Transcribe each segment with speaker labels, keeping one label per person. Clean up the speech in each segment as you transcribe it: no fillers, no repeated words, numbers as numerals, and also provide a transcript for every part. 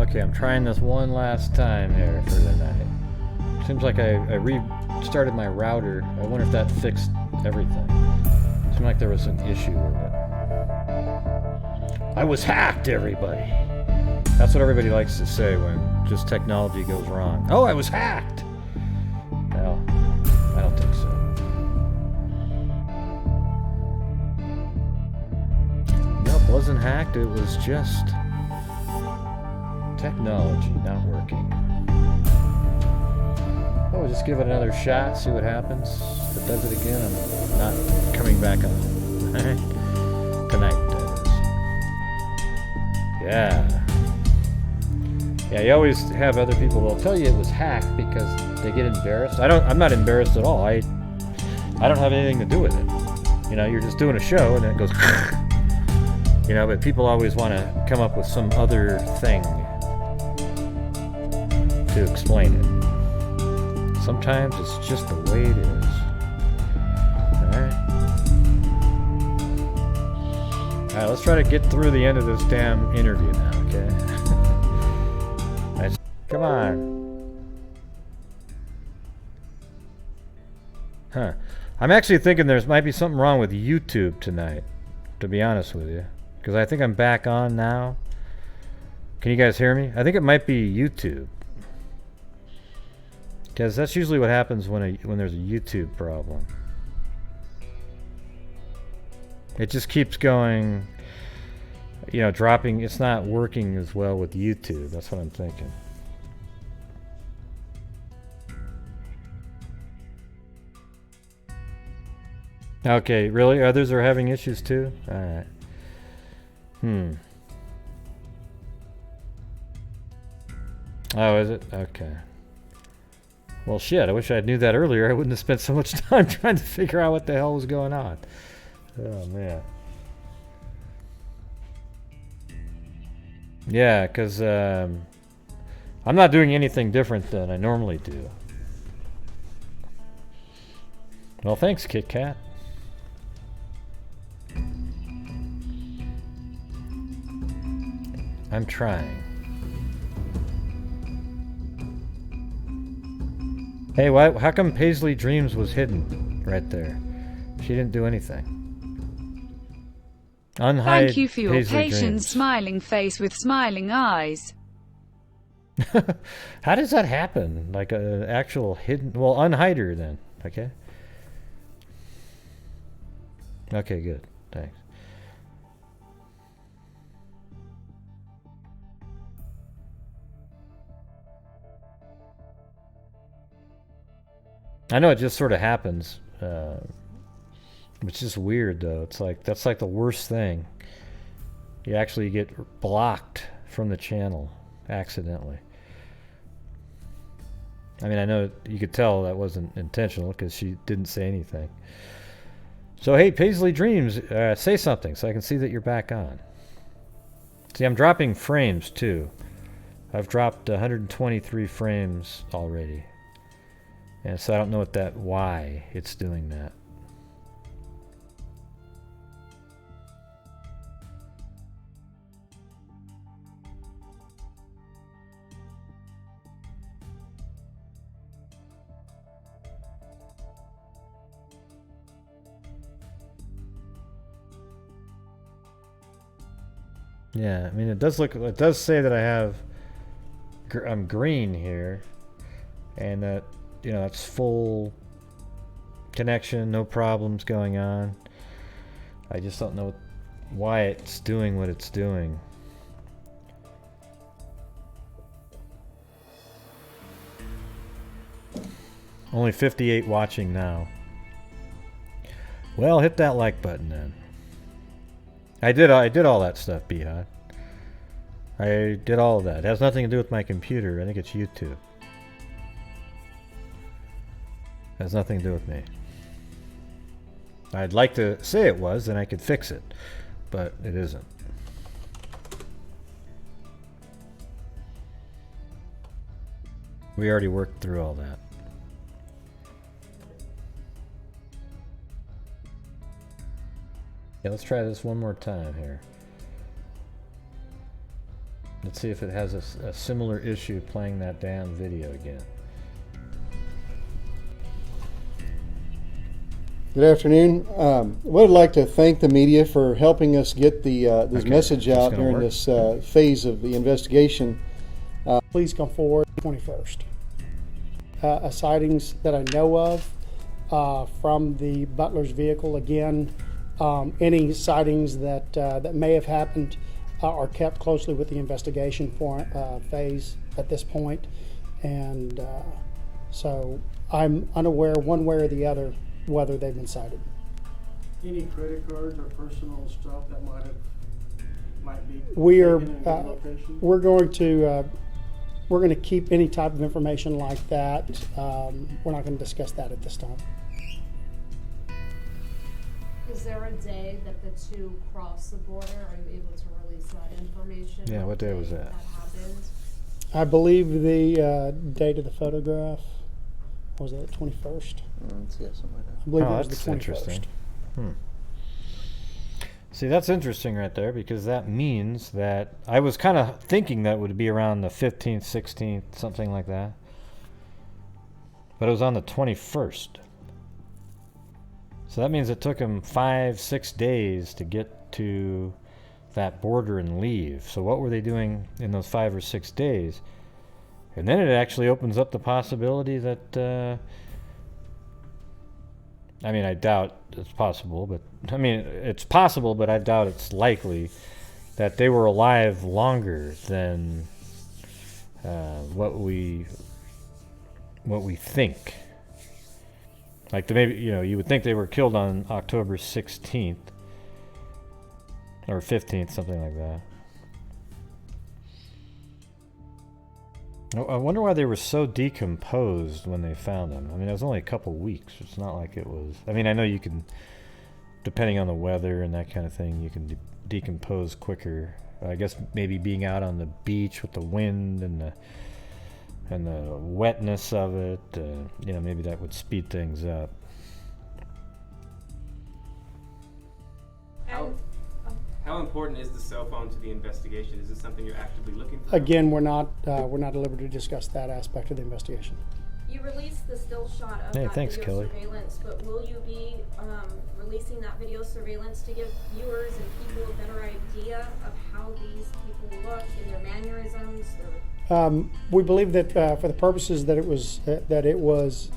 Speaker 1: Okay, I'm trying this one last time here for the night. Seems like I restarted my router. I wonder if that fixed everything. Seemed like there was an issue with it. I was hacked, everybody. That's what everybody likes to say when just technology goes wrong. Oh, I was hacked! Well, I don't think so. Nope, wasn't hacked. It was just technology not working. Oh, we'll just give it another shot, see what happens. If it does it again, I'm not coming back on. Alright? Tonight, that is. Yeah. Yeah, you always have other people that'll tell you it was hacked because they get embarrassed. I'm not embarrassed at all. I don't have anything to do with it. You know, you're just doing a show and then it goes you know, but people always want to come up with some other thing to explain it. Sometimes it's just the way it is. Alright? Alright, let's try to get through the end of this damn interview now, okay? Nice. Come on. Huh. I'm actually thinking there might be something wrong with YouTube tonight, to be honest with you. Because I think I'm back on now. Can you guys hear me? I think it might be YouTube. Because that's usually what happens when there's a YouTube problem. It just keeps going, you know, dropping. It's not working as well with YouTube. That's what I'm thinking. Okay, really? Others are having issues too? Alright. Oh, is it? Okay. Well, shit, I wish I knew that earlier. I wouldn't have spent so much time trying to figure out what the hell was going on. Oh, man. Yeah, because I'm not doing anything different than I normally do. Well, thanks, Kit Kat. I'm trying. Hey, why? How come Paisley Dreams was hidden right there? She didn't do anything. Unhide
Speaker 2: Thank you for your
Speaker 1: Paisley
Speaker 2: patience,
Speaker 1: Dreams.
Speaker 2: smiling face with smiling eyes.
Speaker 1: How does that happen? Like an actual hidden... Well, unhide her then. Okay? Okay, good. Thanks. I know it just sort of happens. It's just weird, though. It's like, that's like the worst thing. You actually get blocked from the channel accidentally. I mean, I know you could tell that wasn't intentional because she didn't say anything. So, hey, Paisley Dreams, say something so I can see that you're back on. See, I'm dropping frames, too. I've dropped 123 frames already. And so I don't know why it's doing that. Yeah, I mean, it does say that I'm green here, and that, you know, that's full connection, no problems going on. I just don't know why it's doing what it's doing. Only 58 watching now. Well, hit that like button then. I did all that stuff, Beehot. I did all of that. It has nothing to do with my computer. I think it's YouTube. It has nothing to do with me. I'd like to say it was, then I could fix it. But it isn't. We already worked through all that. Yeah, let's try this one more time here. Let's see if it has a similar issue playing that damn video again.
Speaker 3: Good afternoon. Would like to thank the media for helping us get the this message out during this phase of the investigation.
Speaker 4: Please come forward 21st. Sightings that I know of from the Butler's vehicle. Again, any sightings that may have happened are kept closely with the investigation phase at this point. And so I'm unaware one way or the other whether they've been cited.
Speaker 5: Any credit cards or personal stuff that might be
Speaker 4: We're
Speaker 5: taken in the location?
Speaker 4: we're going to keep any type of information like that. We're not going to discuss that at this time.
Speaker 6: Is there a day that the two cross the border? Are you able to release that information?
Speaker 1: Yeah, what day was that?
Speaker 6: That happened?
Speaker 4: I believe the date of the photograph was it the 21st?
Speaker 3: Yeah, something like that.
Speaker 4: I believe
Speaker 1: Oh,
Speaker 4: it was
Speaker 1: that's
Speaker 4: the 21st.
Speaker 1: interesting. See, that's interesting right there, because that means that I was kind of thinking that would be around the 15th, 16th, something like that. But it was on the 21st. So that means it took him 5-6 days to get to that border and leave. So what were they doing in those 5 or 6 days? And then it actually opens up the possibility that, I mean, I doubt it's possible, but I mean, it's possible, but I doubt it's likely that they were alive longer than what we think. Like, maybe, you know, you would think they were killed on October 16th or 15th, something like that. I wonder why they were so decomposed when they found them. I mean, it was only a couple weeks. It's not like it was... I mean, I know you can, depending on the weather and that kind of thing, you can decompose quicker. I guess maybe being out on the beach with the wind and the wetness of it, you know, maybe that would speed things up.
Speaker 7: How important is the cell phone to the investigation? Is this something you're actively looking for?
Speaker 4: Again, we're not at liberty to discuss that aspect of the investigation.
Speaker 8: You released the still shot of
Speaker 1: Hey,
Speaker 8: that
Speaker 1: thanks,
Speaker 8: video
Speaker 1: Kelly.
Speaker 8: surveillance, but will you be releasing that video surveillance to give viewers and people a better idea of how these people look and their mannerisms?
Speaker 4: We believe that for the purposes that it was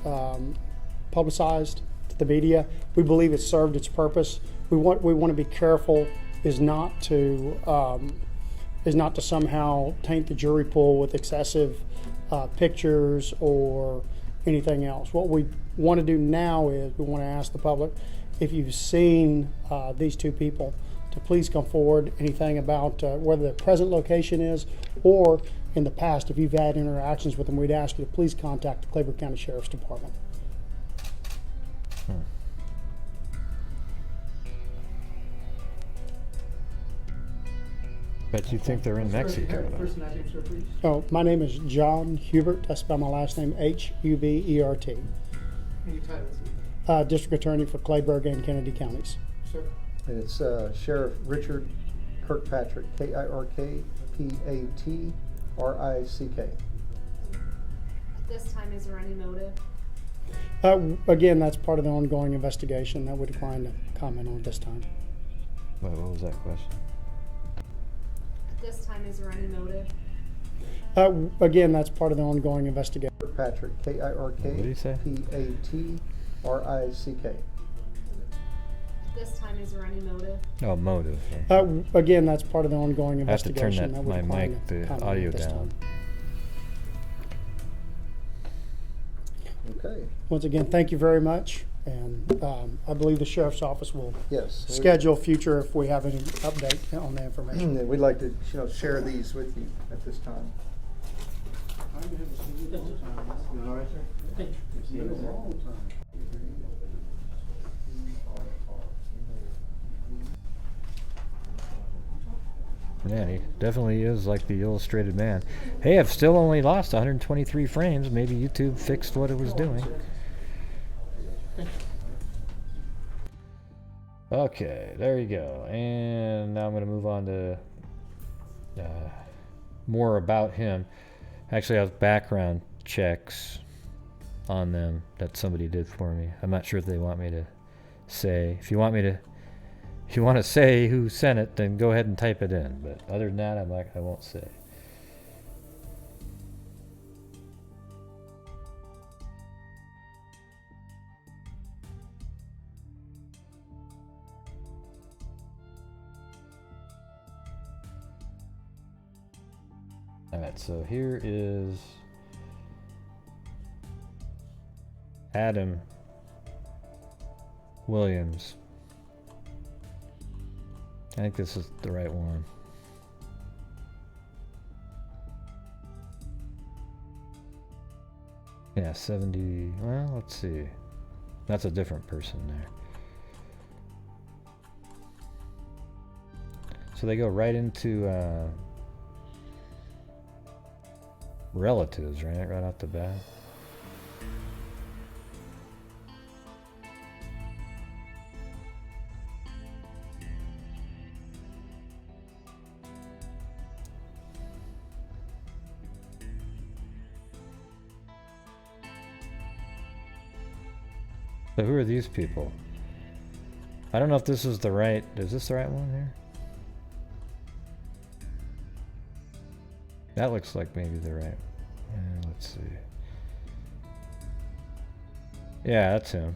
Speaker 4: publicized to the media, we believe it served its purpose. We want to be careful is not to somehow taint the jury pool with excessive pictures or anything else. What we want to do now is we want to ask the public, if you've seen these two people, to please come forward. Anything about whether the present location is, or in the past, if you've had interactions with them, we'd ask you to please contact the Kleberg County Sheriff's Department.
Speaker 1: But you think they're in Mexico, though.
Speaker 5: First and last name, sir, please.
Speaker 4: Oh, my name is John Hubert. I spell my last name Hubert.
Speaker 5: And your title, sir.
Speaker 4: District Attorney for Kleberg and Kennedy counties.
Speaker 5: Sir.
Speaker 3: And it's Sheriff Richard Kirkpatrick, Kirkpatrick.
Speaker 6: At this time, is there any motive?
Speaker 4: Again, that's part of the ongoing investigation that we decline to comment on at this time.
Speaker 1: Wait, what was that question?
Speaker 6: At this time, is there any motive?
Speaker 4: Again, that's part of the ongoing investigation.
Speaker 3: Kirkpatrick,
Speaker 1: What did he say?
Speaker 3: Kirkpatrick.
Speaker 6: At this time, is there any motive?
Speaker 1: Oh, motive.
Speaker 4: Again, that's part of the ongoing
Speaker 1: I have to turn
Speaker 4: investigation
Speaker 1: that,
Speaker 4: we
Speaker 1: my
Speaker 4: decline
Speaker 1: mic,
Speaker 4: to
Speaker 1: the
Speaker 4: comment on
Speaker 1: audio
Speaker 4: at this
Speaker 1: down.
Speaker 4: time.
Speaker 3: Okay.
Speaker 4: Once again, thank you very much, and I believe the Sheriff's Office will
Speaker 3: Yes.
Speaker 4: schedule future if we have any update on the information.
Speaker 3: And we'd like to, share these with you at this time.
Speaker 5: I haven't seen you in a long time. You all right, sir? It's been a long time.
Speaker 1: Yeah, he definitely is like the illustrated man. Hey, I've still only lost 123 frames. Maybe YouTube fixed what it was doing. Okay, there you go. And now I'm going to move on to more about him. Actually, I have background checks on them that somebody did for me. I'm not sure if they want me to say. If you want to say who sent it, then go ahead and type it in. But other than that, I won't say. Alright, so here is Adam Williams. I think this is the right one. Yeah, 70. Well, let's see. That's a different person there. So they go right into relatives, right off the bat. So who are these people? I don't know if this is the right... Is this the right one here? That looks like maybe the right... let's see. Yeah, that's him.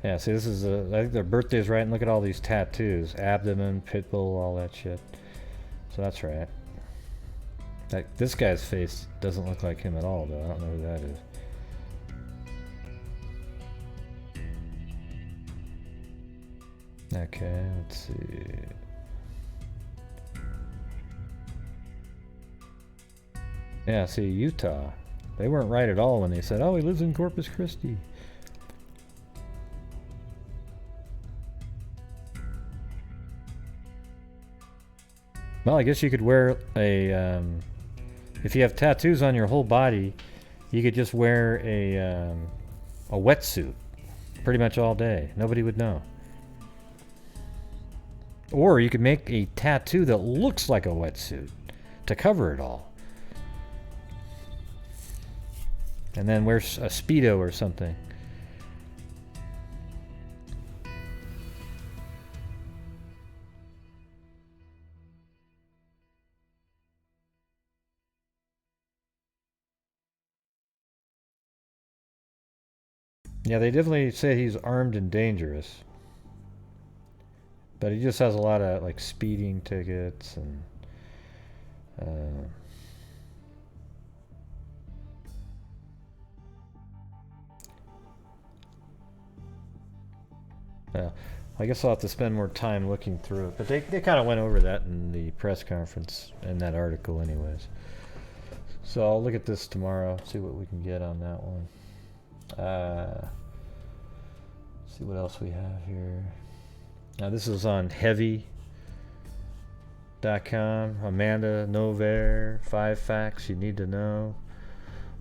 Speaker 1: Yeah, see, this is... I think their birthday's right, and look at all these tattoos. Abdomen, pitbull, all that shit. So that's right. This guy's face doesn't look like him at all, though. I don't know who that is. Okay, let's see. Yeah, see, Utah. They weren't right at all when they said, oh, he lives in Corpus Christi. Well, I guess you could wear a... if you have tattoos on your whole body, you could just wear a wetsuit pretty much all day. Nobody would know. Or you could make a tattoo that looks like a wetsuit to cover it all. And then wear a Speedo or something. Yeah, they definitely say he's armed and dangerous. But he just has a lot of like speeding tickets and I guess I'll have to spend more time looking through it. But they kind of went over that in the press conference in that article anyways. So I'll look at this tomorrow, see what we can get on that one. See what else we have here. Now this is on heavy.com. Amanda Nover, 5 facts you need to know.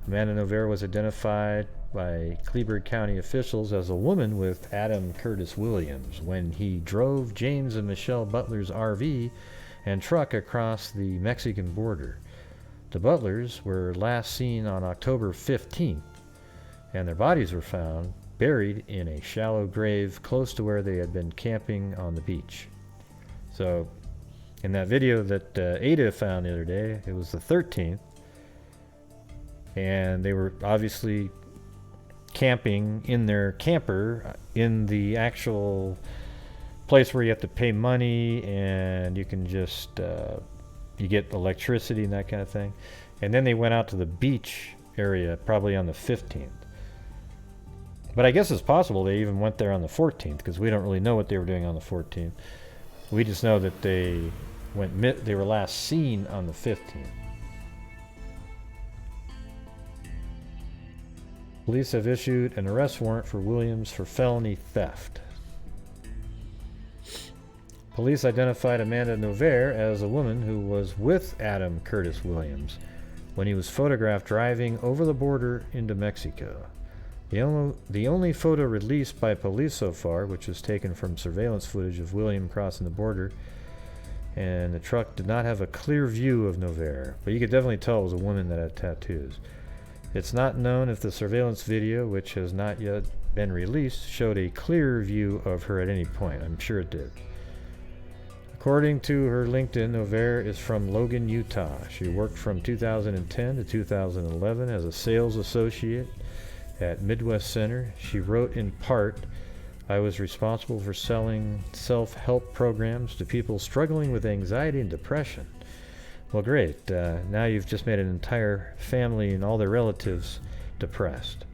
Speaker 1: Amanda Nover was identified by Kleberg County officials as a woman with Adam Curtis Williams when he drove James and Michelle Butler's RV and truck across the Mexican border. The Butlers were last seen on October 15th, and their bodies were found buried in a shallow grave close to where they had been camping on the beach. So, in that video that Ada found the other day, it was the 13th, and they were obviously camping in their camper in the actual place where you have to pay money and you can just you get electricity and that kind of thing. And then they went out to the beach area probably on the 15th. But I guess it's possible they even went there on the 14th because we don't really know what they were doing on the 14th. We just know that they were last seen on the 15th. Police have issued an arrest warrant for Williams for felony theft. Police identified Amanda Nover as a woman who was with Adam Curtis Williams when he was photographed driving over the border into Mexico. The only photo released by police so far, which was taken from surveillance footage of William crossing the border, and the truck did not have a clear view of Noverre, but you could definitely tell it was a woman that had tattoos. It's not known if the surveillance video, which has not yet been released, showed a clear view of her at any point. I'm sure it did. According to her LinkedIn, Noverre is from Logan, Utah. She worked from 2010 to 2011 as a sales associate at Midwest Center. She wrote in part, "I was responsible for selling self-help programs to people struggling with anxiety and depression." Well, great. Now you've just made an entire family and all their relatives depressed.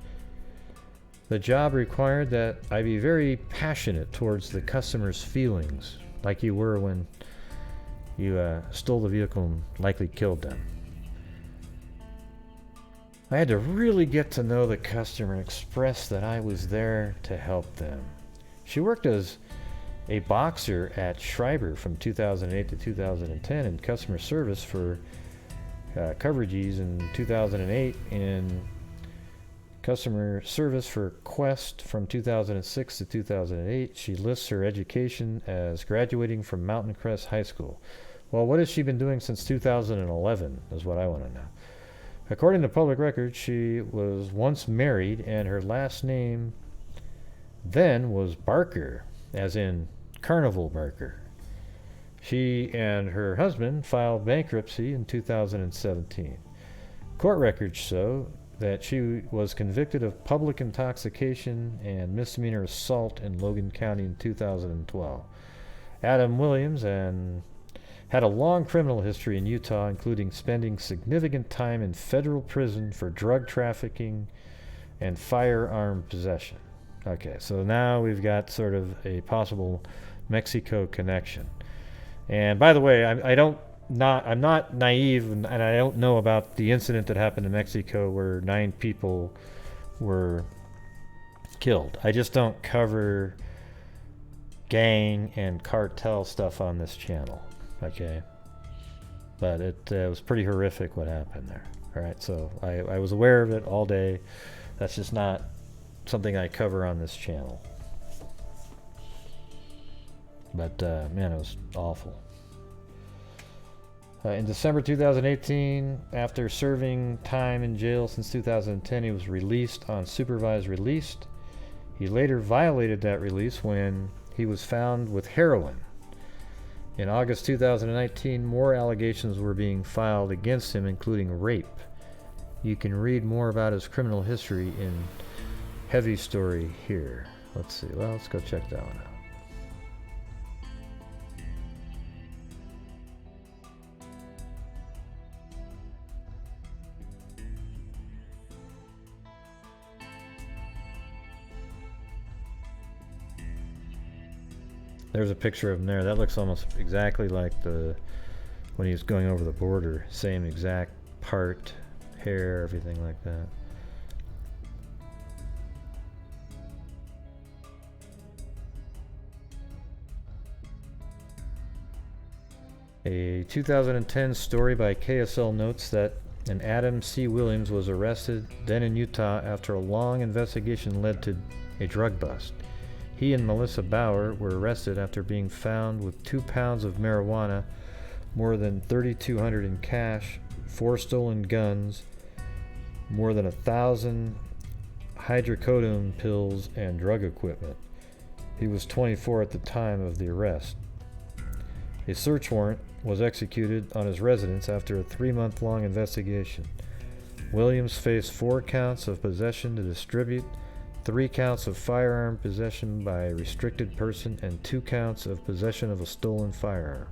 Speaker 1: The job required that I be very passionate towards the customer's feelings, like you were when you stole the vehicle and likely killed them. I had to really get to know the customer and express that I was there to help them. She worked as a boxer at Schreiber from 2008 to 2010 in customer service for Coverages in 2008, in customer service for Quest from 2006 to 2008. She lists her education as graduating from Mountain Crest High School. Well, what has she been doing since 2011 is what I want to know. According to public records, she was once married, and her last name then was Barker, as in Carnival Barker. She and her husband filed bankruptcy in 2017. Court records show that she was convicted of public intoxication and misdemeanor assault in Logan County in 2012. Adam Williams had a long criminal history in Utah, including spending significant time in federal prison for drug trafficking and firearm possession. Okay, so now we've got sort of a possible Mexico connection. And by the way, I'm not naive, and I don't know about the incident that happened in Mexico where 9 people were killed. I just don't cover gang and cartel stuff on this channel, okay? But it was pretty horrific what happened there. All right, so I was aware of it all day. That's just not something I cover on this channel. But man, it was awful. In December 2018, after serving time in jail since 2010, he was released on supervised release. He later violated that release when he was found with heroin. In August 2019, more allegations were being filed against him, including rape. You can read more about his criminal history in Heavy Story here. Let's see. Well, let's go check that one out. There's a picture of him there. That looks almost exactly like when he was going over the border. Same exact part, hair, everything like that. A 2010 story by KSL notes that an Adam C. Williams was arrested then in Utah after a long investigation led to a drug bust. He and Melissa Bauer were arrested after being found with 2 pounds of marijuana, more than $3,200 in cash, 4 stolen guns, more than 1,000 hydrocodone pills, and drug equipment. He was 24 at the time of the arrest. A search warrant was executed on his residence after a 3-month-long investigation. Williams faced 4 counts of possession to distribute, 3 counts of firearm possession by a restricted person, and 2 counts of possession of a stolen firearm.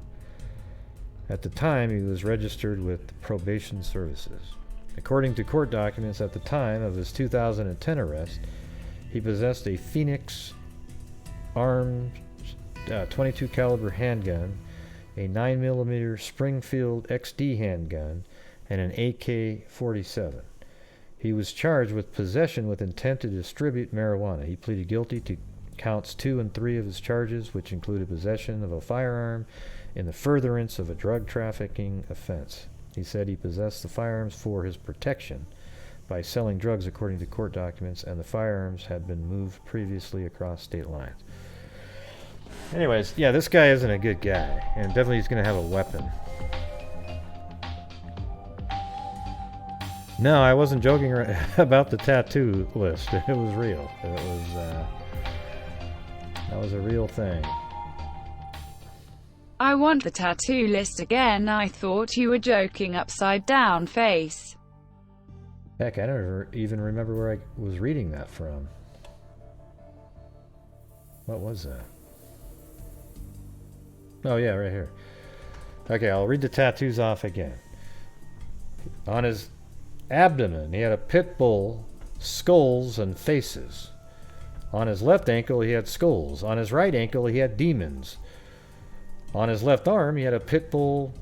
Speaker 1: At the time, he was registered with Probation Services. According to court documents at the time of his 2010 arrest, he possessed a Phoenix armed .22 caliber handgun, a 9mm Springfield XD handgun, and an AK-47. He was charged with possession with intent to distribute marijuana. He pleaded guilty to counts 2 and 3 of his charges, which included possession of a firearm in the furtherance of a drug trafficking offense. He said he possessed the firearms for his protection by selling drugs, according to court documents, and the firearms had been moved previously across state lines. Anyways, yeah, this guy isn't a good guy, and definitely he's gonna have a weapon. No, I wasn't joking about the tattoo list. It was real. That was a real thing.
Speaker 2: I want the tattoo list again. I thought you were joking. Upside down face.
Speaker 1: Heck, I don't even remember where I was reading that from. What was that? Oh yeah, right here. Okay, I'll read the tattoos off again. On his abdomen, he had a pit bull, skulls, and faces. On his left ankle, he had skulls. On his right ankle, he had demons. On his left arm, he had a pit bull,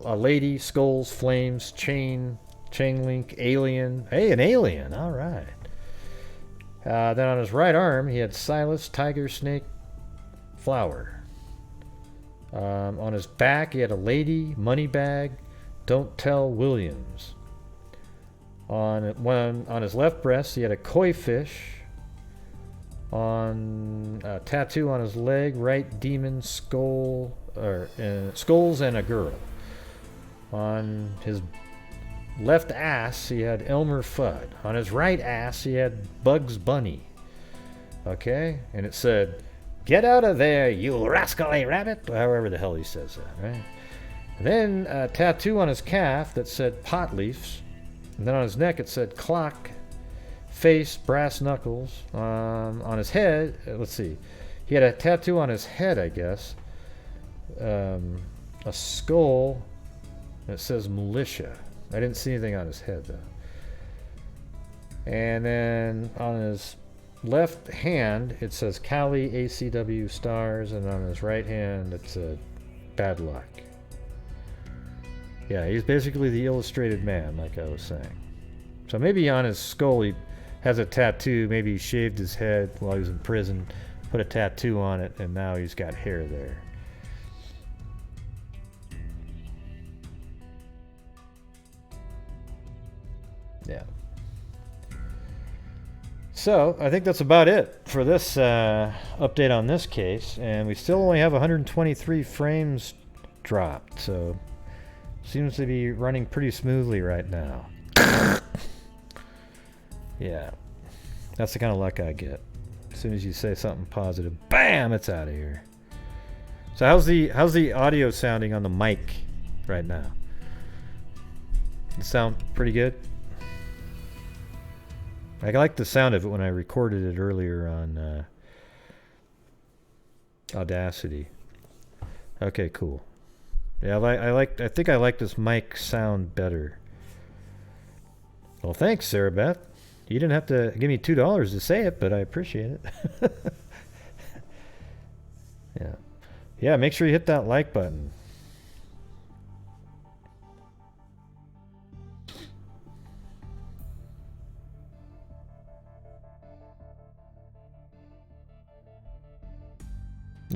Speaker 1: a lady, skulls, flames, chain link, alien. Hey, an alien! All right. Then on his right arm, he had Silas, tiger, snake, flower. On his back, he had a lady, money bag, don't tell Williams. On his left breast, he had a koi fish. On a tattoo on his leg, right demon, skulls and a girl. On his left ass, he had Elmer Fudd. On his right ass, he had Bugs Bunny. Okay? And it said, "Get out of there, you rascally rabbit," however the hell he says that, right? And then a tattoo on his calf that said pot leaves. And then on his neck it said clock, face, brass knuckles. On his head, let's see. He had a tattoo on his head, I guess. A skull that says militia. I didn't see anything on his head, though. And then on his left hand, it says Cali ACW stars, and on his right hand, it said bad luck. Yeah, he's basically the illustrated man, like I was saying. So maybe on his skull he has a tattoo. Maybe he shaved his head while he was in prison, put a tattoo on it, and now he's got hair there. Yeah. So, I think that's about it for this update on this case. And we still only have 123 frames dropped, so seems to be running pretty smoothly right now. Yeah. That's the kind of luck I get. As soon as you say something positive, bam, it's out of here. So how's the audio sounding on the mic right now? It sound pretty good? I like the sound of it when I recorded it earlier on Audacity. Okay, cool. Yeah, I think I like this mic sound better. Well, thanks, Sarah Beth. You didn't have to give me $2 to say it, but I appreciate it. Yeah. Yeah, make sure you hit that like button.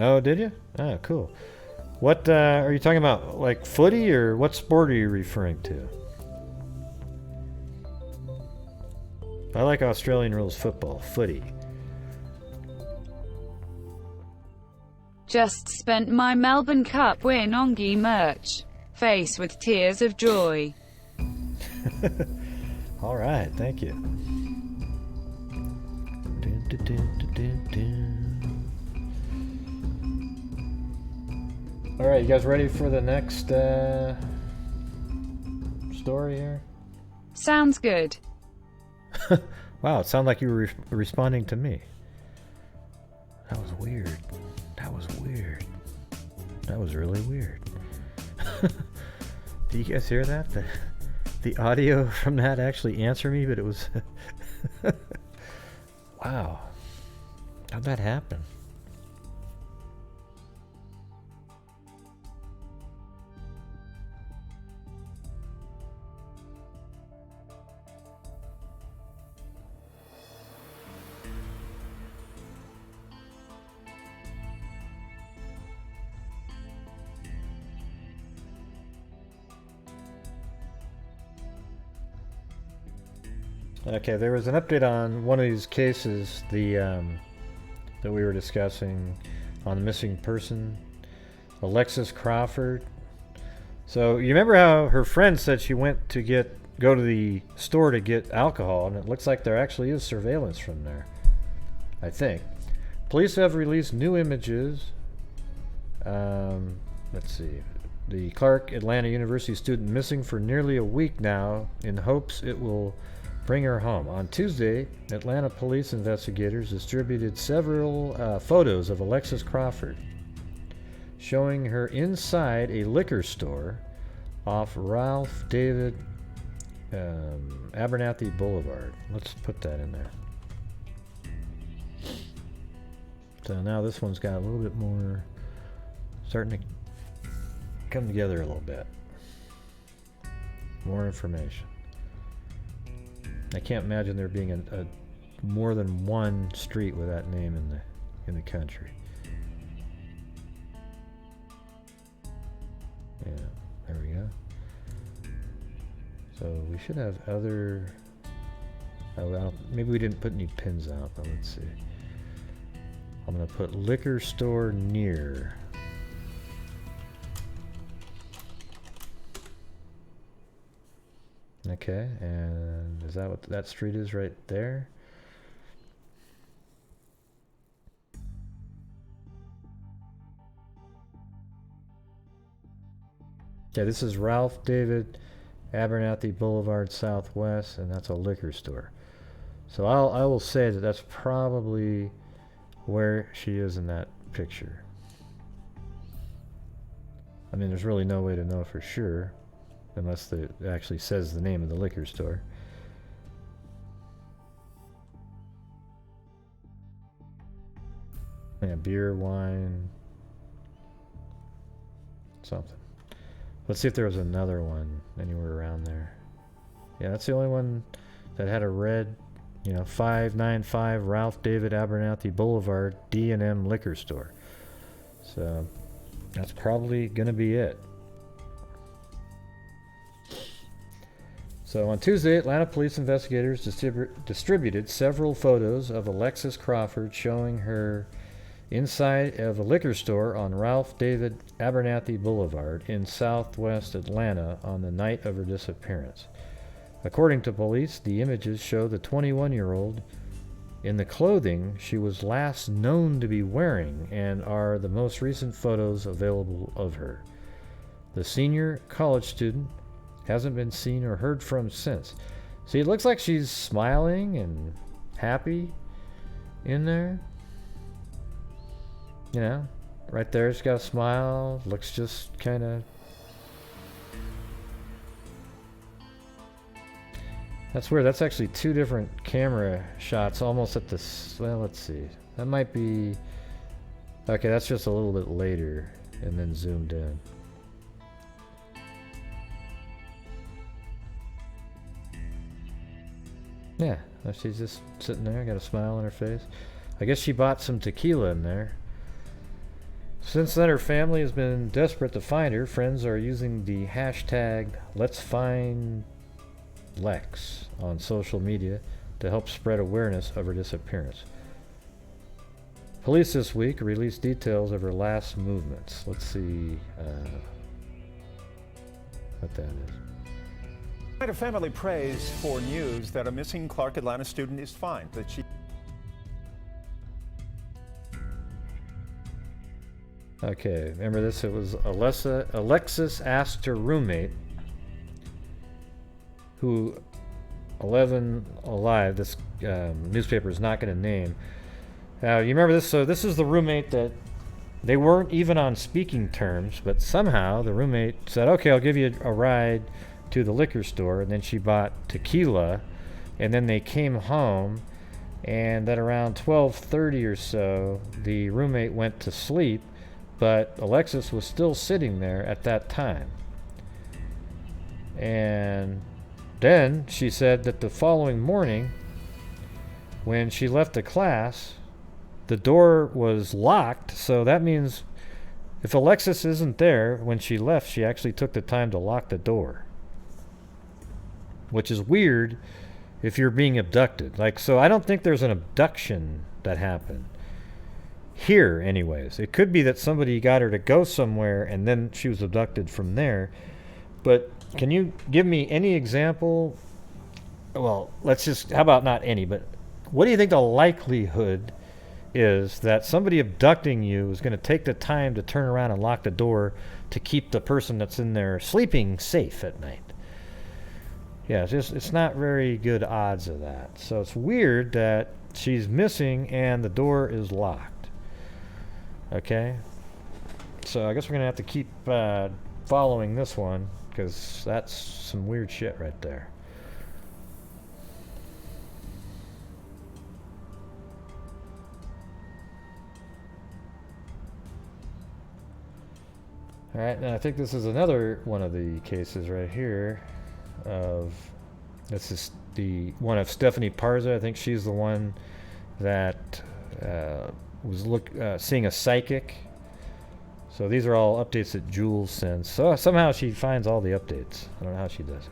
Speaker 1: Oh, did you? Ah, cool. What are you talking about? Like footy, or what sport are you referring to? I like Australian rules football. Footy.
Speaker 2: Just spent my Melbourne Cup win on Guy merch. Face with tears of joy.
Speaker 1: All right, thank you. All right, you guys ready for the next story here?
Speaker 2: Sounds good.
Speaker 1: Wow, it sounded like you were responding to me. That was weird. That was weird. That was really weird. Do you guys hear that? The audio from that actually answered me, but it was... Wow. How'd that happen? Okay, there was an update on one of these cases, that we were discussing. on the missing person, Alexis Crawford. So you remember how her friend said she went to go to the store to get alcohol, and it looks like there actually is surveillance from there, I think. Police have released new images. Let's see. The Clark Atlanta University student missing for nearly a week now in hopes it will bring her home. On Tuesday, Atlanta police investigators distributed several photos of Alexis Crawford showing her inside a liquor store off Ralph David Abernathy Boulevard. Let's put that in there. So now this one's got a little bit more, starting to come together a little bit. More information. I can't imagine there being a more than one street with that name in the country. Yeah, there we go. So we should have other. Oh, well, maybe we didn't put any pins out, but let's see. I'm gonna put liquor store near. Okay, and is that what that street is right there? Yeah, this is Ralph David Abernathy Boulevard Southwest, and that's a liquor store. So I will say that that's probably where she is in that picture. I mean, there's really no way to know for sure, unless it actually says the name of the liquor store. Yeah, beer, wine, something. Let's see if there was another one anywhere around there. Yeah, that's the only one that had a red, 595 Ralph David Abernathy Boulevard D&M liquor store. So that's probably going to be it. So on Tuesday, Atlanta police investigators distributed several photos of Alexis Crawford showing her inside of a liquor store on Ralph David Abernathy Boulevard in southwest Atlanta on the night of her disappearance. According to police, the images show the 21-year-old in the clothing she was last known to be wearing and are the most recent photos available of her. The senior college student hasn't been seen or heard from since. See, it looks like she's smiling and happy in there. Right there, she's got a smile. Looks just kind of... That's weird. That's actually two different camera shots almost at the... Well, let's see. That might be... Okay, that's just a little bit later and then zoomed in. Yeah, she's just sitting there, got a smile on her face. I guess she bought some tequila in there. Since then, her family has been desperate to find her. Friends are using the hashtag #Let'sFindLex on social media to help spread awareness of her disappearance. Police this week released details of her last movements. Let's see what that is.
Speaker 9: A family prays for news that a missing Clark Atlanta student is found. That she.
Speaker 1: Okay, remember this? It was Alexis asked her roommate, who 11 Alive, this newspaper is not going to name. Now, you remember this? So this is the roommate that they weren't even on speaking terms, but somehow the roommate said, okay, I'll give you a ride to the liquor store, and then she bought tequila, and then they came home, and then around 12:30 or so, the roommate went to sleep, but Alexis was still sitting there at that time. And then she said that the following morning, when she left the class, the door was locked, so that means if Alexis isn't there when she left, she actually took the time to lock the door. Which is weird if you're being abducted. So I don't think there's an abduction that happened. here anyways. It could be that somebody got her to go somewhere and then she was abducted from there. But can you give me any example? Well, let's just, how about not any, but what do you think the likelihood is that somebody abducting you is going to take the time to turn around and lock the door to keep the person that's in there sleeping safe at night? Yeah, it's not very good odds of that. So it's weird that she's missing and the door is locked. Okay? So I guess we're going to have to keep following this one, because that's some weird shit right there. All right, now I think this is another one of the cases right here this is the one of Stephanie Parze. I think she's the one that was seeing a psychic. So these are all updates that Jules sends. So somehow she finds all the updates. I don't know how she does it.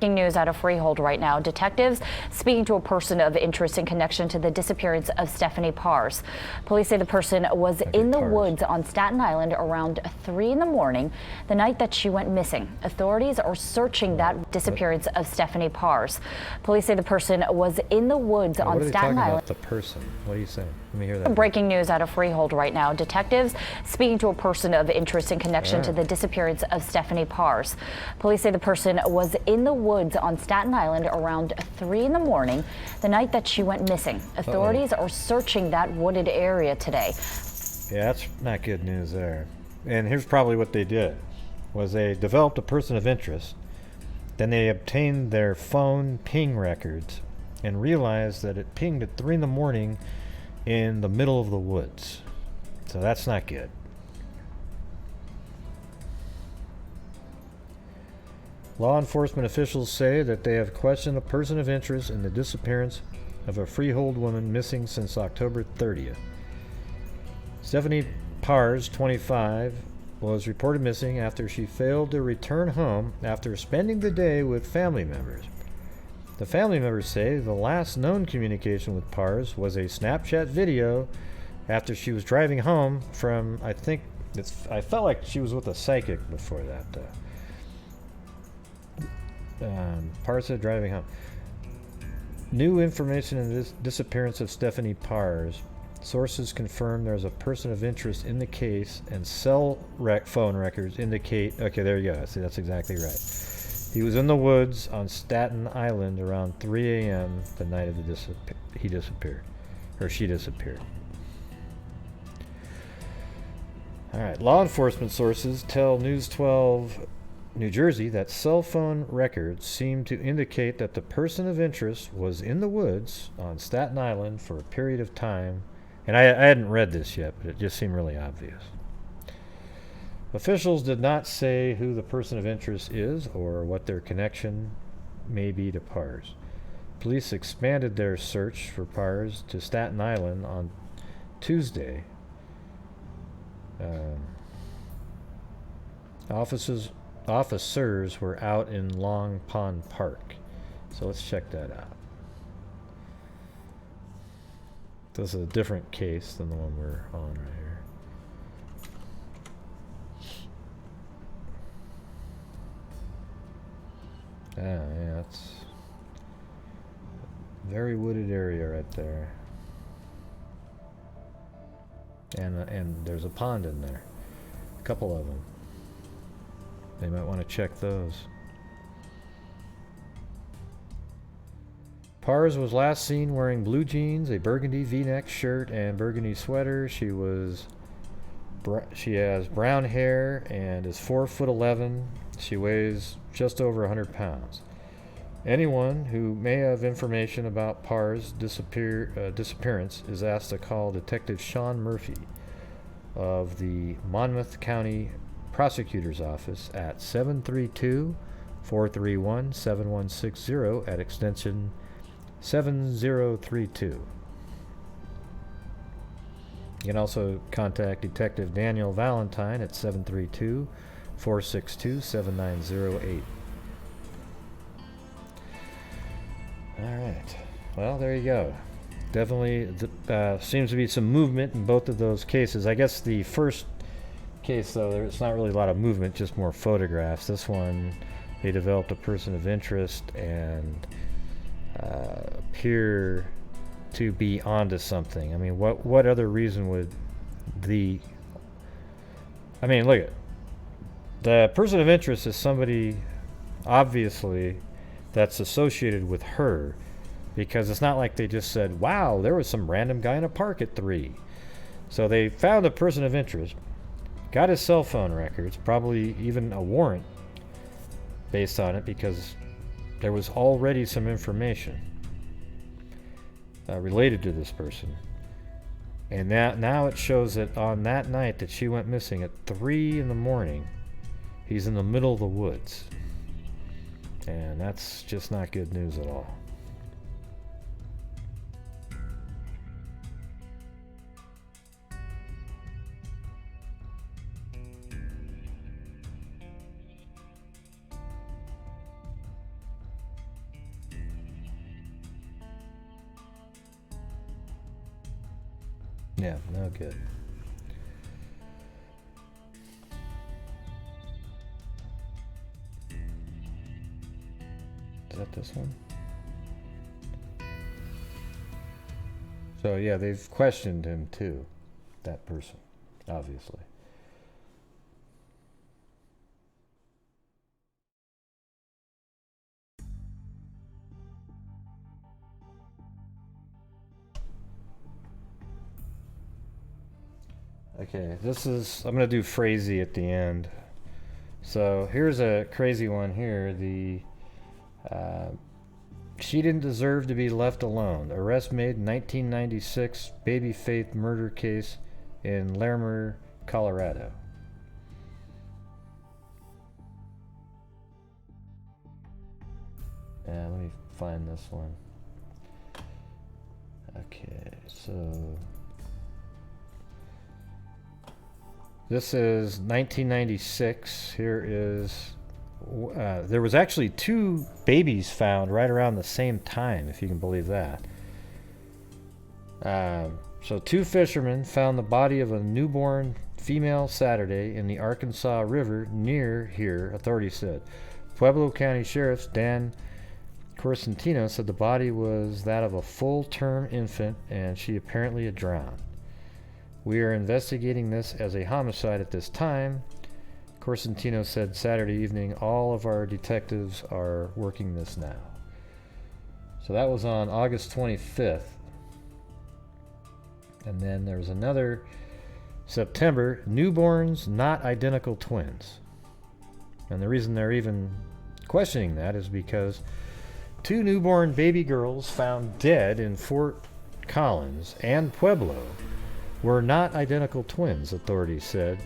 Speaker 10: News out of Freehold right now. Detectives speaking to a person of interest in connection to the disappearance of Stephanie Parze. Police say the person was in the woods on Staten Island around 3 in the morning the night that she went missing. Authorities are searching that disappearance of Stephanie Parze. Police say the person was in the woods on Staten Island.
Speaker 1: About the person? What are you saying? Let me hear that.
Speaker 10: Breaking news out of Freehold right now. Detectives speaking to a person of interest in connection to the disappearance of Stephanie Parze. Police say the person was in the woods on Staten Island around 3 in the morning the night that she went missing. Authorities are searching that wooded area today.
Speaker 1: Yeah, that's not good news there. And here's probably what they did, was they developed a person of interest, then they obtained their phone ping records and realized that it pinged at 3 in the morning in the middle of the woods. So that's not good. Law enforcement officials say that they have questioned a person of interest in the disappearance of a Freehold woman missing since October 30th. Stephanie Parze, 25, was reported missing after she failed to return home after spending the day with family members. The family members say the last known communication with Parze was a Snapchat video after she was driving home from, I felt like she was with a psychic before that. Parze driving home. New information in this disappearance of Stephanie Parze. Sources confirm there's a person of interest in the case, and phone records indicate. Okay, there you go. See, that's exactly right. He was in the woods on Staten Island around 3 a.m. the night of he disappeared, or she disappeared. All right. Law enforcement sources tell News 12 New Jersey that cell phone records seem to indicate that the person of interest was in the woods on Staten Island for a period of time. And I hadn't read this yet, but it just seemed really obvious. Officials did not say who the person of interest is or what their connection may be to Parze. Police expanded their search for Parze to Staten Island on Tuesday. Officers were out in Long Pond Park. So let's check that out. This is a different case than the one we're on right here. Yeah, that's very wooded area right there. And there's a pond in there. A couple of them. They might want to check those. Parze was last seen wearing blue jeans, a burgundy V-neck shirt, and burgundy sweater. She has brown hair and is 4'11". She weighs just over 100 pounds. Anyone who may have information about Parze's disappearance is asked to call Detective Sean Murphy of the Monmouth County Prosecutor's Office at 732-431-7160 at extension 7032. You can also contact Detective Daniel Valentine at 732-462-7908. All right. Well, there you go. definitely seems to be some movement in both of those cases. I guess the first case, though, there's not really a lot of movement, just more photographs. This one, they developed a person of interest and appear to be onto something. I mean, what other reason would I mean, look at the person of interest is somebody obviously that's associated with her, because it's not like they just said, wow, there was some random guy in a park at 3. So they found a person of interest, got his cell phone records, probably even a warrant based on it, because there was already some information related to this person. And now it shows that on that night that she went missing at 3 in the morning, he's in the middle of the woods. And that's just not good news at all. Yeah, no good. Is that this one? So yeah, they've questioned him too, that person, obviously. Okay, I'm going to do Frazee at the end. So here's a crazy one here. She didn't deserve to be left alone. Arrest made in 1996 baby Faith murder case in Larimer, Colorado. Let me find this one. Okay, so this is 1996. Here is there was actually 2 babies found right around the same time, if you can believe that. So 2 fishermen found the body of a newborn female Saturday in the Arkansas River near here, authorities said. Pueblo County Sheriff Dan Corsentino said the body was that of a full-term infant and she apparently had drowned. We are investigating this as a homicide at this time, Corsentino said Saturday evening. All of our detectives are working this now. So that was on August 25th. And then there's another September, newborns not identical twins. And the reason they're even questioning that is because 2 newborn baby girls found dead in Fort Collins and Pueblo were not identical twins, authorities said.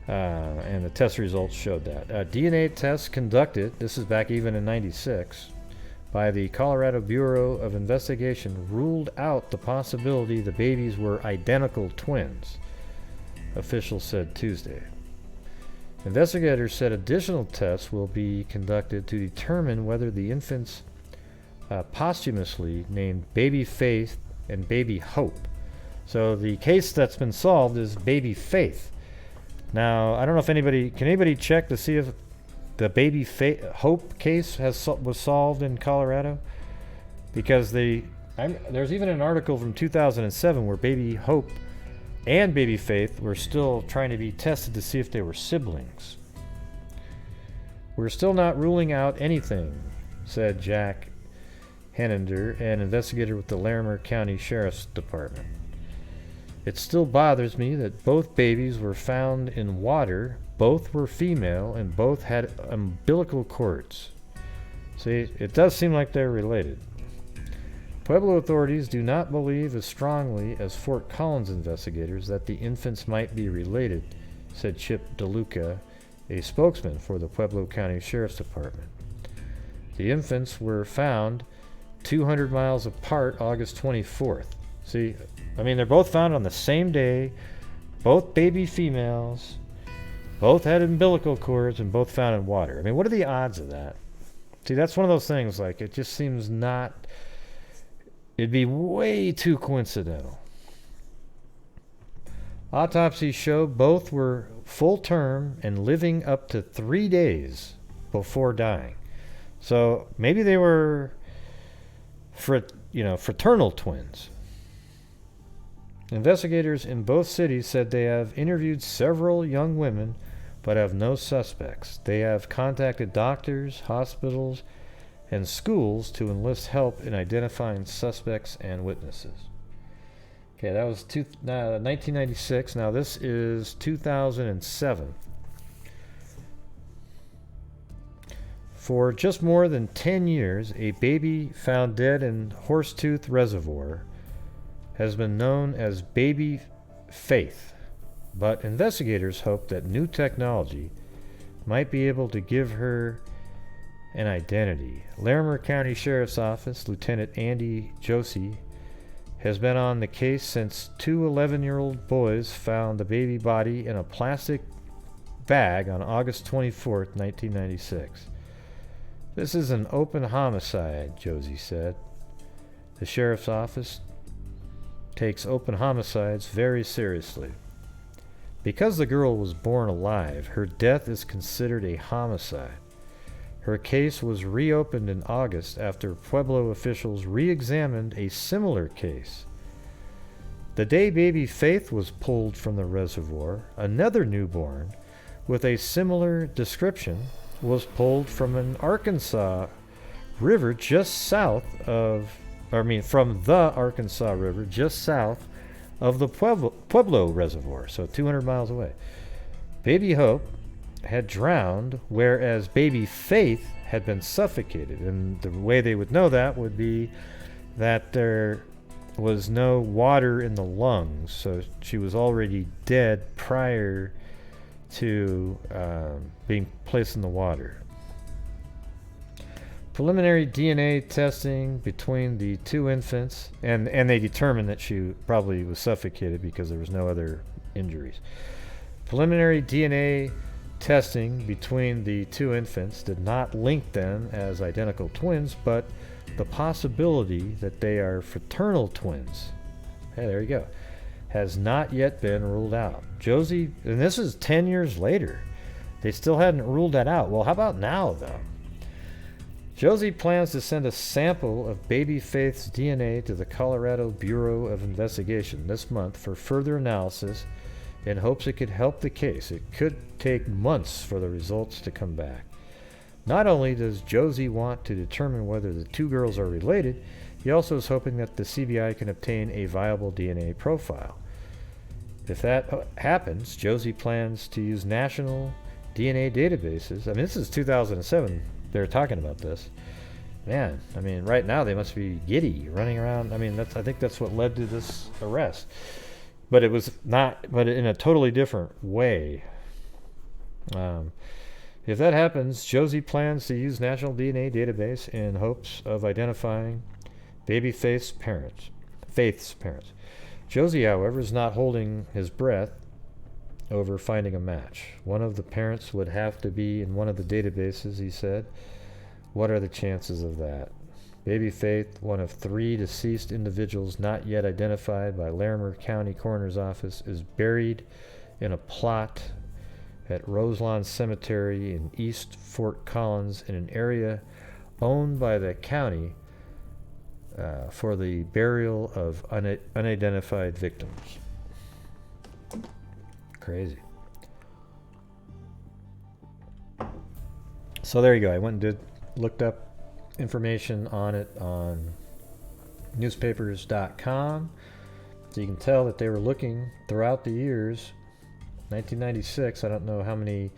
Speaker 1: And the test results showed that. A DNA test conducted, this is back even in 96, by the Colorado Bureau of Investigation ruled out the possibility the babies were identical twins, officials said Tuesday. Investigators said additional tests will be conducted to determine whether the infants posthumously named Baby Faith and Baby Hope. So the case that's been solved is Baby Faith. Now, I don't know if can anybody check to see if the Baby Hope case was solved in Colorado? Because there's even an article from 2007 where Baby Hope and Baby Faith were still trying to be tested to see if they were siblings. We're still not ruling out anything, said Jack Hennender, an investigator with the Larimer County Sheriff's Department. It still bothers me that both babies were found in water, both were female, and both had umbilical cords. See, it does seem like they're related. Pueblo authorities do not believe as strongly as Fort Collins investigators that the infants might be related, said Chip DeLuca, a spokesman for the Pueblo County Sheriff's Department. The infants were found 200 miles apart August 24th. See, I mean, they're both found on the same day, both baby females, both had umbilical cords, and both found in water. I mean, what are the odds of that? See, that's one of those things, like, it just seems not... It'd be way too coincidental. Autopsies show both were full term and living up to 3 days before dying. So maybe they were, fraternal twins. Investigators in both cities said they have interviewed several young women but have no suspects. They have contacted doctors, hospitals, and schools to enlist help in identifying suspects and witnesses. Okay, that was 1996. Now this is 2007. For just more than 10 years, a baby found dead in Horsetooth Reservoir has been known as Baby Faith, but investigators hope that new technology might be able to give her an identity. Larimer County Sheriff's Office Lieutenant Andy Josie has been on the case since two 11-year-old boys found the baby body in a plastic bag on August 24th, 1996. This is an open homicide, Josie said. The sheriff's office takes open homicides very seriously. Because the girl was born alive, her death is considered a homicide. Her case was reopened in August after Pueblo officials re-examined a similar case. The day baby Faith was pulled from the reservoir, another newborn with a similar description was pulled from an Arkansas river just south of, from the Arkansas River just south of the Pueblo Reservoir, so 200 miles away. Baby Hope had drowned, whereas baby Faith had been suffocated. And the way they would know that would be that there was no water in the lungs, so she was already dead prior to being placed in the water. Preliminary DNA testing between the two infants, and they determined that she probably was suffocated because there was no other injuries. Preliminary DNA testing between the two infants did not link them as identical twins, but the possibility that they are fraternal twins, hey, there you go, has not yet been ruled out. Josie, and this is 10 years later, they still hadn't ruled that out. Well, how about now, though? Josie plans to send a sample of baby Faith's DNA to the Colorado Bureau of Investigation this month for further analysis in hopes it could help the case. It could take months for the results to come back. Not only does Josie want to determine whether the two girls are related, he also is hoping that the CBI can obtain a viable DNA profile. If that happens, Josie plans to use national DNA databases. I mean, this is 2007. They're talking about this. Man, I mean, right now they must be giddy, running around. I mean, I think that's what led to this arrest. But it was not, but in a totally different way. If that happens, Josie plans to use national DNA database in hopes of identifying baby Faith's parents. Josie, however, is not holding his breath over finding a match. One of the parents would have to be in one of the databases, he said. What are the chances of that? Baby Faith, one of 3 deceased individuals not yet identified by Larimer County Coroner's Office, is buried in a plot at Roselawn Cemetery in East Fort Collins in an area owned by the county for the burial of unidentified victims. Crazy. So there you go. I went and looked up information on it on newspapers.com. So you can tell that they were looking throughout the years. 1996, I don't know how many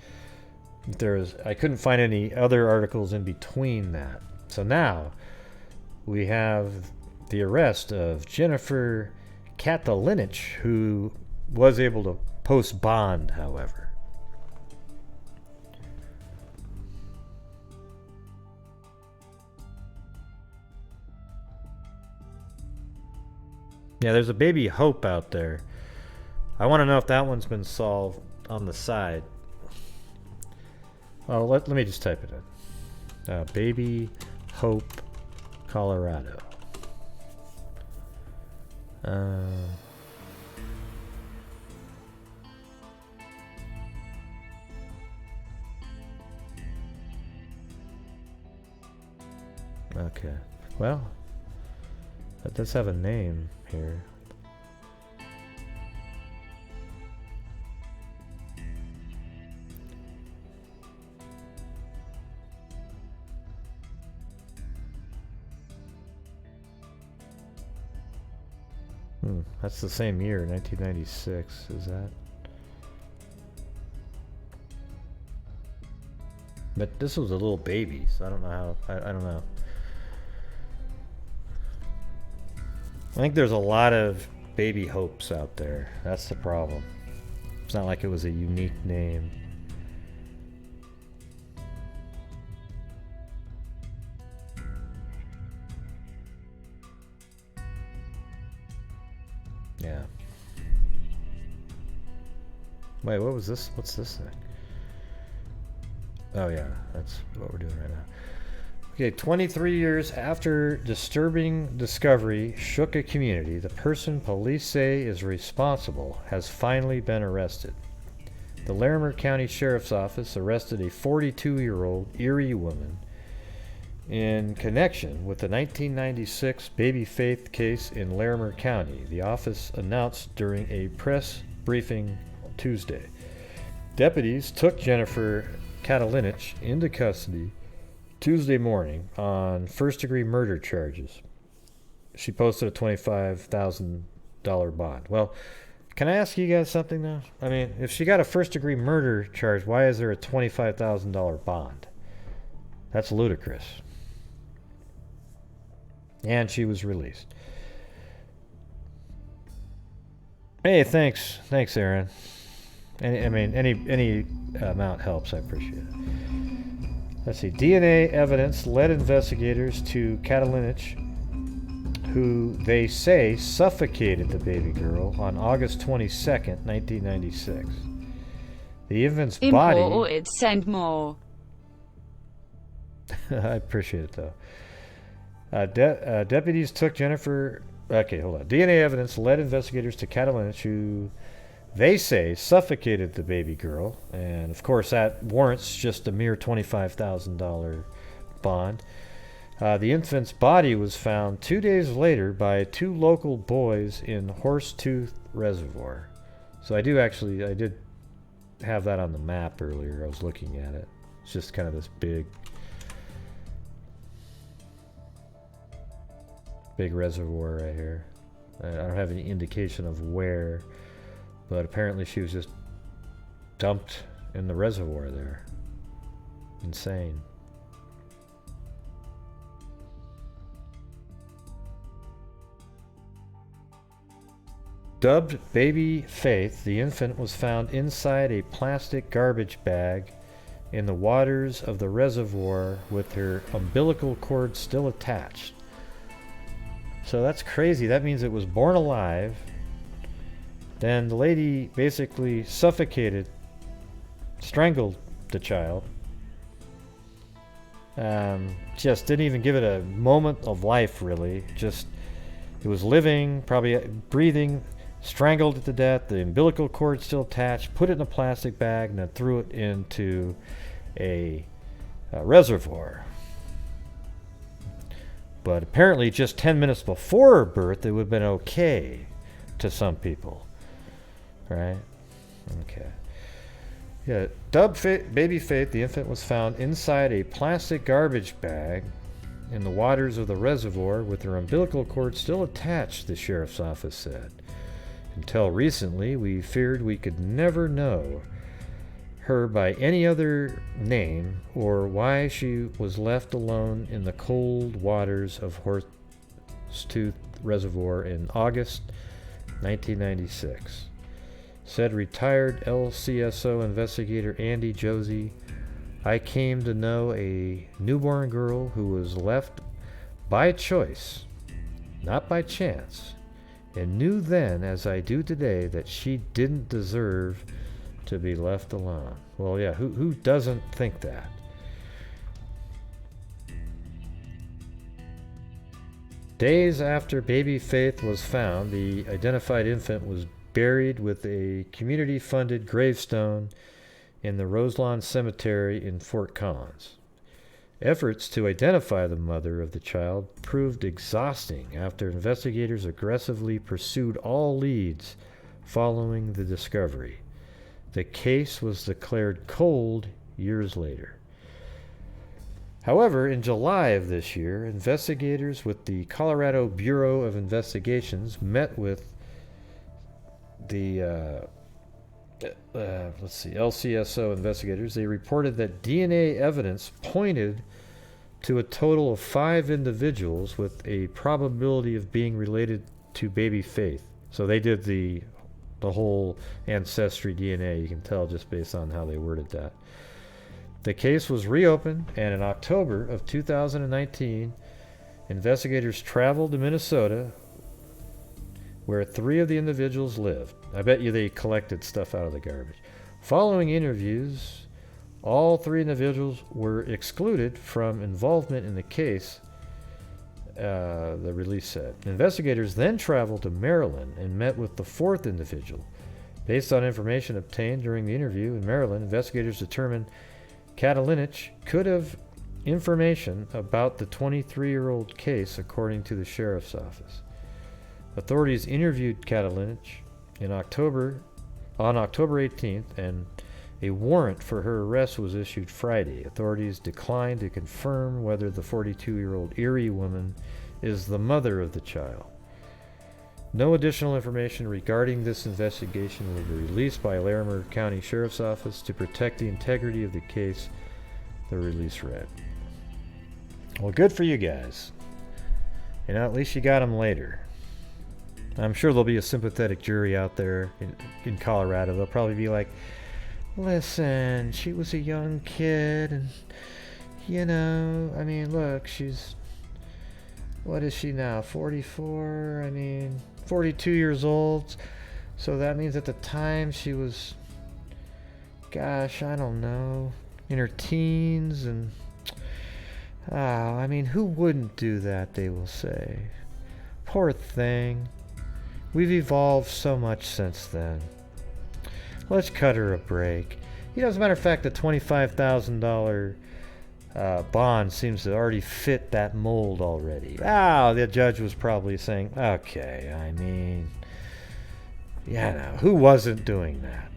Speaker 1: I couldn't find any other articles in between that. So now we have the arrest of Jennifer Katalinich, who was able to post bond, however. Yeah, there's a baby Hope out there. I want to know if that one's been solved on the side. Oh, let me just type it in. Baby Hope, Colorado. Okay. Well, that does have a name here. That's the same year, 1996. Is that? But this was a little baby, so I don't know how. I don't know. I think there's a lot of baby hopes out there. That's the problem. It's not like it was a unique name. Yeah. Wait, what was this? What's this thing? Oh yeah, that's what we're doing right now. Okay, 23 years after disturbing discovery shook a community, the person police say is responsible has finally been arrested. The Larimer County Sheriff's Office arrested a 42-year-old Erie woman in connection with the 1996 Baby Faith case in Larimer County, the office announced during a press briefing Tuesday. Deputies took Jennifer Catalinich into custody Tuesday morning on first-degree murder charges. She posted a $25,000 bond. Well, can I ask you guys something now? I mean, if she got a first-degree murder charge, why is there a $25,000 bond? That's ludicrous. And she was released. Hey, thanks, Aaron. Any amount helps. I appreciate it. Let's see. DNA evidence led investigators to Catalinich, who they say suffocated the baby girl on August 22nd, 1996. The infant's body...
Speaker 2: Imported, send more.
Speaker 1: I appreciate it, though. Deputies took Jennifer... Okay, hold on. DNA evidence led investigators to Catalinich, who they say suffocated the baby girl. And, of course, that warrants just a mere $25,000 bond. The infant's body was found 2 days later by two local boys in Horsetooth Reservoir. So I did have that on the map earlier. I was looking at it. It's just kind of this big reservoir right here. I don't have any indication of where, but apparently she was just dumped in the reservoir there. Insane. Dubbed Baby Faith, the infant was found inside a plastic garbage bag in the waters of the reservoir with her umbilical cord still attached. So that's crazy. That means it was born alive. Then the lady basically suffocated, strangled the child. Just didn't even give it a moment of life, really. Just, it was living, probably breathing, strangled it to death, the umbilical cord still attached, put it in a plastic bag, and then threw it into a reservoir. But apparently just 10 minutes before her birth, it would have been okay to some people. Right? Okay. Yeah, dubbed Baby Faith, the infant was found inside a plastic garbage bag in the waters of the reservoir with her umbilical cord still attached, the sheriff's office said. Until recently, we feared we could never know her by any other name or why she was left alone in the cold waters of Horsetooth Reservoir in August 1996, said retired LCSO investigator Andy Josie. I came to know a newborn girl who was left by choice, not by chance, and knew then, as I do today, that she didn't deserve to be left alone. Well, yeah, who doesn't think that? Days after baby Faith was found, the identified infant was buried with a community-funded gravestone in the Roselawn Cemetery in Fort Collins. Efforts to identify the mother of the child proved exhausting after investigators aggressively pursued all leads following the discovery. The case was declared cold years later. However, in July of this year, investigators with the Colorado Bureau of Investigations met with the LCSO investigators. They reported that DNA evidence pointed to a total of 5 individuals with a probability of being related to baby Faith. So they did the whole ancestry DNA, you can tell just based on how they worded that. The case was reopened, and in October of 2019, investigators traveled to Minnesota, where 3 of the individuals lived. I bet you they collected stuff out of the garbage. Following interviews, all 3 individuals were excluded from involvement in the case, the release said. Investigators then traveled to Maryland and met with the 4th individual. Based on information obtained during the interview in Maryland, investigators determined Katalinich could have information about the 23-year-old case, according to the sheriff's office. Authorities interviewed Katalinich on October 18th, and a warrant for her arrest was issued Friday. Authorities declined to confirm whether the 42-year-old Erie woman is the mother of the child. No additional information regarding this investigation will be released by Larimer County Sheriff's Office to protect the integrity of the case, the release read. Well, good for you guys. You know, at least you got them later. I'm sure there'll be a sympathetic jury out there in Colorado. They'll probably be like, listen, she was a young kid, and, you know, I mean, look, she's, what is she now, 44? I mean, 42 years old. So that means at the time she was, gosh, I don't know, in her teens, and, I mean, who wouldn't do that, they will say. Poor thing. We've evolved so much since then. Let's cut her a break. You know, as a matter of fact, the $25,000 bond seems to already fit that mold already. The judge was probably saying, okay, I mean, yeah, no, who wasn't doing that?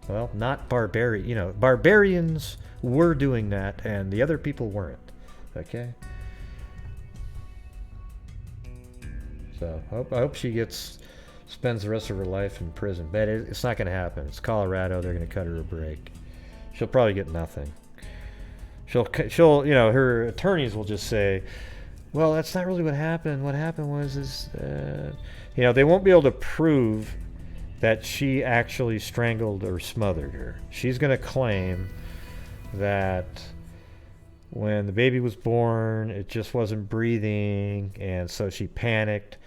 Speaker 1: Well, not barbarian. You know, barbarians were doing that, and the other people weren't. Okay? So, I hope she spends the rest of her life in prison. But it's not going to happen. It's Colorado. They're going to cut her a break. She'll probably get nothing. She'll, you know, her attorneys will just say, well, that's not really what happened. What happened was, you know, they won't be able to prove that she actually strangled or smothered her. She's going to claim that when the baby was born, it just wasn't breathing, and so she panicked,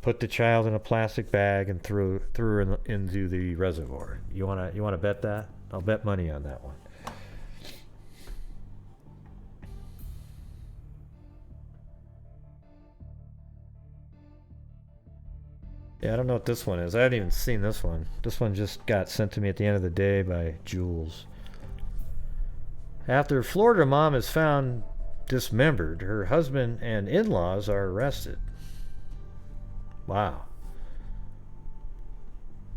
Speaker 1: put the child in a plastic bag, and threw her into the reservoir. You wanna bet that? I'll bet money on that one. Yeah, I don't know what this one is. I haven't even seen this one. This one just got sent to me at the end of the day by Jules. After Florida mom is found dismembered, her husband and in-laws are arrested. Wow.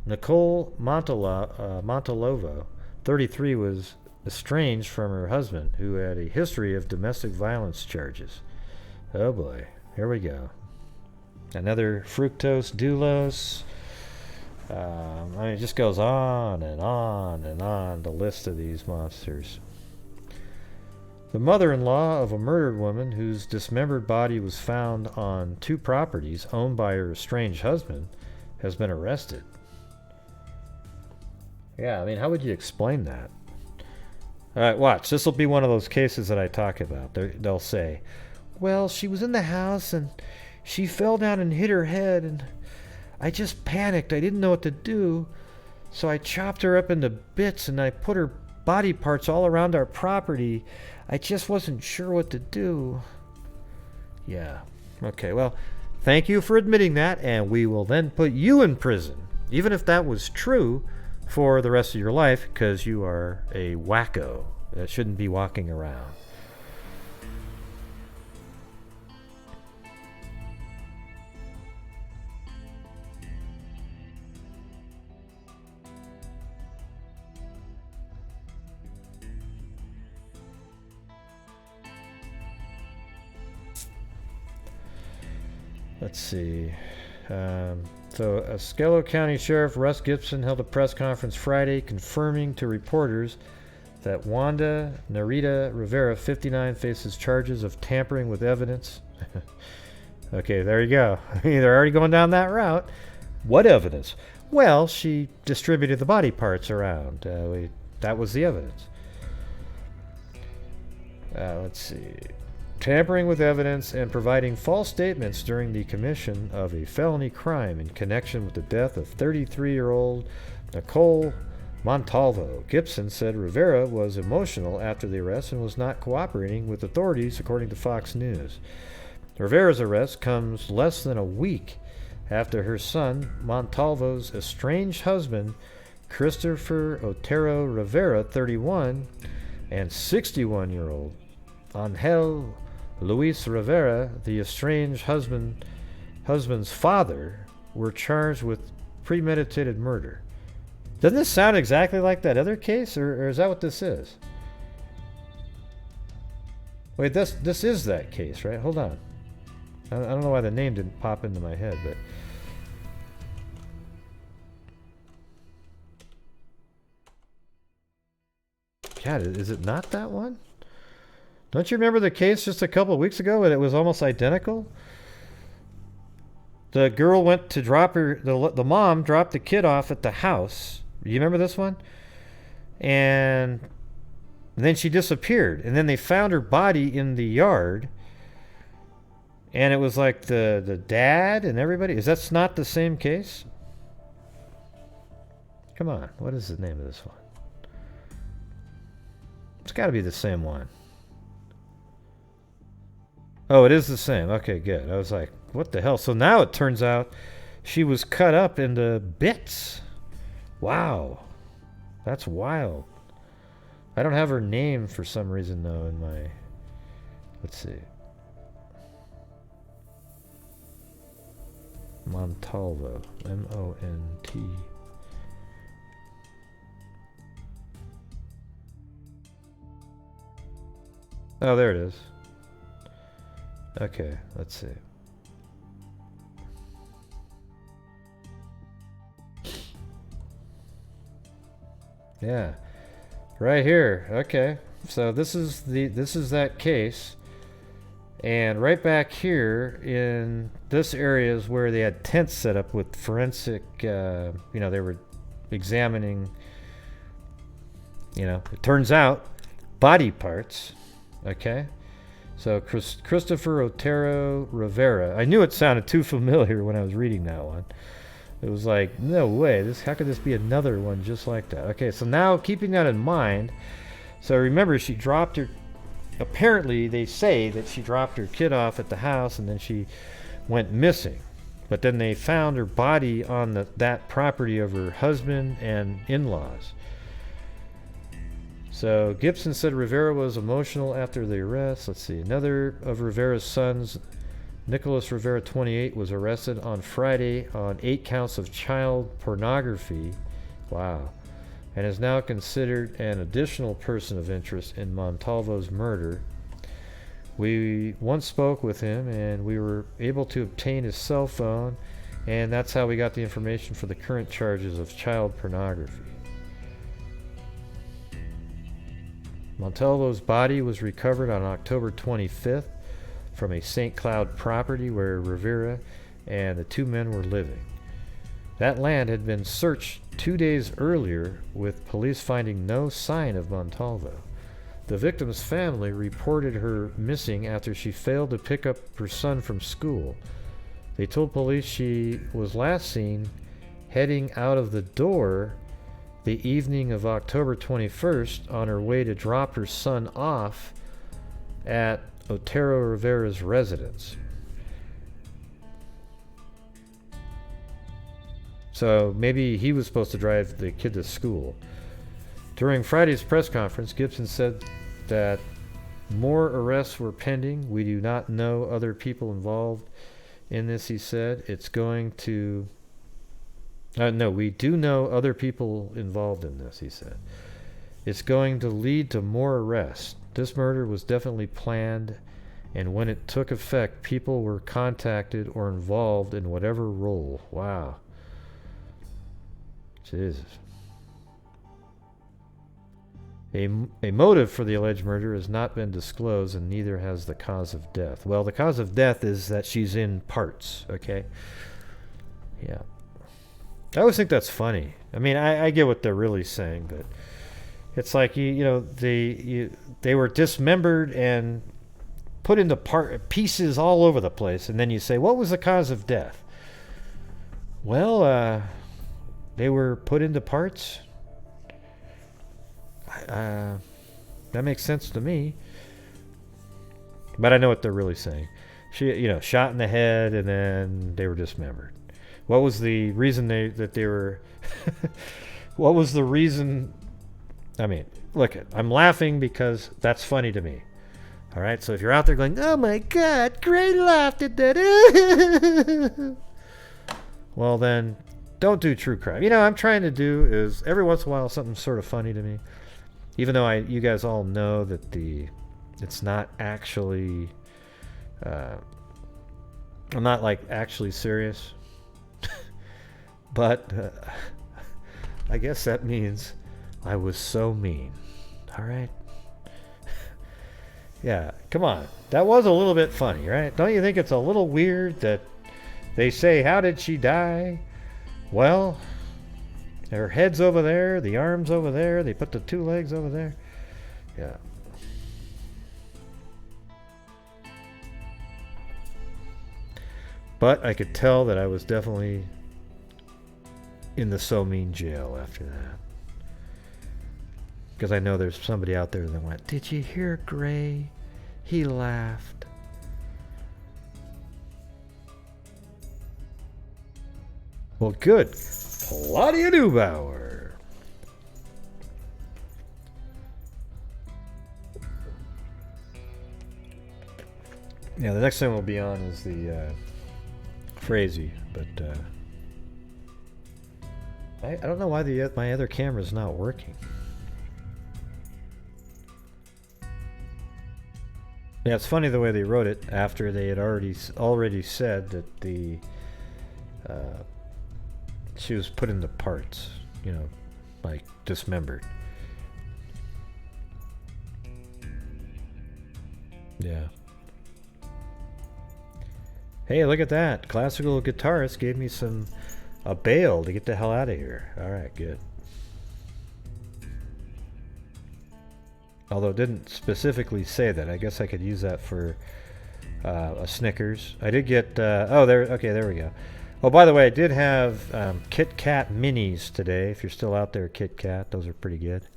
Speaker 1: Nicole Montalova, 33, was estranged from her husband, who had a history of domestic violence charges. Oh boy, here we go. Another fructose doulos. I mean, it just goes on and on and on, the list of these monsters. The mother-in-law of a murdered woman whose dismembered body was found on 2 properties owned by her estranged husband has been arrested. Yeah, I mean, how would you explain that? All right, watch. This will be one of those cases that I talk about. They'll say, well, she was in the house and she fell down and hit her head, and I just panicked. I didn't know what to do, so I chopped her up into bits and I put her body parts all around our property. I just wasn't sure what to do. Yeah. Okay, well, thank you for admitting that, and we will then put you in prison, even if that was true, for the rest of your life, because you are a wacko that shouldn't be walking around. Let's see. So, Osceola County Sheriff Russ Gibson held a press conference Friday confirming to reporters that Wanda Narita Rivera, 59, faces charges of tampering with evidence. Okay, there you go. They're already going down that route. What evidence? Well, she distributed the body parts around. That was the evidence. Let's see. Tampering with evidence and providing false statements during the commission of a felony crime in connection with the death of 33-year-old Nicole Montalvo. Gibson said Rivera was emotional after the arrest and was not cooperating with authorities, according to Fox News. Rivera's arrest comes less than a week after her son, Montalvo's estranged husband, Christopher Otero Rivera, 31, and 61-year-old Angel Luis Rivera, the estranged husband's father, were charged with premeditated murder. Doesn't this sound exactly like that other case, or is that what this is? Wait, this is that case, right? Hold on. I don't know why the name didn't pop into my head, but... God, is it not that one? Don't you remember the case just a couple of weeks ago and it was almost identical? The girl went to drop her... The mom dropped the kid off at the house. You remember this one? And then she disappeared. And then they found her body in the yard. And it was like the dad and everybody. Is that not the same case? Come on. What is the name of this one? It's got to be the same one. Oh, it is the same. Okay, good. I was like, what the hell? So now it turns out she was cut up into bits. Wow. That's wild. I don't have her name for some reason, though, in my... Let's see. Montalvo. M-O-N-T. Oh, there it is. Okay, let's see. Yeah, right here. Okay, so this is that case, and right back here in this area is where they had tents set up with forensic. They were examining. It turns out body parts. Okay. So Christopher Otero Rivera. I knew it sounded too familiar when I was reading that one. It was like, no way. How could this be another one just like that? Okay, so now keeping that in mind, so remember she dropped her. Apparently, they say that she dropped her kid off at the house and then she went missing. But then they found her body on that property of her husband and in-laws. So Gibson said Rivera was emotional after the arrest. Let's see. Another of Rivera's sons, Nicholas Rivera, 28, was arrested on Friday on 8 counts of child pornography. Wow. And is now considered an additional person of interest in Montalvo's murder. We once spoke with him and we were able to obtain his cell phone, and that's how we got the information for the current charges of child pornography. Montalvo's body was recovered on October 25th from a St. Cloud property where Rivera and the two men were living. That land had been searched 2 days earlier, with police finding no sign of Montalvo. The victim's family reported her missing after she failed to pick up her son from school. They told police she was last seen heading out of the door the evening of October 21st on her way to drop her son off at Otero Rivera's residence. So maybe he was supposed to drive the kid to school. During Friday's press conference, Gibson said that more arrests were pending. We do not know other people involved in this, he said. It's going to... no, we do know other people involved in this, he said. It's going to lead to more arrests. This murder was definitely planned, and when it took effect, people were contacted or involved in whatever role. Wow. Jesus. A motive for the alleged murder has not been disclosed, and neither has the cause of death. Well, the cause of death is that she's in parts, okay? Yeah. I always think that's funny. I mean, I get what they're really saying, but it's like, they were dismembered and put into pieces all over the place, and then you say, what was the cause of death? Well, they were put into parts. That makes sense to me. But I know what they're really saying. She, shot in the head, and then they were dismembered. What was the reason that they were... what was the reason... I mean, look, I'm laughing because that's funny to me. All right? So if you're out there going, oh my God, Gray laughed at that. Well, then, don't do true crime. I'm trying to do is every once in a while something sort of funny to me. Even though you guys all know that it's not actually... I'm not, actually serious. But I guess that means I was so mean. All right? Yeah, come on. That was a little bit funny, right? Don't you think it's a little weird that they say, how did she die? Well, her head's over there, the arm's over there, they put the two legs over there. Yeah. But I could tell that I was definitely in the so mean jail after that. Because I know there's somebody out there that went, did you hear Gray? He laughed. Well, good. Claudia Neubauer. Yeah, the next thing we'll be on is the Frazee, but I don't know why my other camera's not working. Yeah, it's funny the way they wrote it after they had already said that the she was put into parts, like dismembered. Yeah. Hey, look at that. Classical guitarist gave me a bail to get the hell out of here. Alright, good. Although it didn't specifically say that. I guess I could use that for a Snickers. I did get... okay, there we go. Oh, by the way, I did have Kit Kat Minis today. If you're still out there, Kit Kat. Those are pretty good.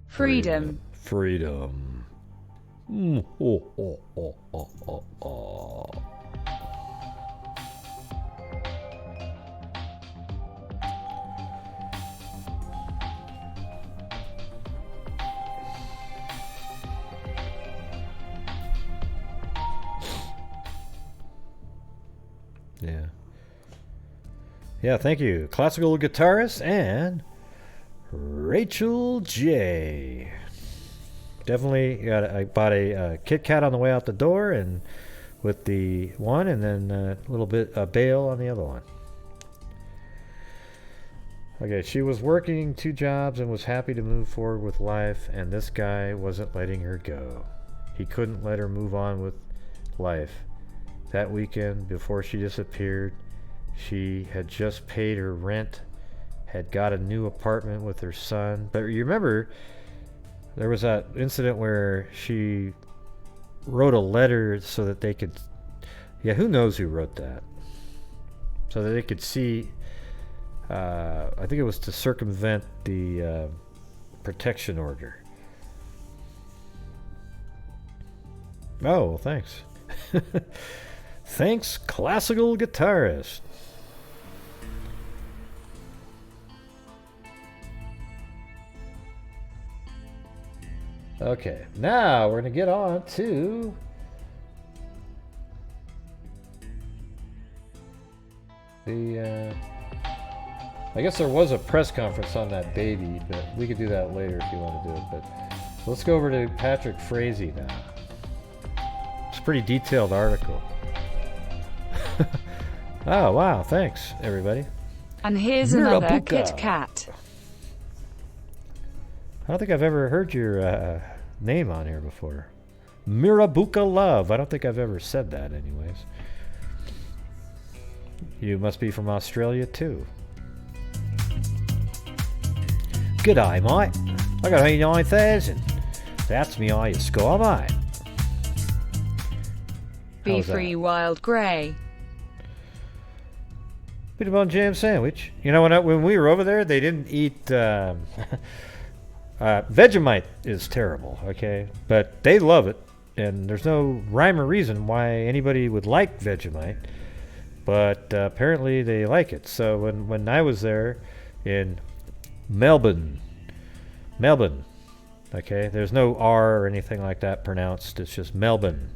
Speaker 2: Freedom.
Speaker 1: Freedom. Oh, oh, oh, oh, oh, oh. Yeah. Yeah, thank you. Classical guitarist and Rachel J. Definitely I bought a Kit Kat on the way out the door, and with the one, and then a little bit a bail on the other one. Okay, she was working 2 jobs and was happy to move forward with life, and this guy wasn't letting her go. He couldn't let her move on with life. That weekend, before she disappeared, she had just paid her rent, had got a new apartment with her son. But you remember, there was that incident where she wrote a letter so that they could, yeah, who knows who wrote that, so that they could see, I think it was to circumvent the protection order. Oh, well, thanks. Thanks, classical guitarist. Okay, now we're going to get on to the, I guess there was a press conference on that baby, but we could do that later if you want to do it. But let's go over to Patrick Frazee now. It's a pretty detailed article. Oh, wow, thanks, everybody.
Speaker 2: And here's another
Speaker 1: Mirabuka.
Speaker 2: Kit Kat.
Speaker 1: I don't think I've ever heard your name on here before. Mirabuka Love. I don't think I've ever said that anyways. You must be from Australia too. G'day, mate. I got 89,000. That's me highest score, mate.
Speaker 2: Be
Speaker 1: How's that?
Speaker 2: free, Wild Grey.
Speaker 1: Peanut butter and jam sandwich. You know, when we were over there, they didn't eat... Vegemite is terrible, okay? But they love it, and there's no rhyme or reason why anybody would like Vegemite. But apparently they like it. So when I was there in Melbourne, okay? There's no R or anything like that pronounced. It's just Melbourne,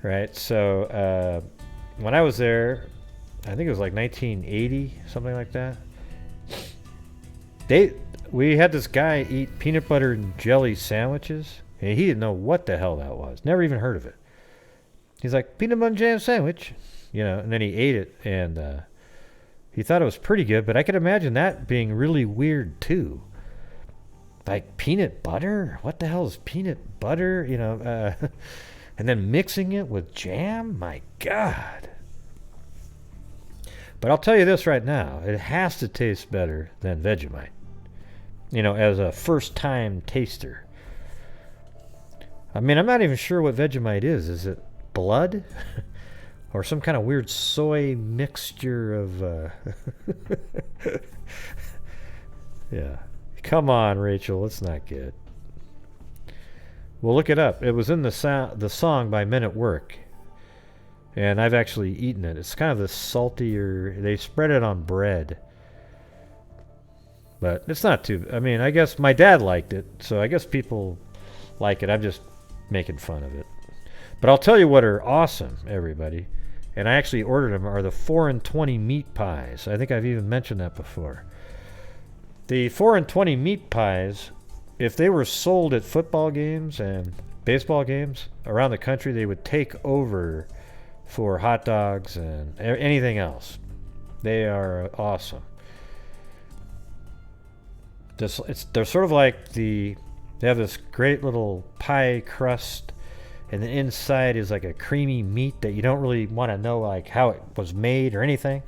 Speaker 1: right? So when I was there, I think it was like 1980, something like that. We had this guy eat peanut butter and jelly sandwiches, and he didn't know what the hell that was. Never even heard of it. He's like, peanut butter and jam sandwich, you know, and then he ate it, and he thought it was pretty good, but I could imagine that being really weird too. Like, peanut butter? What the hell is peanut butter? You know, and then mixing it with jam? My God. But I'll tell you this right now, it has to taste better than Vegemite. You know, as a first-time taster. I mean, I'm not even sure what Vegemite is. Is it blood? Or some kind of weird soy mixture of... Yeah. Come on, Rachel. It's not good. Well, look it up. It was in the song by Men at Work. And I've actually eaten it. It's kind of this saltier... They spread it on bread. But it's not too... I mean, I guess my dad liked it, so I guess people like it. I'm just making fun of it. But I'll tell you what are awesome, everybody. And I actually ordered them, are the 4 and 20 meat pies. I think I've even mentioned that before. The 4 and 20 meat pies, if they were sold at football games and baseball games around the country, they would take over for hot dogs and anything else. They are awesome. They're sort of like they have this great little pie crust, and the inside is like a creamy meat that you don't really want to know like how it was made or anything.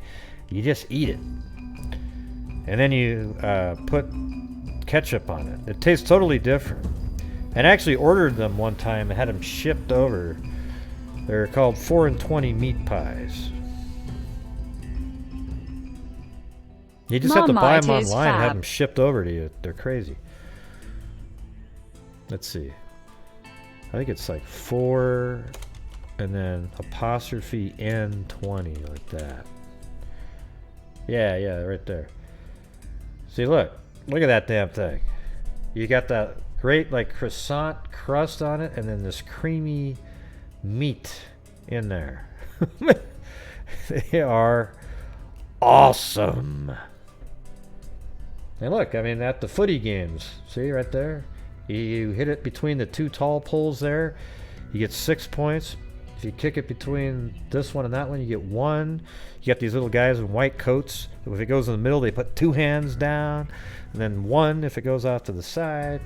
Speaker 1: You just eat it. And then you put ketchup on it. It tastes totally different. And I actually ordered them one time and had them shipped over. They're called 4 and 20 meat pies. You just have to buy them online and have them shipped over to you. They're crazy. Let's see. I think it's like 4 and then apostrophe N20 like that. Yeah, right there. See, look at that damn thing. You got that great like croissant crust on it, and then this creamy meat in there. They are awesome. And look, I mean, at the footy games, see right there? You hit it between the 2 tall poles there, you get 6 points. If you kick it between this one and that one, you get 1. You got these little guys in white coats. If it goes in the middle, they put 2 hands down, and then 1 if it goes off to the side.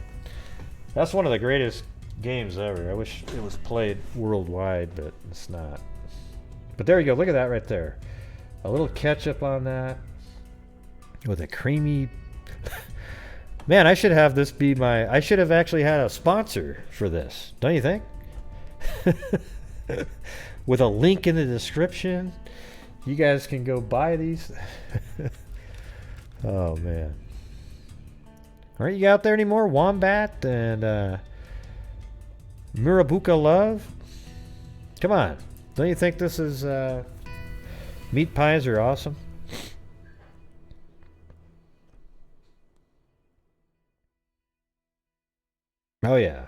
Speaker 1: That's one of the greatest games ever. I wish it was played worldwide, but it's not. But there you go. Look at that right there. A little ketchup on that with a creamy Man, I should have this be my... I should have actually had a sponsor for this. Don't you think? With a link in the description. You guys can go buy these. Oh, man. Aren't you out there anymore? Wombat and Murabuka Love? Come on. Don't you think this is... meat pies are awesome? Oh yeah,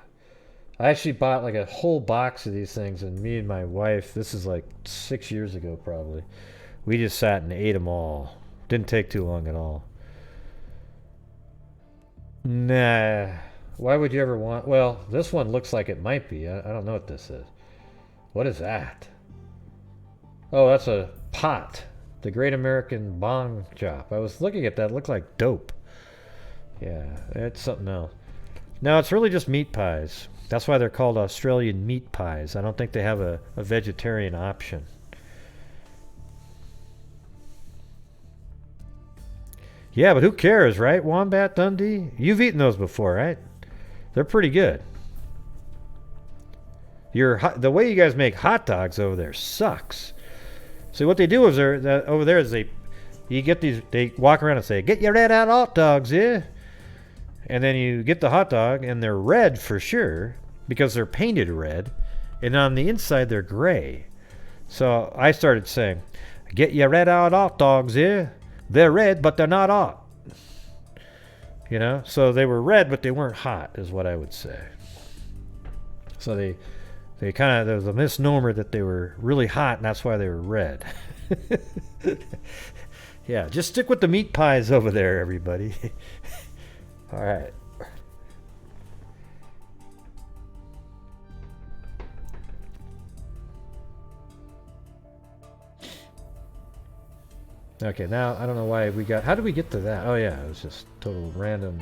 Speaker 1: I actually bought like a whole box of these things, and me and my wife, this is like 6 years ago probably, we just sat and ate them all. Didn't take too long at all. Nah, why would you ever want... Well, this one looks like it might be. I don't know what this is. What is that? Oh, that's a pot. The Great American Bong Chop. I was looking at that. It looked like dope. Yeah, it's something else. No, it's really just meat pies. That's why they're called Australian meat pies. I don't think they have a vegetarian option. Yeah, but who cares, right? Wombat Dundee? You've eaten those before, right? They're pretty good. The way you guys make hot dogs over there sucks. See, what they do is over there is they walk around and say, "Get your red hot dogs, yeah?" And then you get the hot dog, and they're red for sure, because they're painted red, and on the inside they're gray. So I started saying, "Get your red hot dogs, yeah? They're red, but they're not hot." You know? So they were red, but they weren't hot, is what I would say. So they kind of, there was a misnomer that they were really hot, and that's why they were red. Yeah, just stick with the meat pies over there, everybody. All right. Okay, now I don't know why we got... How did we get to that? Oh yeah, it was just total random.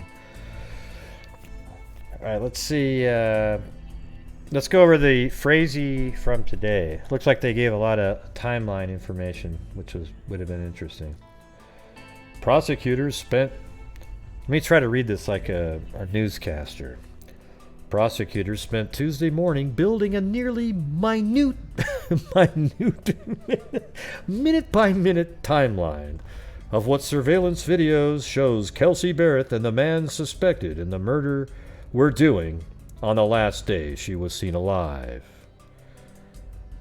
Speaker 1: All right, let's see. Let's go over the Frazee from today. Looks like they gave a lot of timeline information, which would have been interesting. Prosecutors spent... Let me try to read this like a newscaster. Prosecutors spent Tuesday morning building a nearly minute minute-by-minute timeline of what surveillance videos shows Kelsey Barrett and the man suspected in the murder were doing on the last day she was seen alive.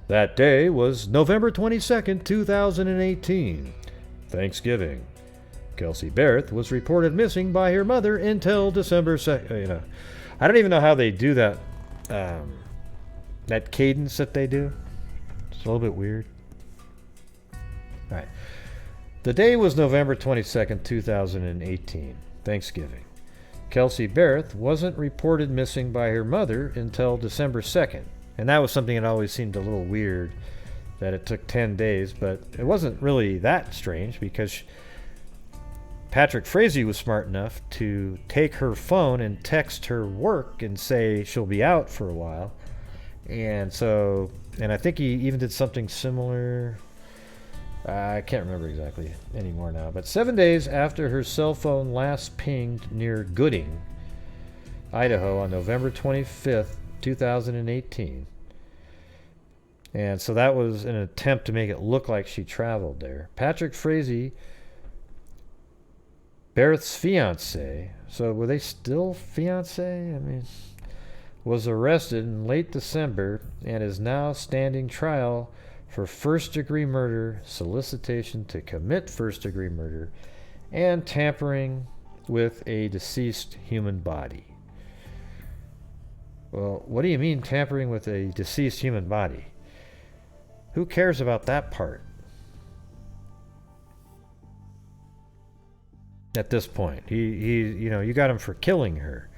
Speaker 1: That day was November 22nd, 2018, Thanksgiving. Kelsey Barrett was reported missing by her mother until December 2nd. I don't even know how they do that. That cadence that they do. It's a little bit weird. All right. The day was November 22nd, 2018, Thanksgiving. Kelsey Barrett wasn't reported missing by her mother until December 2nd. And that was something that always seemed a little weird, that it took 10 days. But it wasn't really that strange, because Patrick Frazee was smart enough to take her phone and text her work and say she'll be out for a while. And I think he even did something similar. I can't remember exactly anymore now. But 7 days after her cell phone last pinged near Gooding, Idaho on November 25th, 2018. And so that was an attempt to make it look like she traveled there. Patrick Frazee, Barrett's fiance, so were they still fiance? I mean, was arrested in late December and is now standing trial for first-degree murder, solicitation to commit first-degree murder, and tampering with a deceased human body. Well, what do you mean tampering with a deceased human body? Who cares about that part? At this point, you got him for killing her.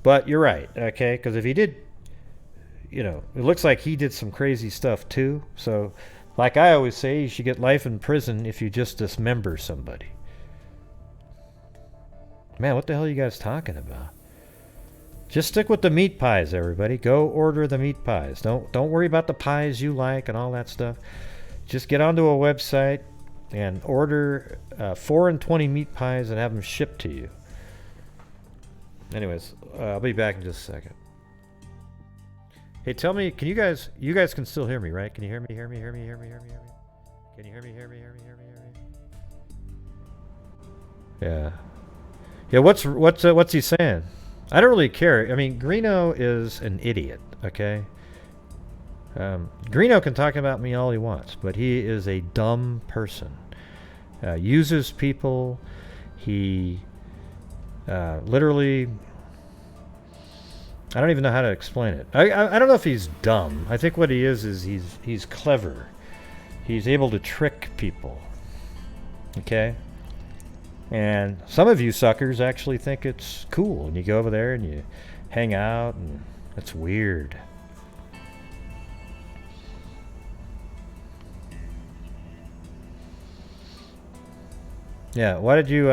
Speaker 1: But you're right, okay? Because if he did, it looks like he did some crazy stuff too. So, like I always say, you should get life in prison if you just dismember somebody. Man, what the hell are you guys talking about? Just stick with the meat pies, everybody. Go order the meat pies. Don't worry about the pies you like and all that stuff. Just get onto a website and order 4 and 20 meat pies and have them shipped to you. Anyways, I'll be back in just a second. Hey, tell me, can you guys can still hear me, right? Can you hear me? Can you hear me? Hear me? Yeah. Yeah, what's he saying? I don't really care. I mean, Greeno is an idiot, okay? Greeno can talk about me all he wants, but he is a dumb person. Uses people. He literally... I don't even know how to explain it. I don't know if he's dumb. I think what he is he's clever. He's able to trick people. Okay? And some of you suckers actually think it's cool. And you go over there and you hang out, and it's weird. Yeah, why did you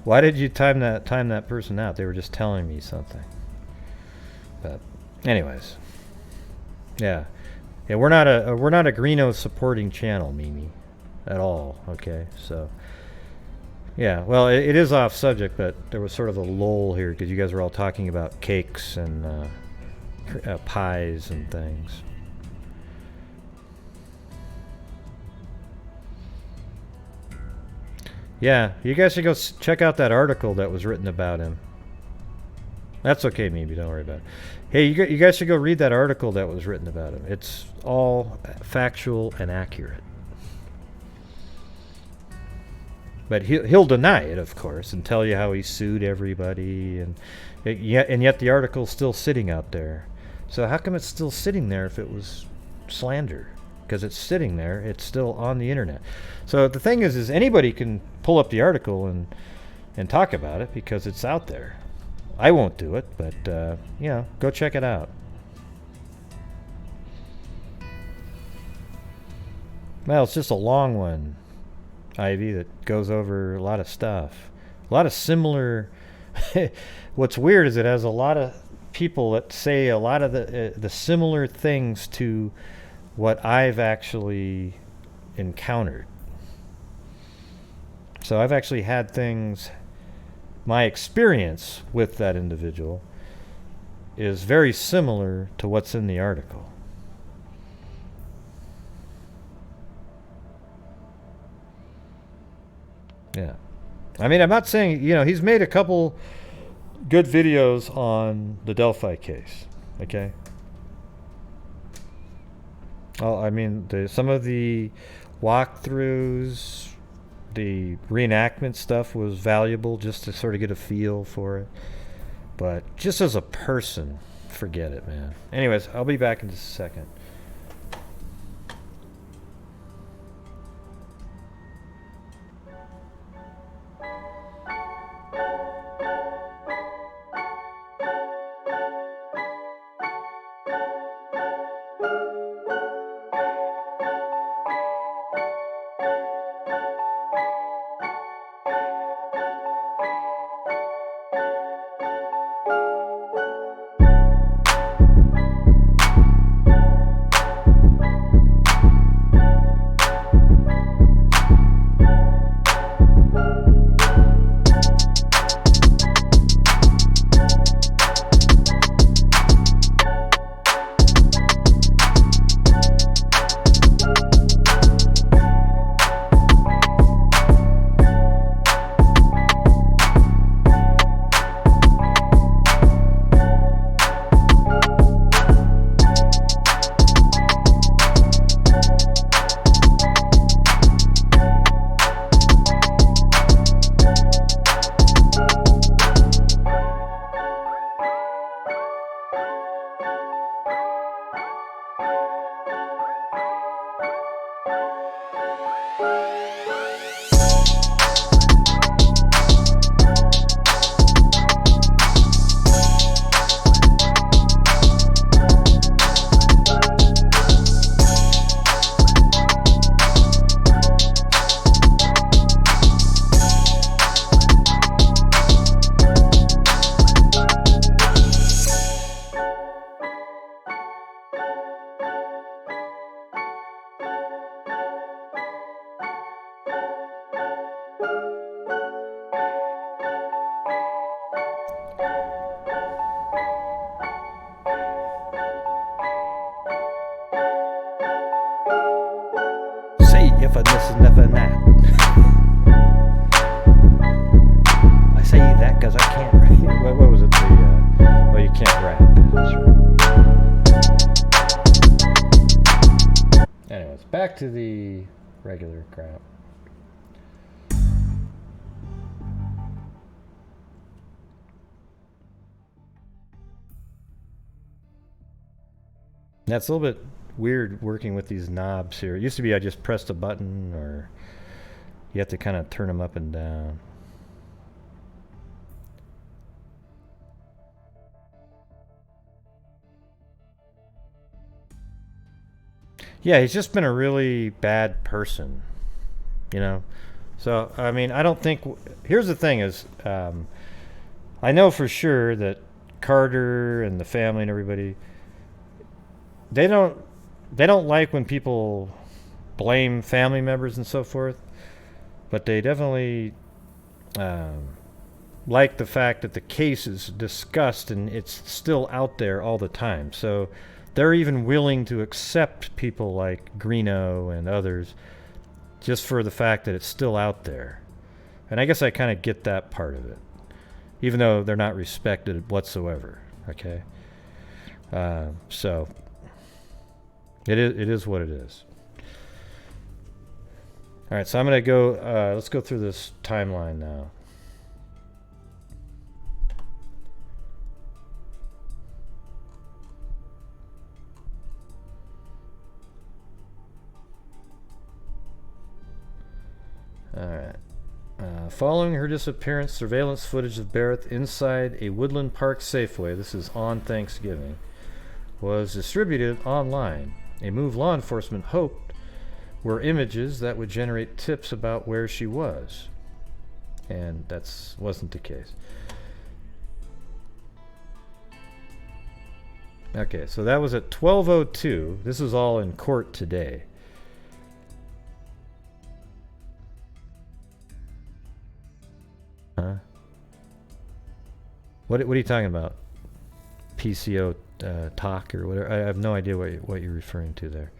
Speaker 1: why did you time that person out? They were just telling me something. But anyways. Yeah. Yeah, we're not a Greeno supporting channel, Mimi, at all. Okay, so yeah, well, it is off subject, but there was sort of a lull here because you guys were all talking about cakes and pies and things. Yeah, you guys should go check out that article that was written about him. That's okay, Mimi, don't worry about it. Hey, you guys should go read that article that was written about him. It's all factual and accurate. But he'll deny it, of course, and tell you how he sued everybody, and yet the article's still sitting out there. So how come it's still sitting there if it was slander? Because it's sitting there, it's still on the internet. So the thing is anybody can pull up the article and talk about it because it's out there. I won't do it, but go check it out. Well, it's just a long one, Ivy, that goes over a lot of stuff. A lot of similar... What's weird is it has a lot of people that say a lot of the similar things to what I've actually encountered. So I've actually had things... My experience with that individual is very similar to what's in the article. Yeah. I mean, I'm not saying, he's made a couple good videos on the Delphi case, okay? Oh, I mean, some of the walkthroughs, the reenactment stuff was valuable just to sort of get a feel for it. But just as a person, forget it, man. Anyways, I'll be back in just a second. that because I can't read. What was it? Well, you can't write. That's right. Anyways, back to the regular crap. That's a little bit weird working with these knobs here. It used to be I just pressed a button, or you have to kind of turn them up and down. Yeah, he's just been a really bad person, you know. So, I mean, I don't think... Here's the thing is, I know for sure that Carter and the family and everybody, they don't like when people blame family members and so forth, but they definitely like the fact that the case is discussed and it's still out there all the time. So they're even willing to accept people like Greeno and others just for the fact that it's still out there. And I guess I kind of get that part of it, even though they're not respected whatsoever. Okay, so it is what it is. All right, so I'm gonna go. Let's go through this timeline now. All right. Following her disappearance, surveillance footage of Barrett inside a Woodland Park Safeway, this is on Thanksgiving, was distributed online. A move law enforcement hoped were images that would generate tips about where she was. And that wasn't the case. Okay, so that was at 12:02. This is all in court today. Huh? What are you talking about? PCO talk or whatever? I have no idea what you're referring to there.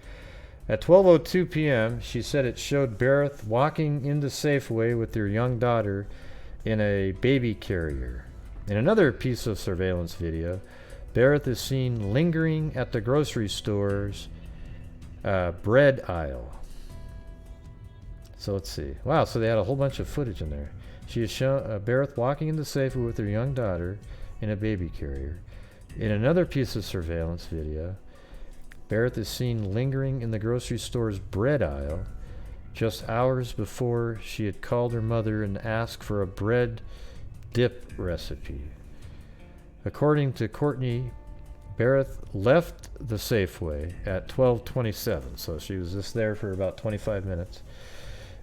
Speaker 1: At 12:02 p.m., she said it showed Barrett walking into Safeway with their young daughter in a baby carrier. In another piece of surveillance video, Barrett is seen lingering at the grocery store's bread aisle. So let's see. Wow, so they had a whole bunch of footage in there. She is shown Barrett walking into Safeway with her young daughter in a baby carrier. In another piece of surveillance video, Barrett is seen lingering in the grocery store's bread aisle just hours before she had called her mother and asked for a bread dip recipe. According to Courtney, Barrett left the Safeway at 12:27, so she was just there for about 25 minutes.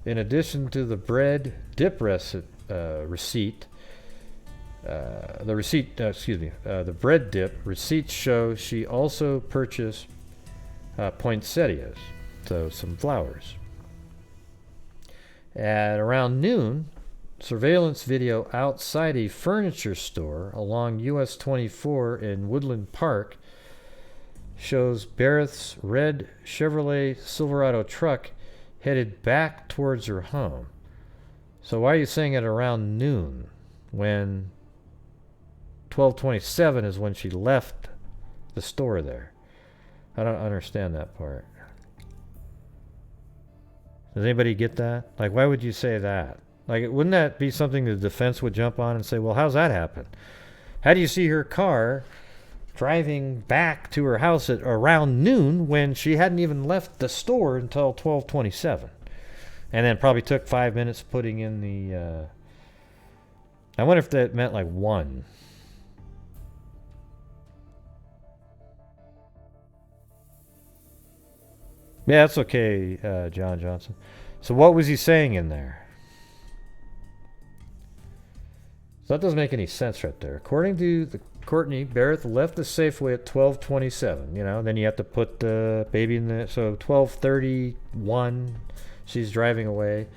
Speaker 1: In addition to the bread dip receipt, the bread dip receipts show she also purchased poinsettias, so some flowers. At around noon, surveillance video outside a furniture store along US 24 in Woodland Park shows Barrett's red Chevrolet Silverado truck headed back towards her home. So why are you saying at around noon when 12:27 is when she left the store there? I don't understand that part. Does anybody get that? Like, why would you say that? Like, wouldn't that be something the defense would jump on and say, well, how's that happen? How do you see her car driving back to her house at around noon when she hadn't even left the store until 12:27? And then probably took 5 minutes putting in the... I wonder if that meant like 1. Yeah, that's okay, John Johnson. So what was he saying in there? So that doesn't make any sense right there. According to Courtney, Barrett left the Safeway at 12:27. You know, then you have to put the baby in the... So 12:31, she's driving away.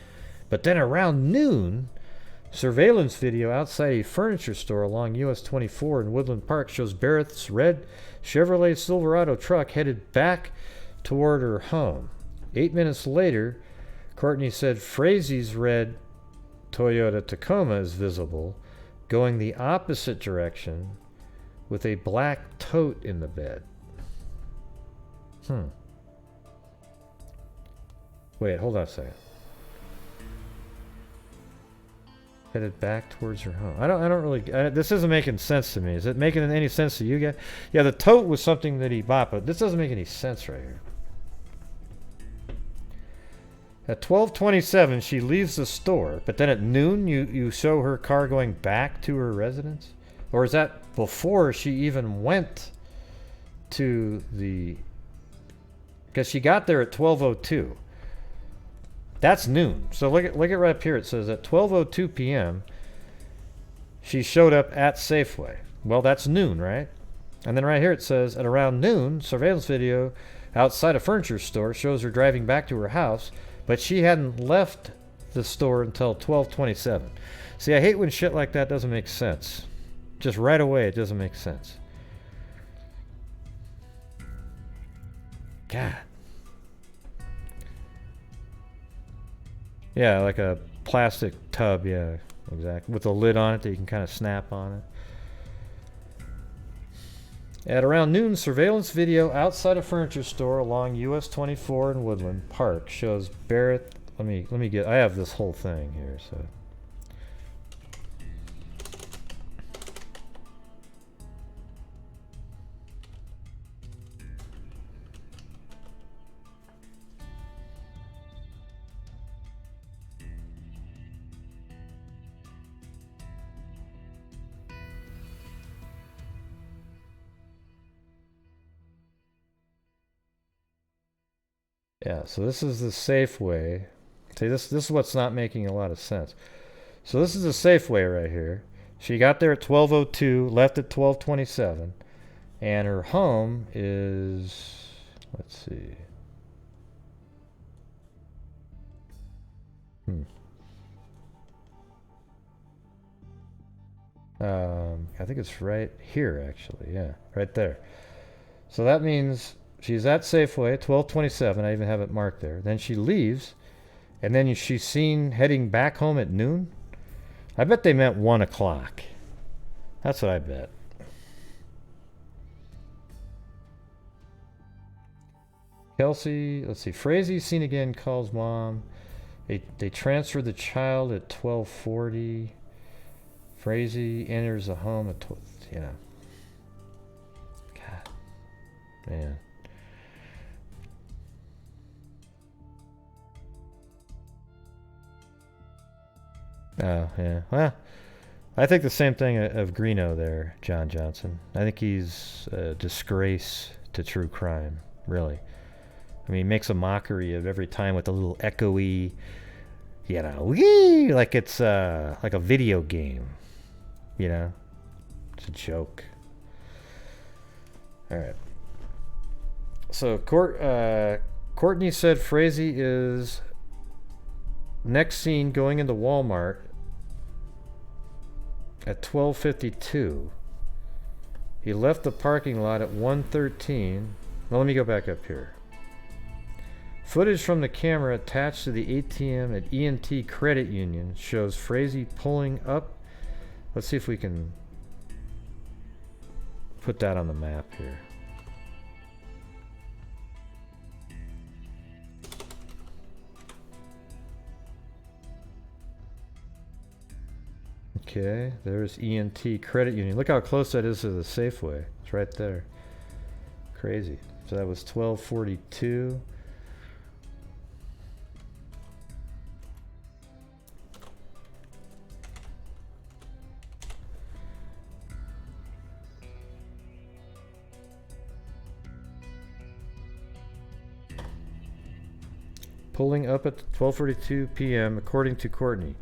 Speaker 1: But then around noon, surveillance video outside a furniture store along US 24 in Woodland Park shows Barrett's red Chevrolet Silverado truck headed back toward her home. 8 minutes later, Courtney said Frazee's red Toyota Tacoma is visible going the opposite direction with a black tote in the bed. Wait, hold on a second. Headed back towards her home. I don't really. This isn't making sense to me. Is it making any sense to you guys? Yeah, the tote was something that he bought, but this doesn't make any sense right here. At 12:27, she leaves the store, but then at noon, you show her car going back to her residence? Or is that before she even went to the... Because she got there at 12:02. That's noon. So look at right up here. It says at 12:02 p.m. she showed up at Safeway. Well, that's noon, right? And then right here it says at around noon, surveillance video outside a furniture store shows her driving back to her house, but she hadn't left the store until 12:27. See, I hate when shit like that doesn't make sense. Just right away, it doesn't make sense. God. Yeah, like a plastic tub, yeah, exactly. With a lid on it that you can kind of snap on it. At around noon, surveillance video outside a furniture store along US 24 in Woodland Park shows Barrett. Let me get. I have this whole thing here, so. Yeah, so this is the Safeway. See, this is what's not making a lot of sense. So this is the Safeway right here. She got there at 12:02, left at 12:27, and her home is, let's see. I think it's right here, actually. Yeah, right there. So that means she's at Safeway at 12:27. I even have it marked there. Then she leaves, and then she's seen heading back home at noon. I bet they meant 1 o'clock. That's what I bet. Kelsey, let's see. Frazee seen again, calls mom. They transfer the child at 12:40. Frazee enters the home at 12. You know. God, man. Oh, yeah. Well, I think the same thing of Greeno there, John Johnson. I think he's a disgrace to true crime, really. I mean, he makes a mockery of every time with a little echoey, you know, wee, like it's like a video game, you know? It's a joke. All right. So, Courtney said Frazee is next seen going into Walmart at 12:52. He left the parking lot at 1:13. Well, let me go back up here. Footage from the camera attached to the ATM at E&T Credit Union shows Frazee pulling up. Let's see if we can put that on the map here. Okay, there's E&T Credit Union. Look how close that is to the Safeway. It's right there. Crazy. So that was 12:42. Pulling up at 12:42 p.m. according to Courtney.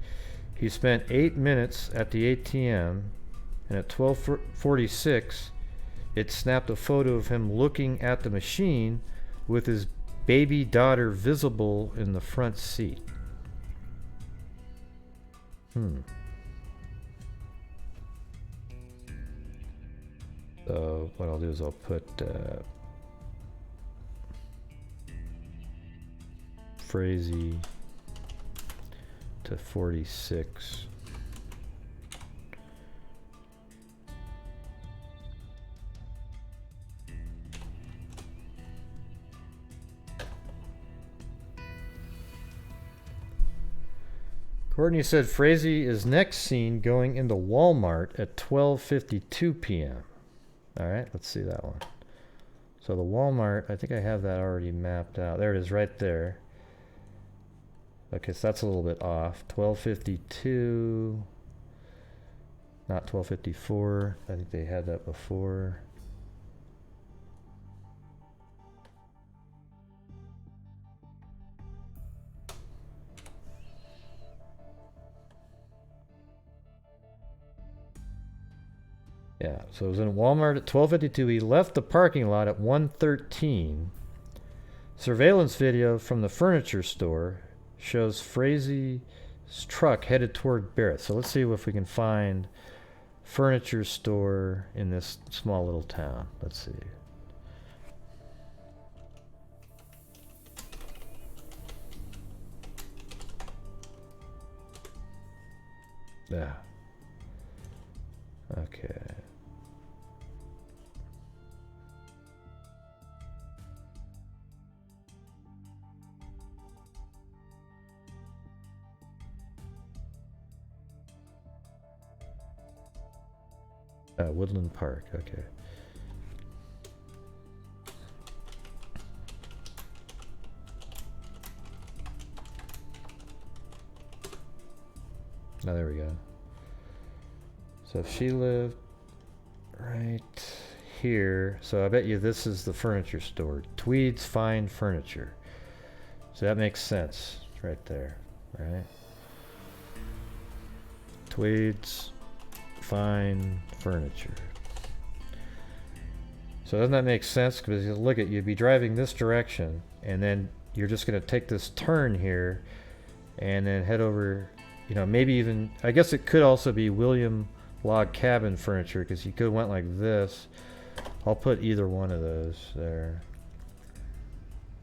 Speaker 1: He spent 8 minutes at the ATM, and at 12:46, it snapped a photo of him looking at the machine with his baby daughter visible in the front seat. So what I'll do is I'll put Frazee to 46. Courtney said Frazee is next seen going into Walmart at 12:52 p.m. All right, let's see that one. So the Walmart, I think I have that already mapped out. There it is right there. Okay, so that's a little bit off. 12:52, not 12:54. I think they had that before. Yeah, so it was in Walmart at 12:52. He left the parking lot at 1:13. Surveillance video from the furniture store shows Frazee's truck headed toward Barrett. So let's see if we can find furniture store in this small little town. Let's see. Yeah. Okay. Woodland Park, okay. Now there we go. So if she lived right here, so I bet you this is the furniture store. Tweed's Fine Furniture. So that makes sense right there, right? Tweed's Fine Furniture. So doesn't that make sense? Because you look at, you'd be driving this direction and then you're just going to take this turn here and then head over, you know, maybe even, I guess it could also be William Log Cabin Furniture, because you could have went like this. I'll put either one of those there.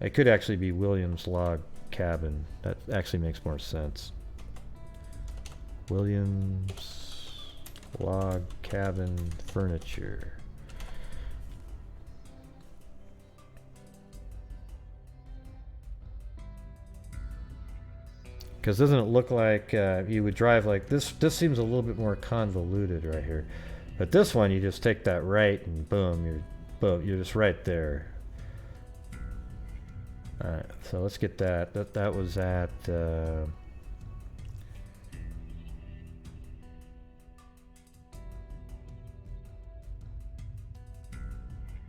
Speaker 1: It could actually be William's Log Cabin. That actually makes more sense. William's Log Cabin Furniture. Because doesn't it look like you would drive like this? This seems a little bit more convoluted right here. But this one, you just take that right and boom, you're just right there. All right, so let's get that. That was at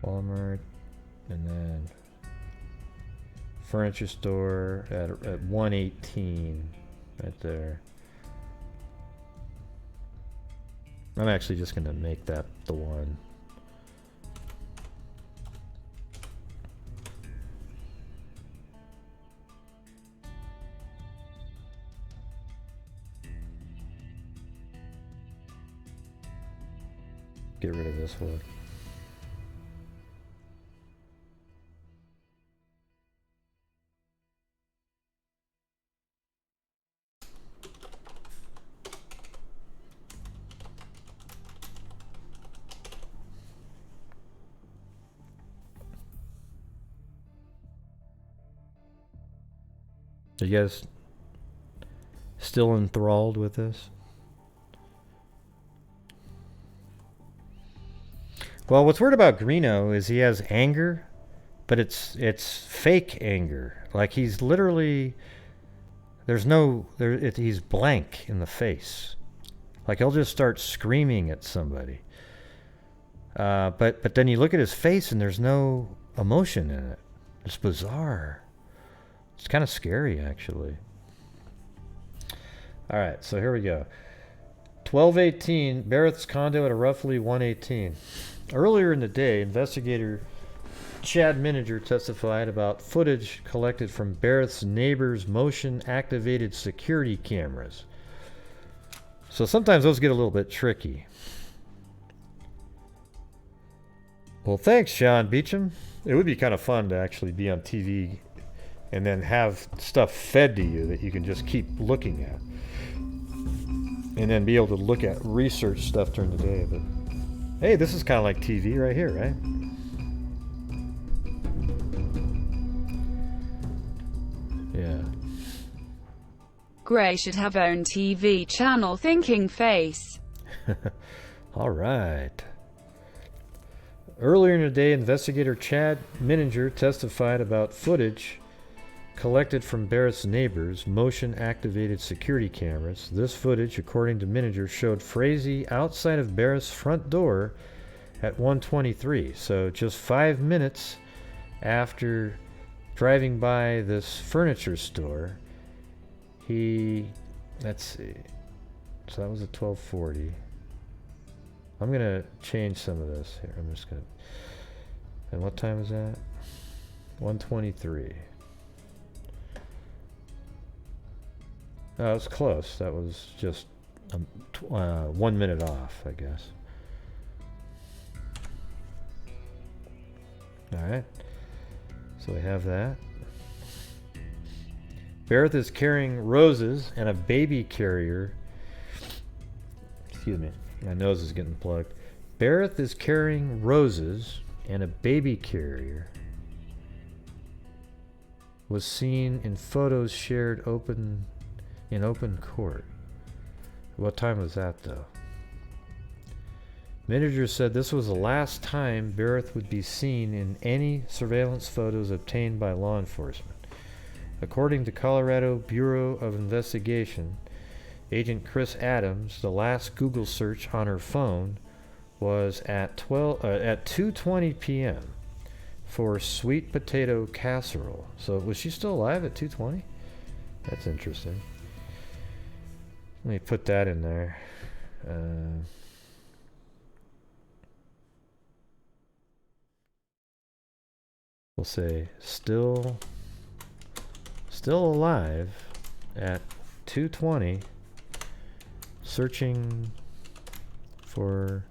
Speaker 1: Walmart, and then furniture store at 118 right there. I'm actually just going to make that the one. Get rid of this one. Are you guys still enthralled with this? Well, what's weird about Greeno is he has anger, but it's fake anger. Like he's literally, he's blank in the face. Like he'll just start screaming at somebody. But then you look at his face and there's no emotion in it. It's bizarre. It's kind of scary, actually. All right, so here we go. 12:18, Barrett's condo at a roughly 118. Earlier in the day, investigator Chad Mininger testified about footage collected from Barrett's neighbor's motion-activated security cameras. So sometimes those get a little bit tricky. Well, thanks, Sean Beecham. It would be kind of fun to actually be on TV and then have stuff fed to you that you can just keep looking at. And then be able to look at research stuff during the day. But hey, this is kind of like TV right here, right? Yeah.
Speaker 2: Gray should have own TV channel, thinking face.
Speaker 1: All right. Earlier in the day, investigator Chad Mininger testified about footage collected from Barrett's neighbors' motion-activated security cameras. This footage, according to Mininger, showed Frazee outside of Barrett's front door at 1:23. So just 5 minutes after driving by this furniture store, let's see. So that was at 12:40. I'm going to change some of this here. I'm just going to... And what time is that? 1:23. Oh, it's close. That was just 1 minute off, I guess. Alright. So we have that. Barrett is carrying roses and a baby carrier. Excuse me. My nose is getting plugged. Barrett is carrying roses and a baby carrier. Was seen in photos shared in open court. What time was that, though? Mininger said this was the last time Barrett would be seen in any surveillance photos obtained by law enforcement. According to Colorado Bureau of Investigation, Agent Chris Adams, the last Google search on her phone was at 2:20 p.m. for sweet potato casserole. So was she still alive at 2:20? That's interesting. Let me put that in there. We'll say still alive at 2:20, searching for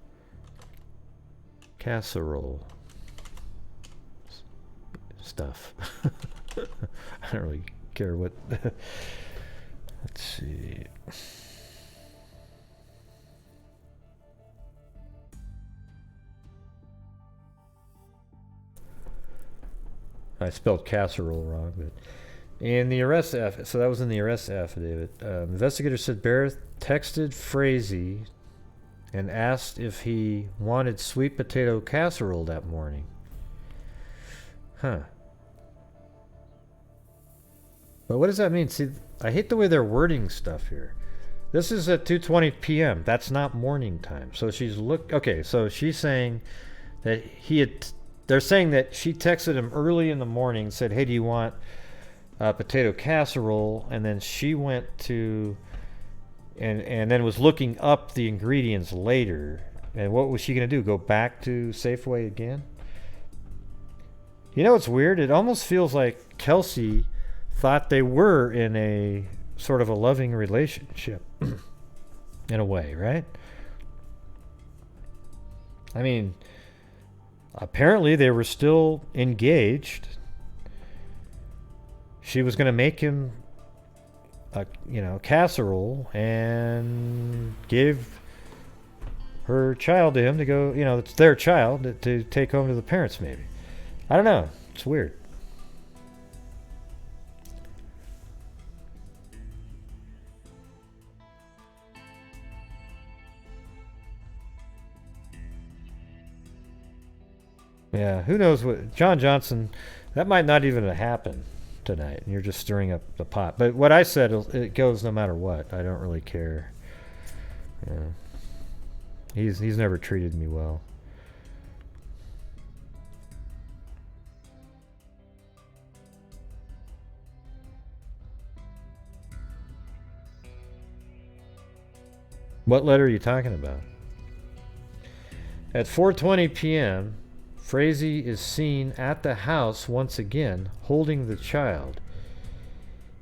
Speaker 1: casserole stuff. I don't really care what. Let's see. I spelled casserole wrong, but in the arrest so that was in the arrest affidavit. Investigators said Barrett texted Frazee and asked if he wanted sweet potato casserole that morning. Huh. But what does that mean? See, I hate the way they're wording stuff here. This is at 2:20 p.m. That's not morning time. So she's okay, so she's saying that they're saying that she texted him early in the morning, said, "Hey, do you want potato casserole?" And then she went to and then was looking up the ingredients later. And what was she going to do? Go back to Safeway again? You know, it's weird. It almost feels like Kelsey thought they were in a sort of a loving relationship in a way, right? I mean, apparently they were still engaged. She was going to make him a casserole and give her child to him to go, it's their child to take home to the parents maybe. I don't know. It's weird. Yeah, who knows what John Johnson, that might not even happen tonight, and you're just stirring up the pot. But what I said, it goes no matter what. I don't really care. Yeah. He's never treated me well. What letter are you talking about? At 4:20 p.m., Frazee is seen at the house once again, holding the child.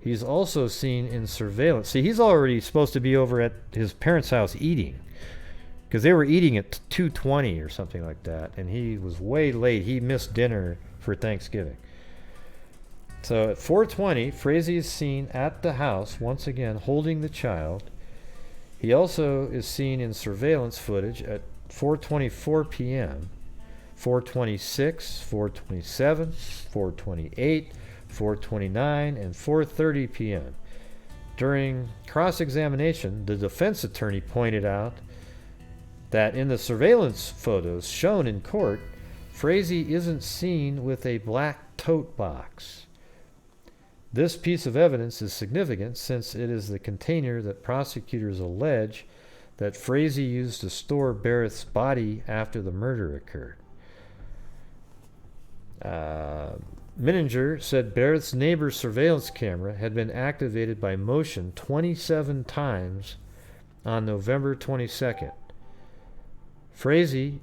Speaker 1: He's also seen in surveillance. See, he's already supposed to be over at his parents' house eating, because they were eating at 2:20 or something like that, and he was way late. He missed dinner for Thanksgiving. So at 4:20, Frazee is seen at the house once again, holding the child. He also is seen in surveillance footage at 4:24 p.m., 4:26, 4:27, 4:28, 4:29, and 4:30 p.m. During cross-examination, the defense attorney pointed out that in the surveillance photos shown in court, Frazee isn't seen with a black tote box. This piece of evidence is significant since it is the container that prosecutors allege that Frazee used to store Barrett's body after the murder occurred. Mininger said Barrett's neighbor's surveillance camera had been activated by motion 27 times on November 22nd. Frazee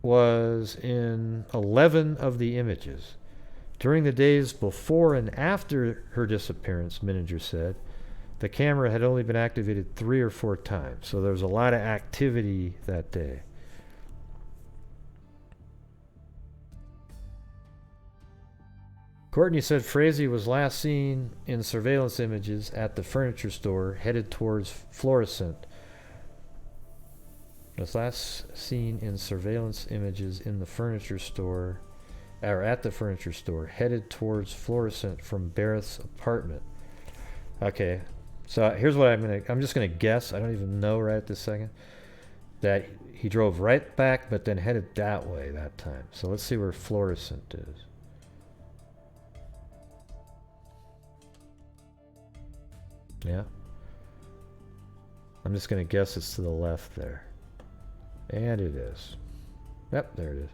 Speaker 1: was in 11 of the images. During the days before and after her disappearance, Mininger said, the camera had only been activated 3 or 4 times. So there was a lot of activity that day. Courtney said Frazee was last seen in surveillance images at the furniture store headed towards Florissant. Was last seen in surveillance images in the furniture store, or at the furniture store, headed towards Florissant from Barrett's apartment. Okay, so here's what I'm just gonna guess. I don't even know right at this second that he drove right back, but then headed that way that time. So let's see where Florissant is. Yeah. I'm just going to guess it's to the left there. And it is. Yep, there it is.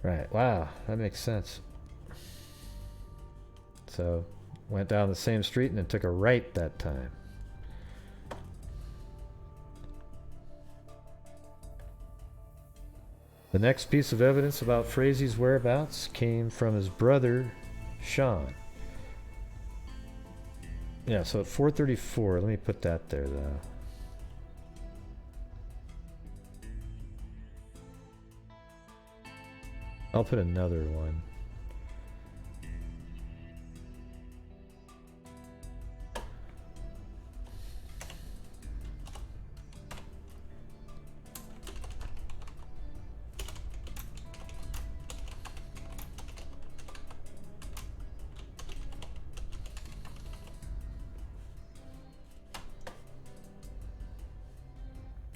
Speaker 1: Right, wow, that makes sense. So, went down the same street and then took a right that time. The next piece of evidence about Frazee's whereabouts came from his brother, Sean. Yeah, so at 4:34, let me put that there though. I'll put another one.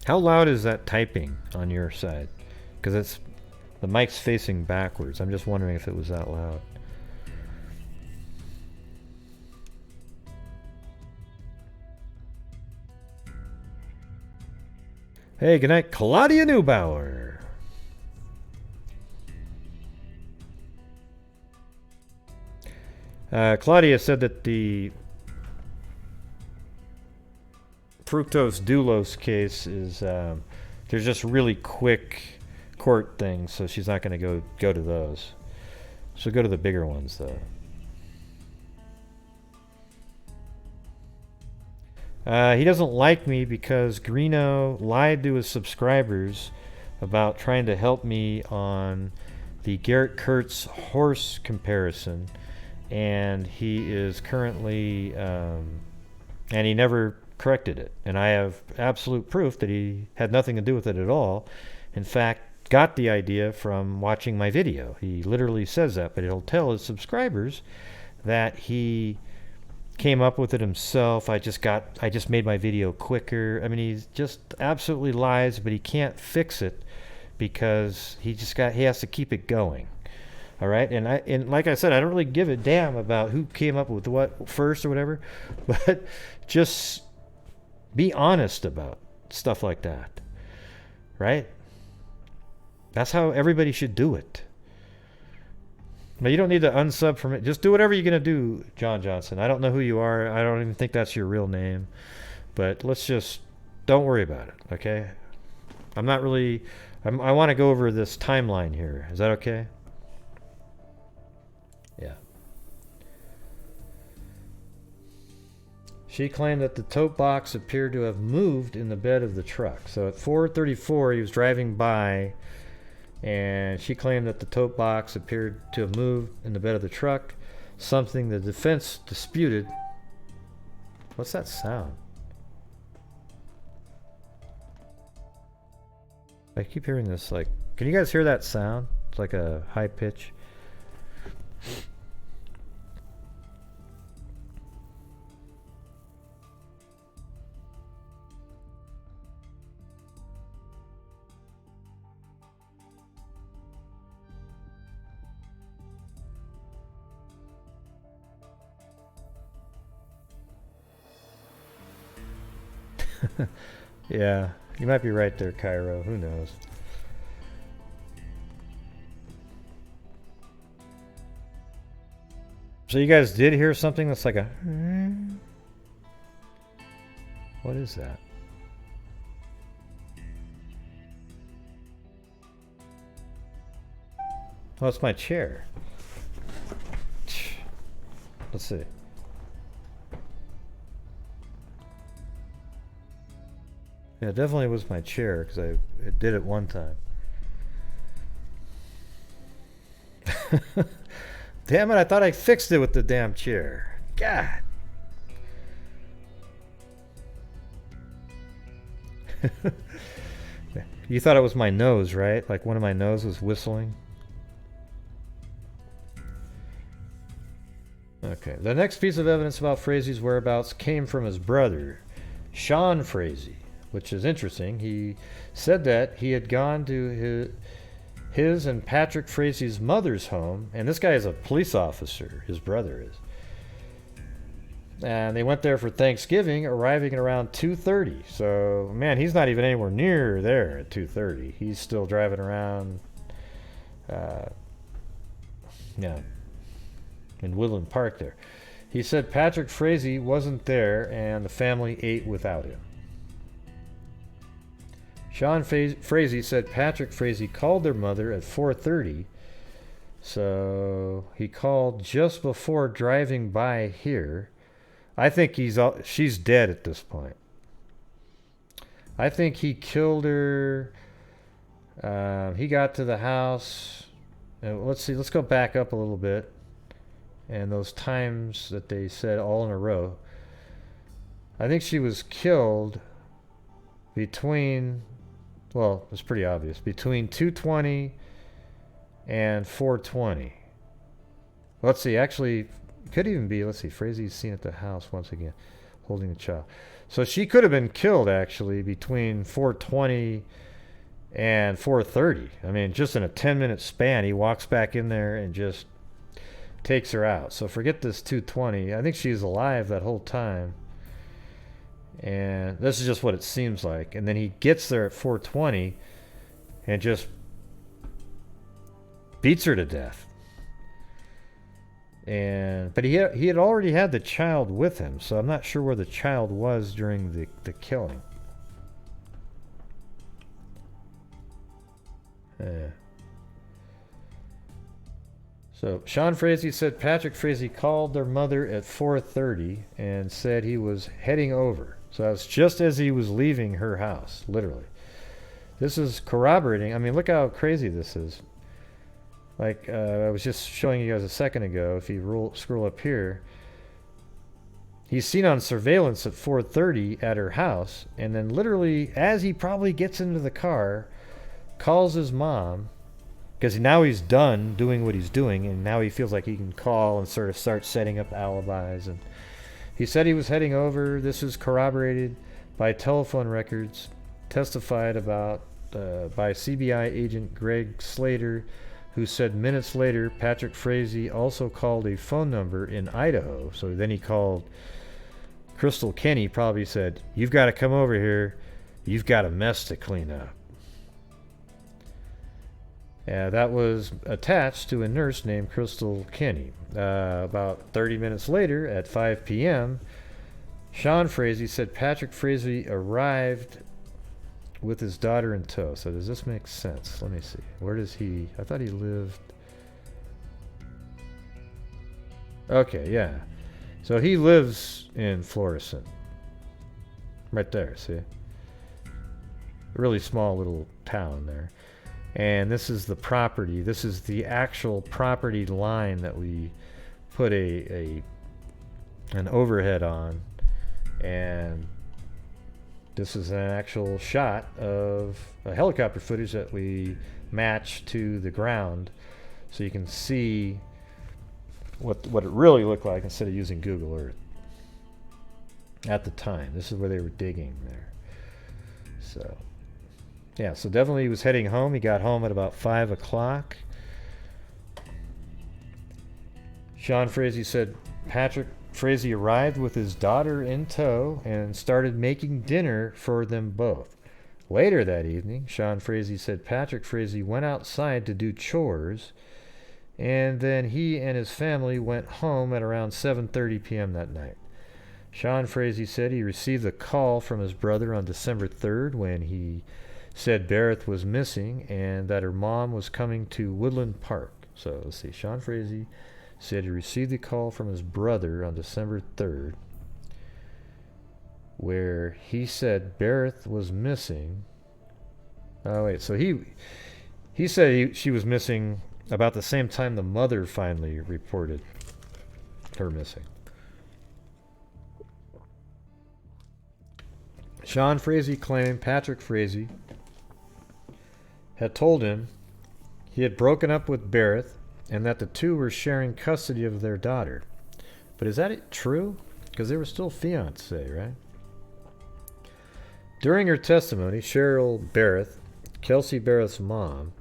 Speaker 1: How loud is that typing on your side? Because it's the mic's facing backwards. I'm just wondering if it was that loud. Hey, good night, Claudia Neubauer. Claudia said that the fructose doulos case is there's just really quick court things, so she's not going to go to those. She'll go to the bigger ones though. He doesn't like me because Greeno lied to his subscribers about trying to help me on the Garrett Kurtz horse comparison, and he is currently and he never corrected it, and I have absolute proof that he had nothing to do with it at all. In fact, got the idea from watching my video. He literally says that, but he'll tell his subscribers that he came up with it himself. I just made my video quicker. I mean, he just absolutely lies, but he can't fix it because he has to keep it going. All right, and like I said, I don't really give a damn about who came up with what first or whatever, but just be honest about stuff like that, right? That's how everybody should do it. But you don't need to unsub from it. Just do whatever you're going to do, John Johnson. I don't know who you are. I don't even think that's your real name. But let's just don't worry about it, okay? I want to go over this timeline here. Is that okay? Yeah. She claimed that the tote box appeared to have moved in the bed of the truck. So at 4:34, he was driving by, and she claimed that the tote box appeared to have moved in the bed of the truck, something the defense disputed. What's that sound? I keep hearing this, like, can you guys hear that sound? It's like a high pitch. Yeah, you might be right there, Cairo. Who knows? So you guys did hear something that's like a... What is that? Oh, it's my chair. Let's see. Yeah, it definitely was my chair because it did it one time. Damn it, I thought I fixed it with the damn chair. God. You thought it was my nose, right? Like one of my nose was whistling. Okay, the next piece of evidence about Frazee's whereabouts came from his brother, Sean Frazee, which is interesting. He said that he had gone to his and Patrick Frazee's mother's home, and this guy is a police officer, his brother is. And they went there for Thanksgiving, arriving at around 2:30. So, man, he's not even anywhere near there at 2:30. He's still driving around, in Woodland Park there. He said Patrick Frazee wasn't there, and the family ate without him. Sean Frazee said Patrick Frazee called their mother at 4:30, so he called just before driving by here. I think she's dead at this point. I think he killed her. He got to the house. Let's see. Let's go back up a little bit. And those times that they said all in a row. I think she was killed between, well, it's pretty obvious, between 2:20 and 4:20. Let's see. Actually, could even be, let's see, Frazee's seen at the house once again, holding a child. So she could have been killed, actually, between 4:20 and 4:30. I mean, just in a 10-minute span, he walks back in there and just takes her out. So forget this 2:20. I think she's alive that whole time. And this is just what it seems like. And then he gets there at 4:20 and just beats her to death. But he had already had the child with him, so I'm not sure where the child was during the killing. So Sean Frazee said Patrick Frazee called their mother at 4:30 and said he was heading over. So that was just as he was leaving her house, literally. This is corroborating. I mean, look how crazy this is. Like I was just showing you guys a second ago, if you scroll up here, he's seen on surveillance at 4:30 at her house, and then literally as he probably gets into the car, calls his mom, because now he's done doing what he's doing, and now he feels like he can call and sort of start setting up alibis. And he said he was heading over. This is corroborated by telephone records testified about by CBI agent Greg Slater, who said minutes later Patrick Frazee also called a phone number in Idaho. So then he called Crystal Kenny, probably said, "You've got to come over here. You've got a mess to clean up." That was attached to a nurse named Crystal Kenny. About 30 minutes later, at 5 p.m., Sean Frazee said Patrick Frazee arrived with his daughter in tow. So does this make sense? Let me see. Where does he... I thought he lived... Okay, yeah. So he lives in Florissant. Right there, see? A really small little town there. And this is the property. This is the actual property line that we put an overhead on. And this is an actual shot of a helicopter footage that we matched to the ground, so you can see what it really looked like instead of using Google Earth at the time. This is where they were digging there. So yeah, so definitely he was heading home. He got home at about 5 o'clock. Sean Frazee said Patrick Frazee arrived with his daughter in tow and started making dinner for them both. Later that evening, Sean Frazee said Patrick Frazee went outside to do chores, and then he and his family went home at around 7:30 p.m. that night. Sean Frazee said he received a call from his brother on December 3rd when he said Bereth was missing and that her mom was coming to Woodland Park. So let's see, Sean Frazee said he received a call from his brother on December 3rd where he said Bereth was missing. Oh wait, so he said she was missing about the same time the mother finally reported her missing. Sean Frazee claimed Patrick Frazee had told him he had broken up with Bereth and that the two were sharing custody of their daughter. But is that true? Because they were still fiancé, right? During her testimony, Cheryl Bereth, Kelsey Bereth's mom,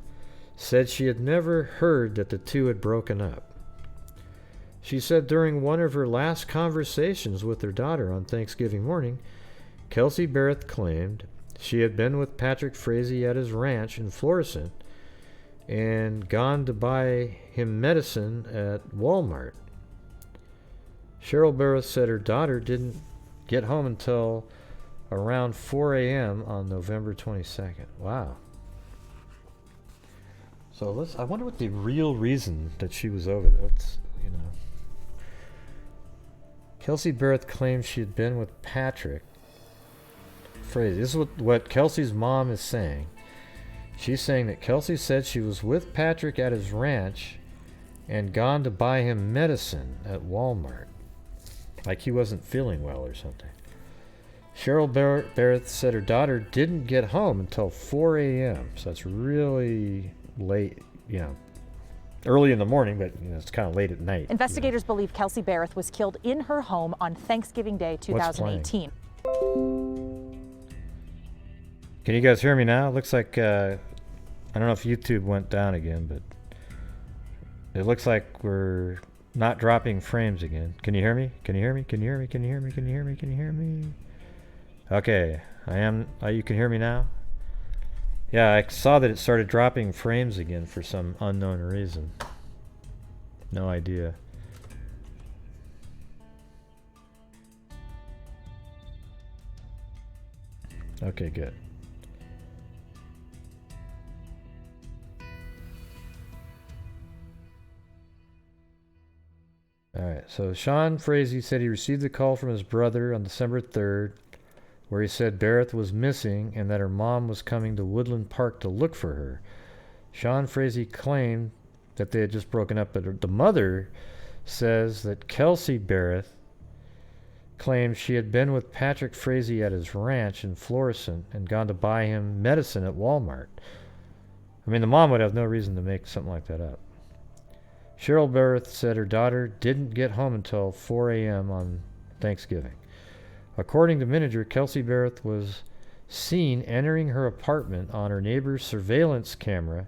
Speaker 1: said she had never heard that the two had broken up. She said during one of her last conversations with her daughter on Thanksgiving morning, Kelsey Bereth claimed she had been with Patrick Frazee at his ranch in Florissant and gone to buy him medicine at Walmart. Cheryl Bereth said her daughter didn't get home until around 4 a.m. on November 22nd. Wow. So I wonder what the real reason that she was over there. Kelsey Bereth claims she had been with Patrick Frazee. This is what Kelsey's mom is saying. She's saying that Kelsey said she was with Patrick at his ranch and gone to buy him medicine at Walmart. Like he wasn't feeling well or something. Cheryl Bereth said her daughter didn't get home until 4 a.m. So that's really late, early in the morning, but it's kind of late at night.
Speaker 11: Investigators believe Kelsey Bereth was killed in her home on Thanksgiving Day 2018.
Speaker 1: Can you guys hear me now? It looks like, I don't know if YouTube went down again, but it looks like we're not dropping frames again. Can you hear me? Can you hear me? Can you hear me? Can you hear me? Can you hear me? Can you hear me? Okay, I am. You can hear me now? Yeah, I saw that it started dropping frames again for some unknown reason. No idea. Okay, good. Alright, so Sean Frazee said he received a call from his brother on December 3rd where he said Bereth was missing and that her mom was coming to Woodland Park to look for her. Sean Frazee claimed that they had just broken up, but the mother says that Kelsey Bereth claimed she had been with Patrick Frazee at his ranch in Florissant and gone to buy him medicine at Walmart. I mean, the mom would have no reason to make something like that up. Cheryl Bereth said her daughter didn't get home until 4 a.m. on Thanksgiving. According to Manager, Kelsey Bereth was seen entering her apartment on her neighbor's surveillance camera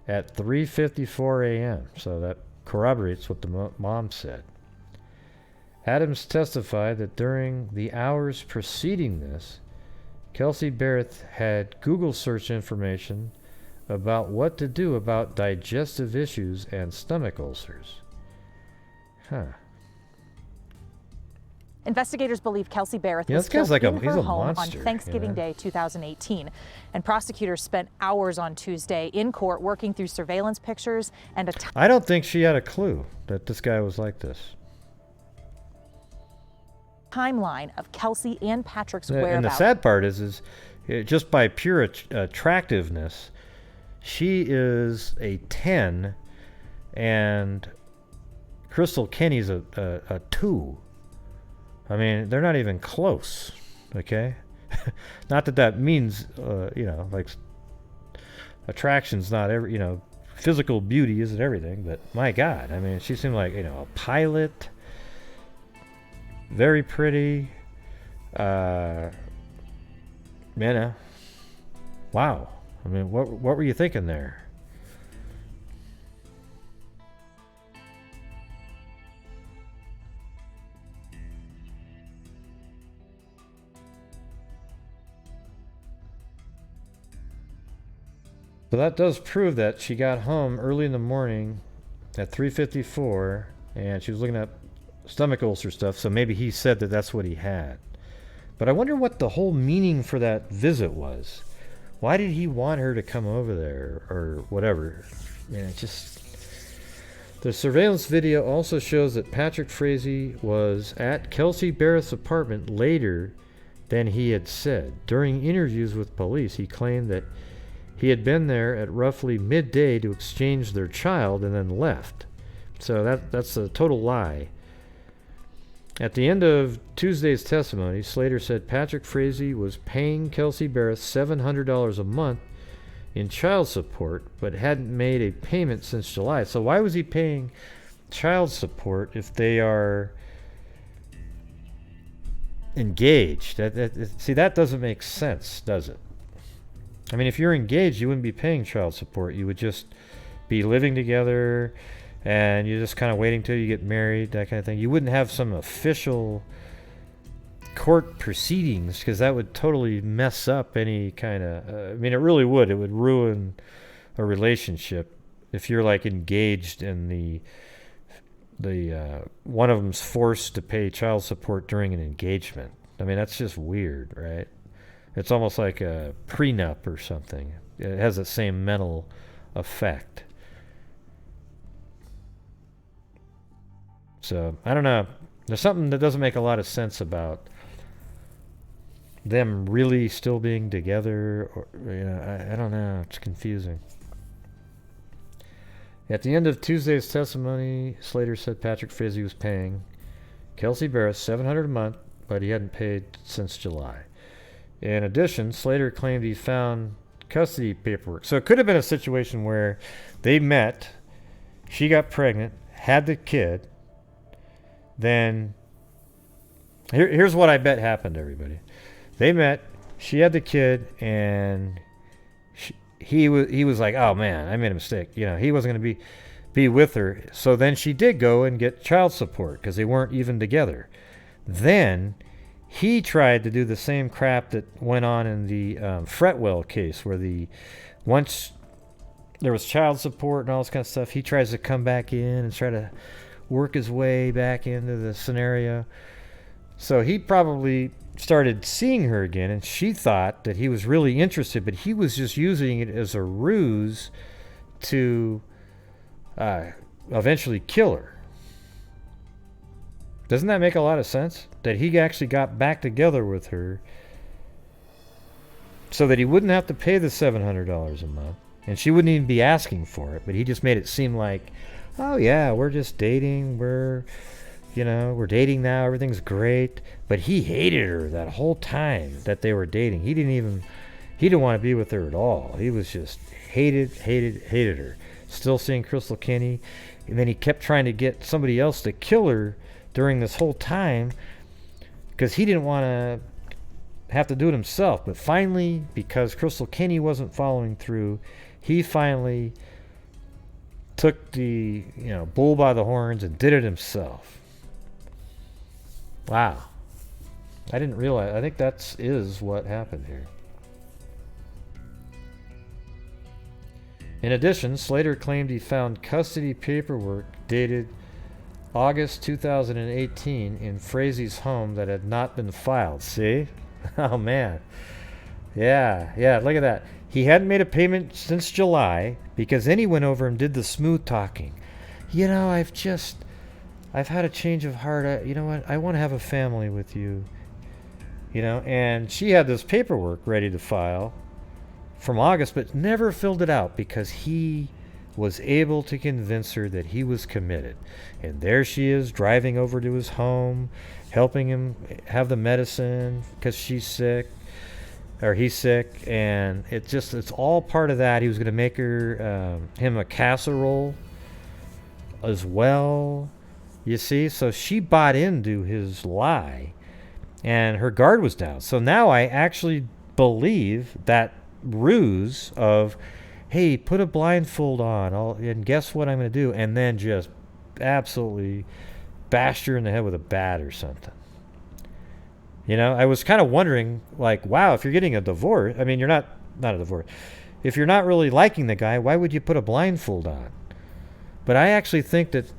Speaker 1: at 3:54 a.m. So that corroborates what the mom said. Adams testified that during the hours preceding this, Kelsey Bereth had Google search information about what to do about digestive issues and stomach ulcers. Huh.
Speaker 11: Investigators believe Kelsey Bereth was killed in her home on Thanksgiving Day 2018, and prosecutors spent hours on Tuesday in court working through surveillance pictures and
Speaker 1: I don't think she had a clue that this guy was like this.
Speaker 11: Timeline of Kelsey and Patrick's whereabouts.
Speaker 1: And the sad part is just by pure attractiveness, she is a 10, and Crystal Kenny's a 2. I mean, they're not even close, okay? Not that means, like attraction's not physical beauty isn't everything, but my God, I mean, she seemed like, a pilot, very pretty, wow. I mean, what were you thinking there? So that does prove that she got home early in the morning at 3:54, and she was looking at stomach ulcer stuff, so maybe he said that that's what he had. But I wonder what the whole meaning for that visit was. Why did he want her to come over there, or whatever? It just... The surveillance video also shows that Patrick Frazee was at Kelsey Barrett's apartment later than he had said. During interviews with police, he claimed that he had been there at roughly midday to exchange their child and then left. So that's a total lie. At the end of Tuesday's testimony, Slater said Patrick Frazee was paying Kelsey Barrett $700 a month in child support, but hadn't made a payment since July. So why was he paying child support if they are engaged? See, that doesn't make sense, does it? I mean, if you're engaged, you wouldn't be paying child support. You would just be living together, and you're just kind of waiting till you get married, that kind of thing. You wouldn't have some official court proceedings, because that would totally mess up any kind of... I mean, it really would. It would ruin a relationship if you're, like, engaged and the one of them's forced to pay child support during an engagement. I mean, that's just weird, right? It's almost like a prenup or something. It has the same mental effect. So, I don't know. There's something that doesn't make a lot of sense about them really still being together. Or, I don't know. It's confusing. At the end of Tuesday's testimony, Slater said Patrick Frazee was paying Kelsey Barrett $700 a month, but he hadn't paid since July. In addition, Slater claimed he found custody paperwork. So it could have been a situation where they met, she got pregnant, had the kid, then here's what I bet happened, everybody. They met, she had the kid, and he was like, oh man, I made a mistake. He wasn't going to be with her. So then she did go and get child support because they weren't even together. Then he tried to do the same crap that went on in the Fretwell case, where once there was child support and all this kind of stuff, he tries to come back in and try to work his way back into the scenario. So he probably started seeing her again, and she thought that he was really interested, but he was just using it as a ruse to eventually kill her. Doesn't that make a lot of sense? That he actually got back together with her so that he wouldn't have to pay the $700 a month, and she wouldn't even be asking for it, but he just made it seem like, oh yeah, we're just dating, we're dating now, everything's great. But he hated her that whole time that they were dating. He didn't want to be with her at all. He was just hated her. Still seeing Crystal Kenny. And then he kept trying to get somebody else to kill her during this whole time because he didn't want to have to do it himself. But finally, because Crystal Kenny wasn't following through, he finally took the bull by the horns and did it himself. Wow. I didn't realize. I think that is what happened here. In addition, Slater claimed he found custody paperwork dated August 2018 in Frazee's home that had not been filed. See? Oh, man. Yeah, look at that. He hadn't made a payment since July because then he went over and did the smooth talking. I've had a change of heart. You know what? I want to have a family with you. And she had this paperwork ready to file from August, but never filled it out because he was able to convince her that he was committed. And there she is driving over to his home, helping him have the medicine because she's sick, or he's sick, and it's all part of that. He was going to make him a casserole as well. You see, so she bought into his lie, and her guard was down. So now I actually believe that ruse of, hey, put a blindfold on, and guess what I'm going to do, and then just absolutely bashed her in the head with a bat or something. I was kind of wondering, like, wow, if you're getting a divorce, I mean, you're not a divorce. if you're not really liking the guy, why would you put a blindfold on? But I actually think that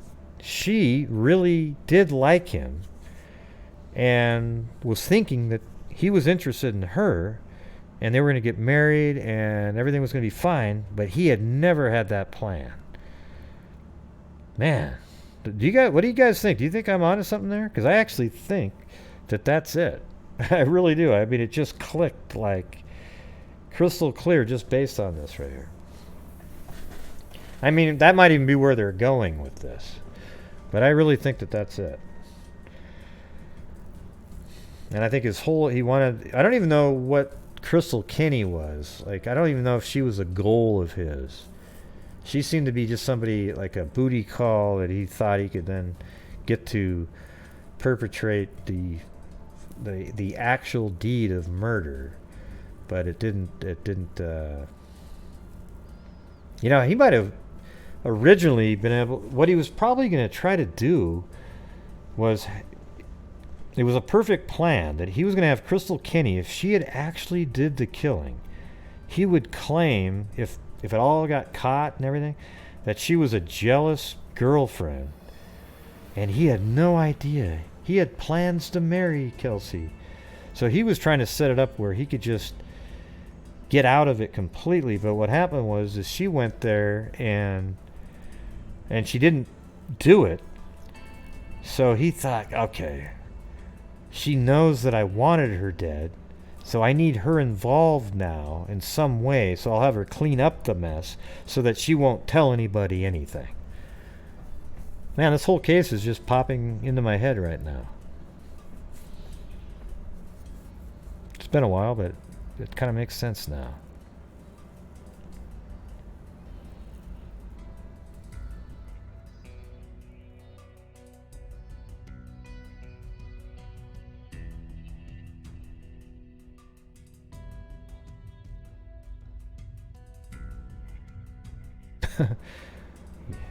Speaker 1: she really did like him and was thinking that he was interested in her and they were going to get married and everything was going to be fine, but he had never had that plan. Man, what do you guys think? Do you think I'm onto something there? Because I actually think that that's it. I really do. I mean, it just clicked like crystal clear just based on this right here. I mean, that might even be where they're going with this. But I really think that that's it. And I think he wanted, I don't even know what Crystal Kenny was. Like, I don't even know if she was a goal of his. She seemed to be just somebody, like a booty call that he thought he could then get to perpetrate the actual deed of murder. But it didn't, he might have originally been able, what he was probably going to try to do was, it was a perfect plan that he was going to have Crystal Kenny, if she had actually did the killing, he would claim, if it all got caught and everything, that she was a jealous girlfriend. And he had no idea. He had plans to marry Kelsey. So he was trying to set it up where he could just get out of it completely. But what happened was is she went there and she didn't do it. So he thought, okay, she knows that I wanted her dead, so I need her involved now in some way, so I'll have her clean up the mess so that she won't tell anybody anything. Man, this whole case is just popping into my head right now. It's been a while, but it kind of makes sense now.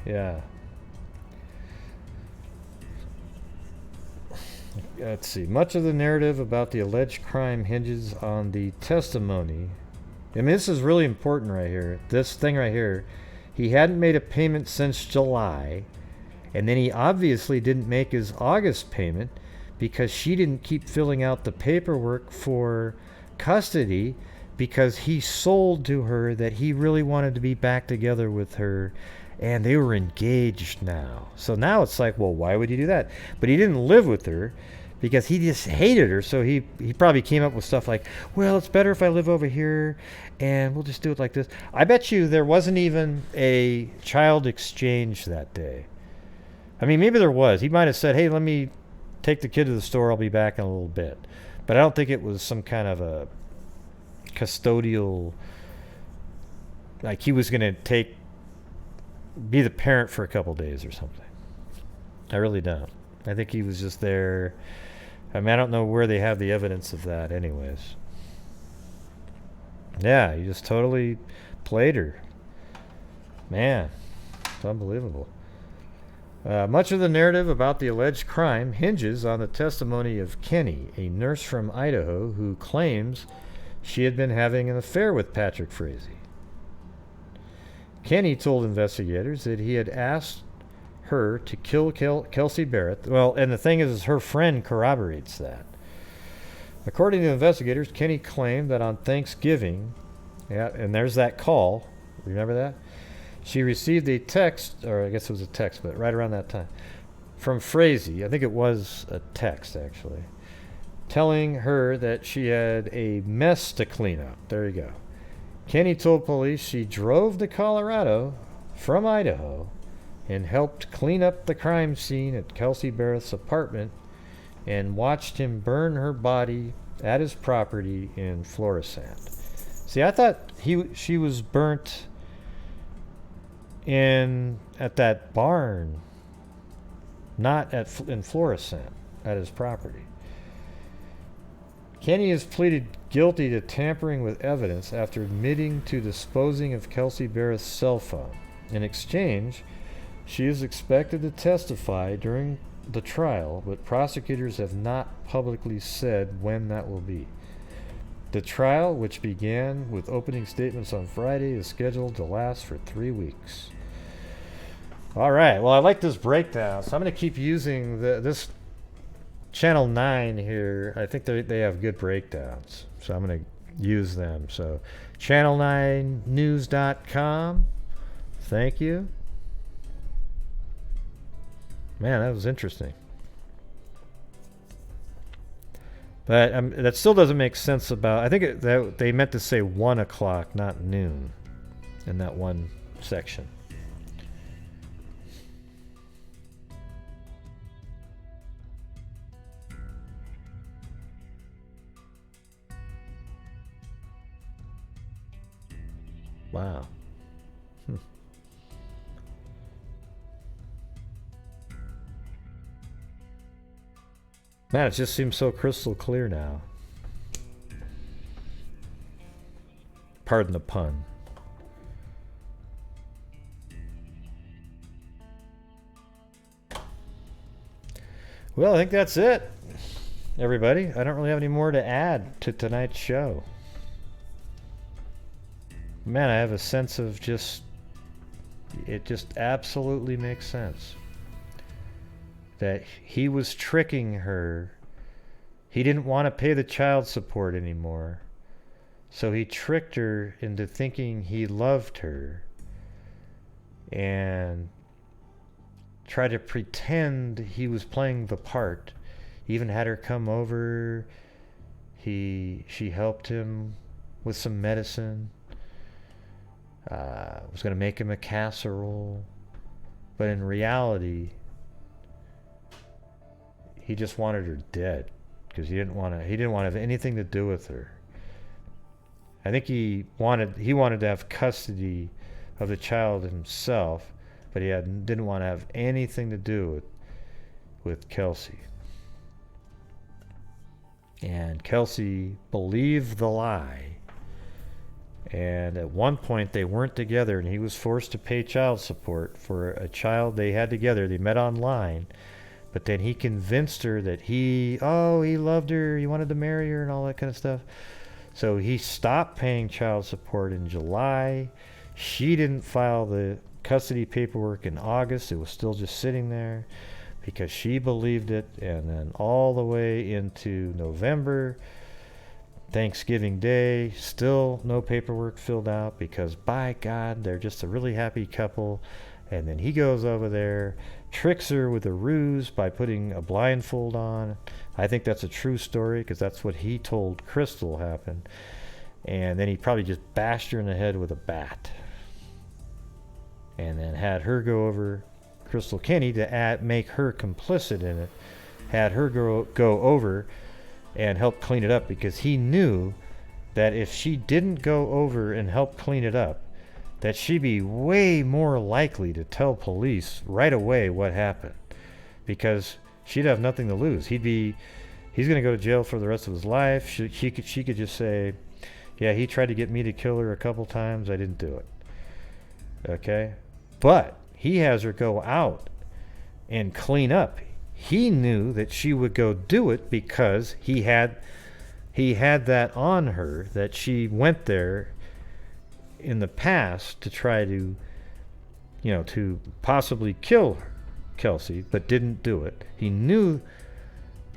Speaker 1: Yeah. Let's see. Much of the narrative about the alleged crime hinges on the testimony. I mean, this is really important right here. This thing right here. He hadn't made a payment since July, and then he obviously didn't make his August payment because she didn't keep filling out the paperwork for custody because he sold to her that he really wanted to be back together with her. And they were engaged now. So now it's like, well, why would you do that? But he didn't live with her because he just hated her. So he probably came up with stuff like, well, it's better if I live over here and we'll just do it like this. I bet you there wasn't even a child exchange that day. I mean, maybe there was. He might have said, hey, let me take the kid to the store. I'll be back in a little bit. But I don't think it was some kind of a custodial, like he was going to be the parent for a couple days or something. I really don't. I think he was just there. I mean, I don't know where they have the evidence of that anyways. Yeah, he just totally played her. Man, it's unbelievable. Much of the narrative about the alleged crime hinges on the testimony of Kenny, a nurse from Idaho who claims she had been having an affair with Patrick Frazee. Kenny told investigators that he had asked her to kill Kelsey Barrett. Well, and the thing is her friend corroborates that. According to investigators, Kenny claimed that on Thanksgiving, and there's that call, remember that? She received a text, or I guess it was a text, but right around that time, from Frazee. I think it was a text, actually, telling her that she had a mess to clean up. There you go. Kenny told police she drove to Colorado from Idaho and helped clean up the crime scene at Kelsey Barrett's apartment and watched him burn her body at his property in Florissant. See, I thought she was burnt at that barn, not in Florissant, at his property. Kenny has pleaded guilty to tampering with evidence after admitting to disposing of Kelsey Barrett's cell phone. In exchange, she is expected to testify during the trial, but prosecutors have not publicly said when that will be. The trial, which began with opening statements on Friday, is scheduled to last for 3 weeks. All right. Well, I like this breakdown, so I'm going to keep using this Channel 9 here. I think they have good breakdowns, so I'm going to use them. So channel9news.com. Thank you. Man, that was interesting. But that still doesn't make sense about... I think that they meant to say 1 o'clock, not noon, in that one section. Wow. Man, it just seems so crystal clear now. Pardon the pun. Well, I think that's it, everybody. I don't really have any more to add to tonight's show. Man, I have a sense of it just absolutely makes sense. That he was tricking her. He didn't want to pay the child support anymore. So he tricked her into thinking he loved her and tried to pretend he was playing the part. He even had her come over. She helped him with some medicine. Was going to make him a casserole. But in reality, he just wanted her dead because he didn't want to have anything to do with her. I think he wanted to have custody of the child himself, but he didn't want to have anything to do with Kelsey. And Kelsey believed the lie. And at one point they weren't together, and he was forced to pay child support for a child they had together. They met online, but then he convinced her that he loved her, he wanted to marry her and all that kind of stuff. So he stopped paying child support in July. She didn't file the custody paperwork in August. It was still just sitting there because she believed it. And then all the way into November, Thanksgiving Day, still no paperwork filled out because, by God, they're just a really happy couple. And then he goes over there, tricks her with a ruse by putting a blindfold on. I think that's a true story because that's what he told Crystal happened. And then he probably just bashed her in the head with a bat. And then had her go over, Crystal Kenny, to make her complicit in it. Had her go over and help clean it up because he knew that if she didn't go over and help clean it up, that she'd be way more likely to tell police right away what happened because she'd have nothing to lose. He's going to go to jail for the rest of his life. She could just say, yeah, he tried to get me to kill her a couple times. I didn't do it. Okay? But he has her go out and clean up. He knew that she would go do it because he had that on her, that she went there in the past to try to, to possibly kill Kelsey, but didn't do it. He knew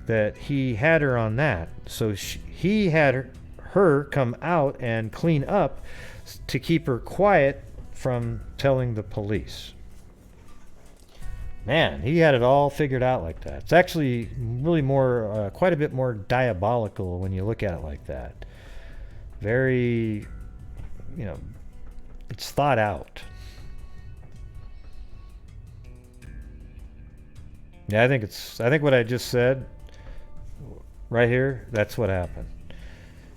Speaker 1: that he had her on that, so he had her come out and clean up to keep her quiet from telling the police. Man, he had it all figured out like that. It's actually really quite a bit more diabolical when you look at it like that. Very, it's thought out. Yeah, I think what I just said right here, that's what happened.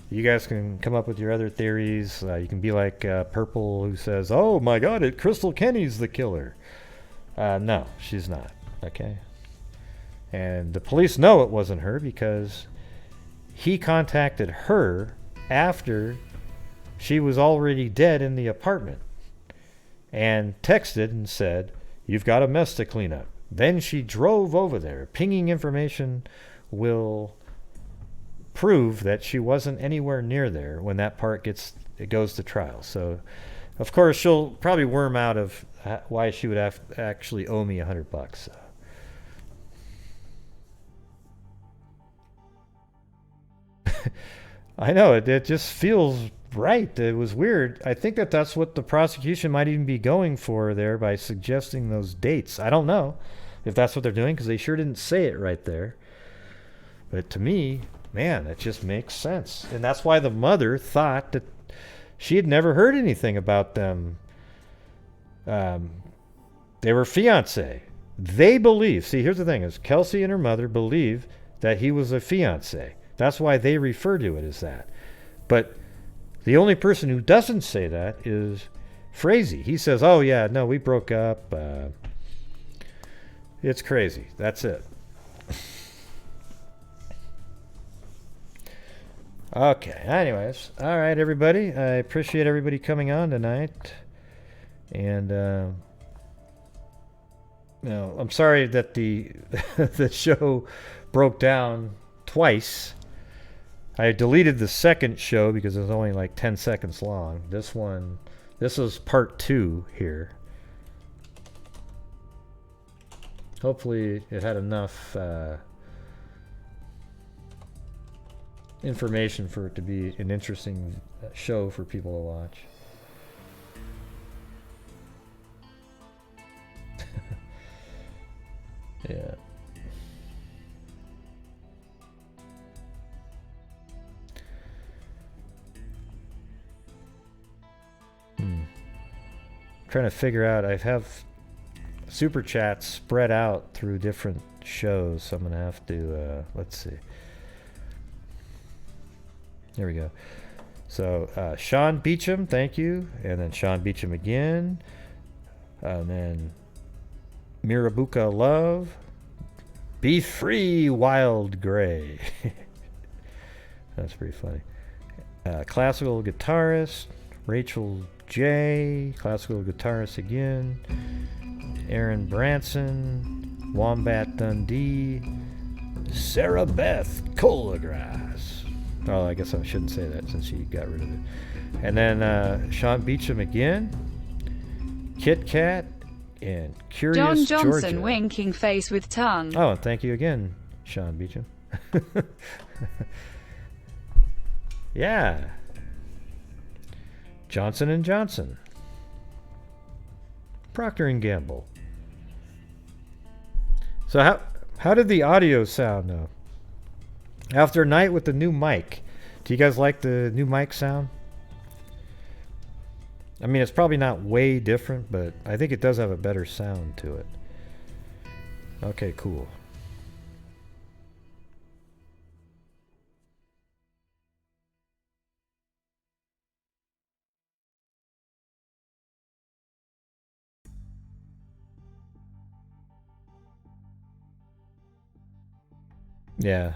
Speaker 1: You guys can come up with your other theories. You can be like Purple, who says, oh my God, Crystal Kenny's the killer. No, she's not. Okay? And the police know it wasn't her because he contacted her after she was already dead in the apartment and texted and said, you've got a mess to clean up. Then she drove over there. Pinging information will prove that she wasn't anywhere near there when that part goes to trial. So, of course, she'll probably worm out of why she would actually owe me $100. So. I know, it just feels right. It was weird. I think that's what the prosecution might even be going for there by suggesting those dates. I don't know if that's what they're doing, because they sure didn't say it right there. But to me, man, it just makes sense. And that's why the mother thought that she had never heard anything about them. They were fiancé. They believe, see, here's the thing, is Kelsey and her mother believe that he was a fiancé. That's why they refer to it as that. But the only person who doesn't say that is Frazee. He says, oh, yeah, no, we broke up. It's crazy. That's it. Okay, anyways. All right, everybody. I appreciate everybody coming on tonight. And, I'm sorry that the show broke down twice. I deleted the second show because it was only like 10 seconds long. This is part 2 here. Hopefully it had enough information for it to be an interesting show for people to watch. Yeah. Trying to figure out, I have super chats spread out through different shows, so I'm gonna have to let's see. There we go. So Sean Beecham, thank you, and then Sean Beecham again, and then Mirabuka Love, Be Free Wild Gray. That's pretty funny. Classical guitarist Rachel J, classical guitarist again, Aaron Branson, Wombat Dundee, Sarah Beth Colagrass. Oh, I guess I shouldn't say that since she got rid of it. And then Sean Beecham again, Kit Kat, and Curious
Speaker 2: John Johnson,
Speaker 1: Georgia.
Speaker 2: Winking face with tongue.
Speaker 1: Oh, and thank you again, Sean Beecham. Yeah. Johnson & Johnson. Procter & Gamble. So how did the audio sound though? After a night with the new mic, do you guys like the new mic sound? I mean, it's probably not way different, but I think it does have a better sound to it. Okay, cool. Yeah.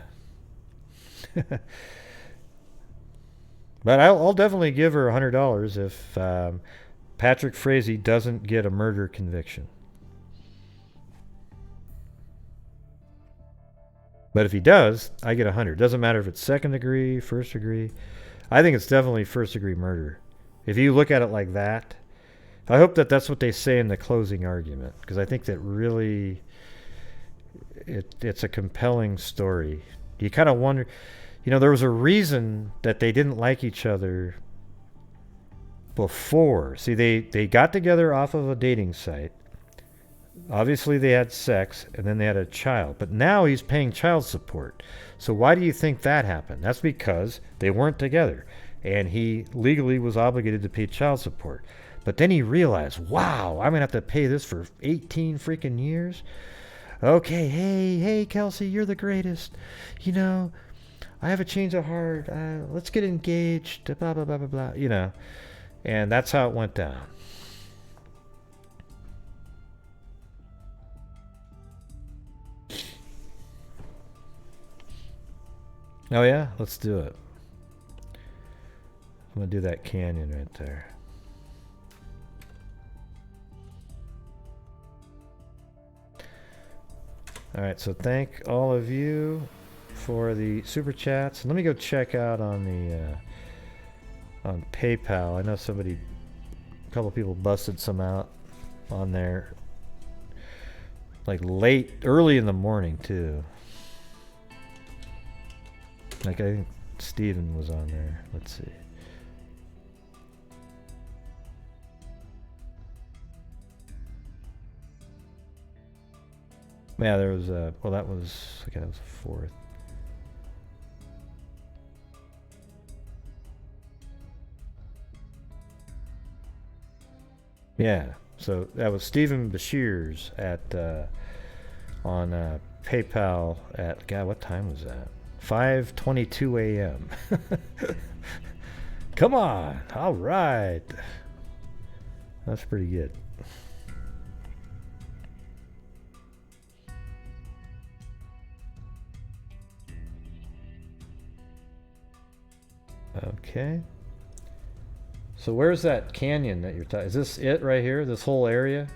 Speaker 1: But I'll definitely give her $100 if Patrick Frazee doesn't get a murder conviction. But if he does, I get 100. Doesn't matter if it's second degree, first degree. I think it's definitely first degree murder. If you look at it like that, I hope that that's what they say in the closing argument, because I think that really it's a compelling story. You kind of wonder, there was a reason that they didn't like each other before. See, they got together off of a dating site. Obviously, they had sex, and then they had a child. But now he's paying child support. So why do you think that happened? That's because they weren't together, and he legally was obligated to pay child support. But then he realized, wow, I'm going to have to pay this for 18 freaking years? Okay, hey, Kelsey, you're the greatest. I have a change of heart. Let's get engaged, blah, blah, blah, blah, blah, And that's how it went down. Oh, yeah? Let's do it. I'm going to do that canyon right there. All right, so thank all of you for the super chats. Let me go check out on the on PayPal. I know a couple people busted some out on there, like early in the morning too. Like I think Steven was on there. Let's see. Yeah, there was well, that was, okay, that was the 4th. Yeah, so that was Stephen Bashir's at on PayPal at, God, what time was that? 5:22 a.m. Come on, all right. That's pretty good. Okay. So where's that canyon that you're talking? Is this it right here? This whole area?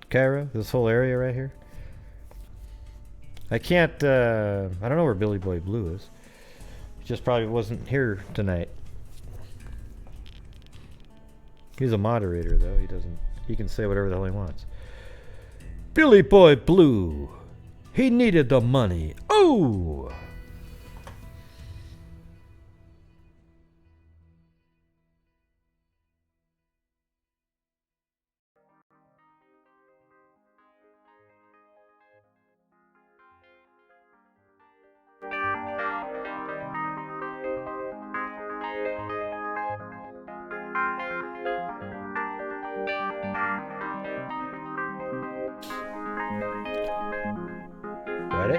Speaker 1: Cairo? This whole area right here? I can't, I don't know where Billy Boy Blue is. He just probably wasn't here tonight. He's a moderator though. He can say whatever the hell he wants. Billy Boy Blue. He needed the money. Oh! Ready?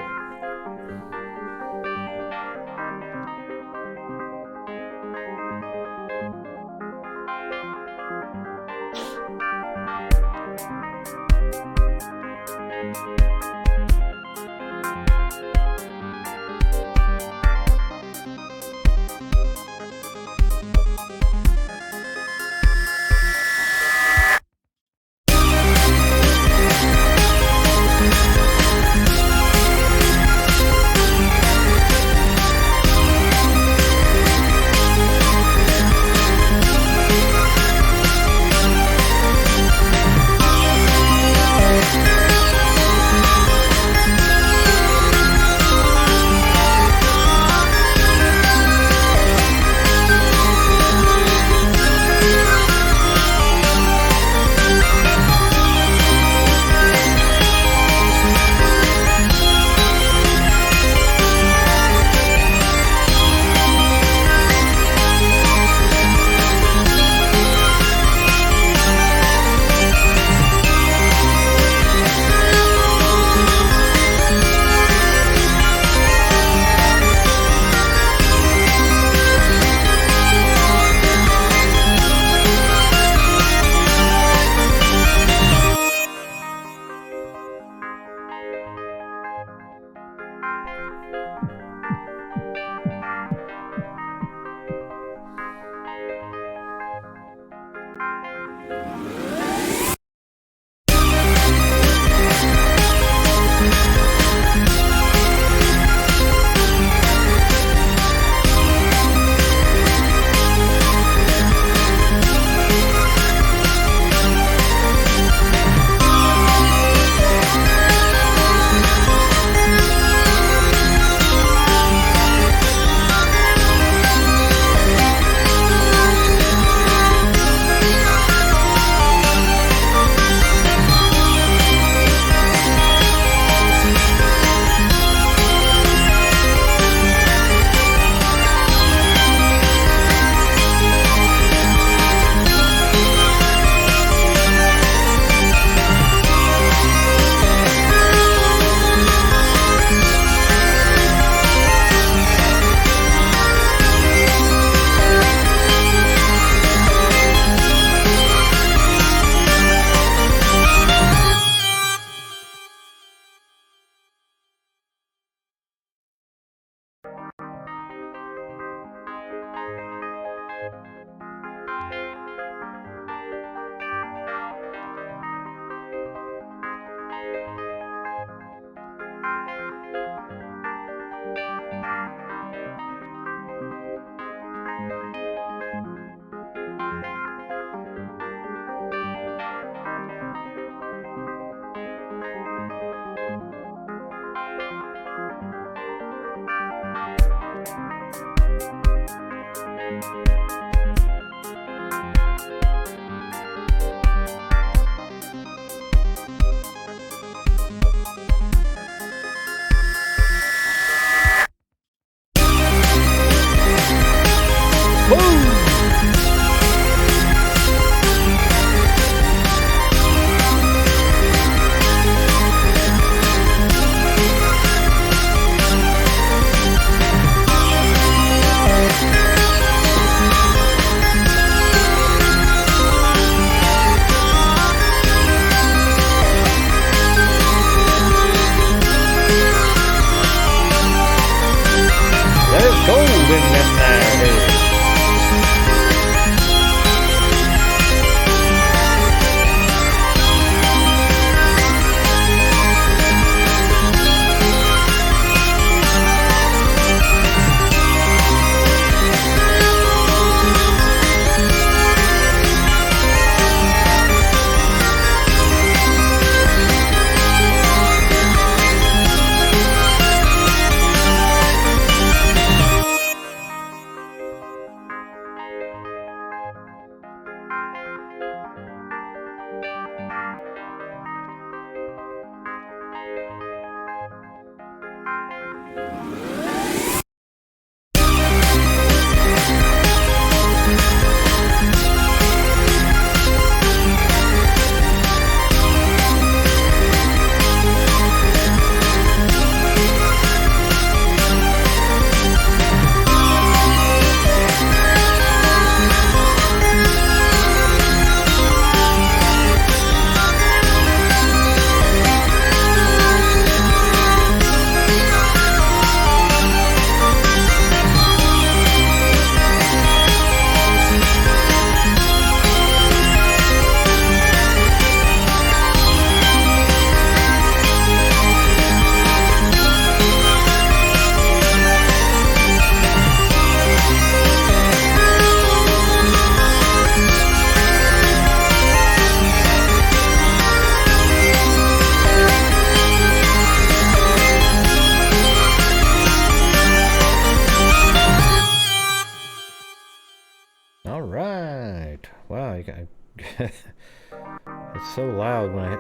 Speaker 1: It's so loud when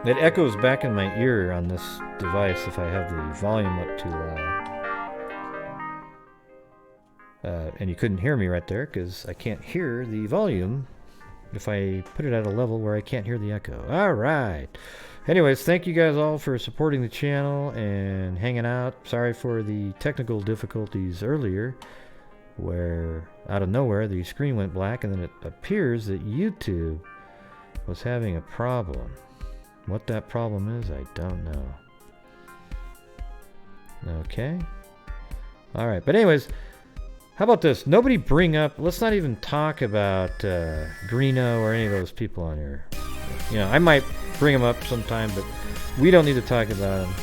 Speaker 1: it echoes back in my ear on this device if I have the volume up too loud. And you couldn't hear me right there because I can't hear the volume if I put it at a level where I can't hear the echo. All right. Anyways, thank you guys all for supporting the channel and hanging out. Sorry for the technical difficulties earlier, where out of nowhere the screen went black and then it appears that YouTube was having a problem. What that problem is, I don't know. Okay. All right. But anyways, how about this? Nobody bring up, let's not even talk about Greeno or any of those people on here. You know, I might bring them up sometime, but we don't need to talk about them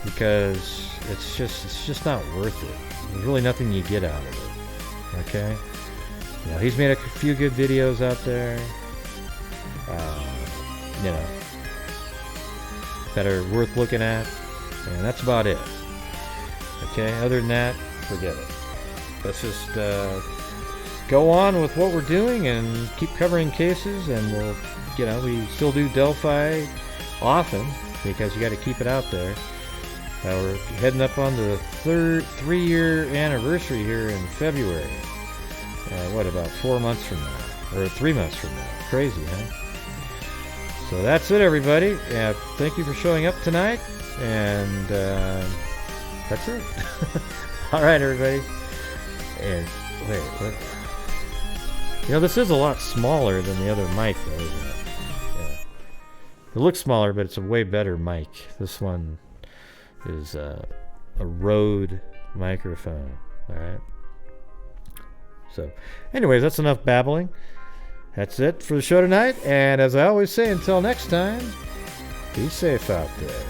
Speaker 1: because it's just not worth it. There's really nothing you get out of it. Okay? You know, he's made a few good videos out there. You know, that are worth looking at, and that's about it. Okay, other than that, forget it. Let's just go on with what we're doing and keep covering cases, and we'll, you know, we still do Delphi often because you got to keep it out there. We're heading up on the 3-year anniversary here in February. What, about 4 months from now, or 3 months from now? Crazy, huh? So that's it, everybody. Thank you for showing up tonight, and that's it. All right, everybody. And wait, what? You know, this is a lot smaller than the other mic, though, isn't it? Yeah. It looks smaller, but it's a way better mic. This one is a Rode microphone. All right. So, anyways, that's enough babbling. That's it for the show tonight, and as I always say, until next time, be safe out there.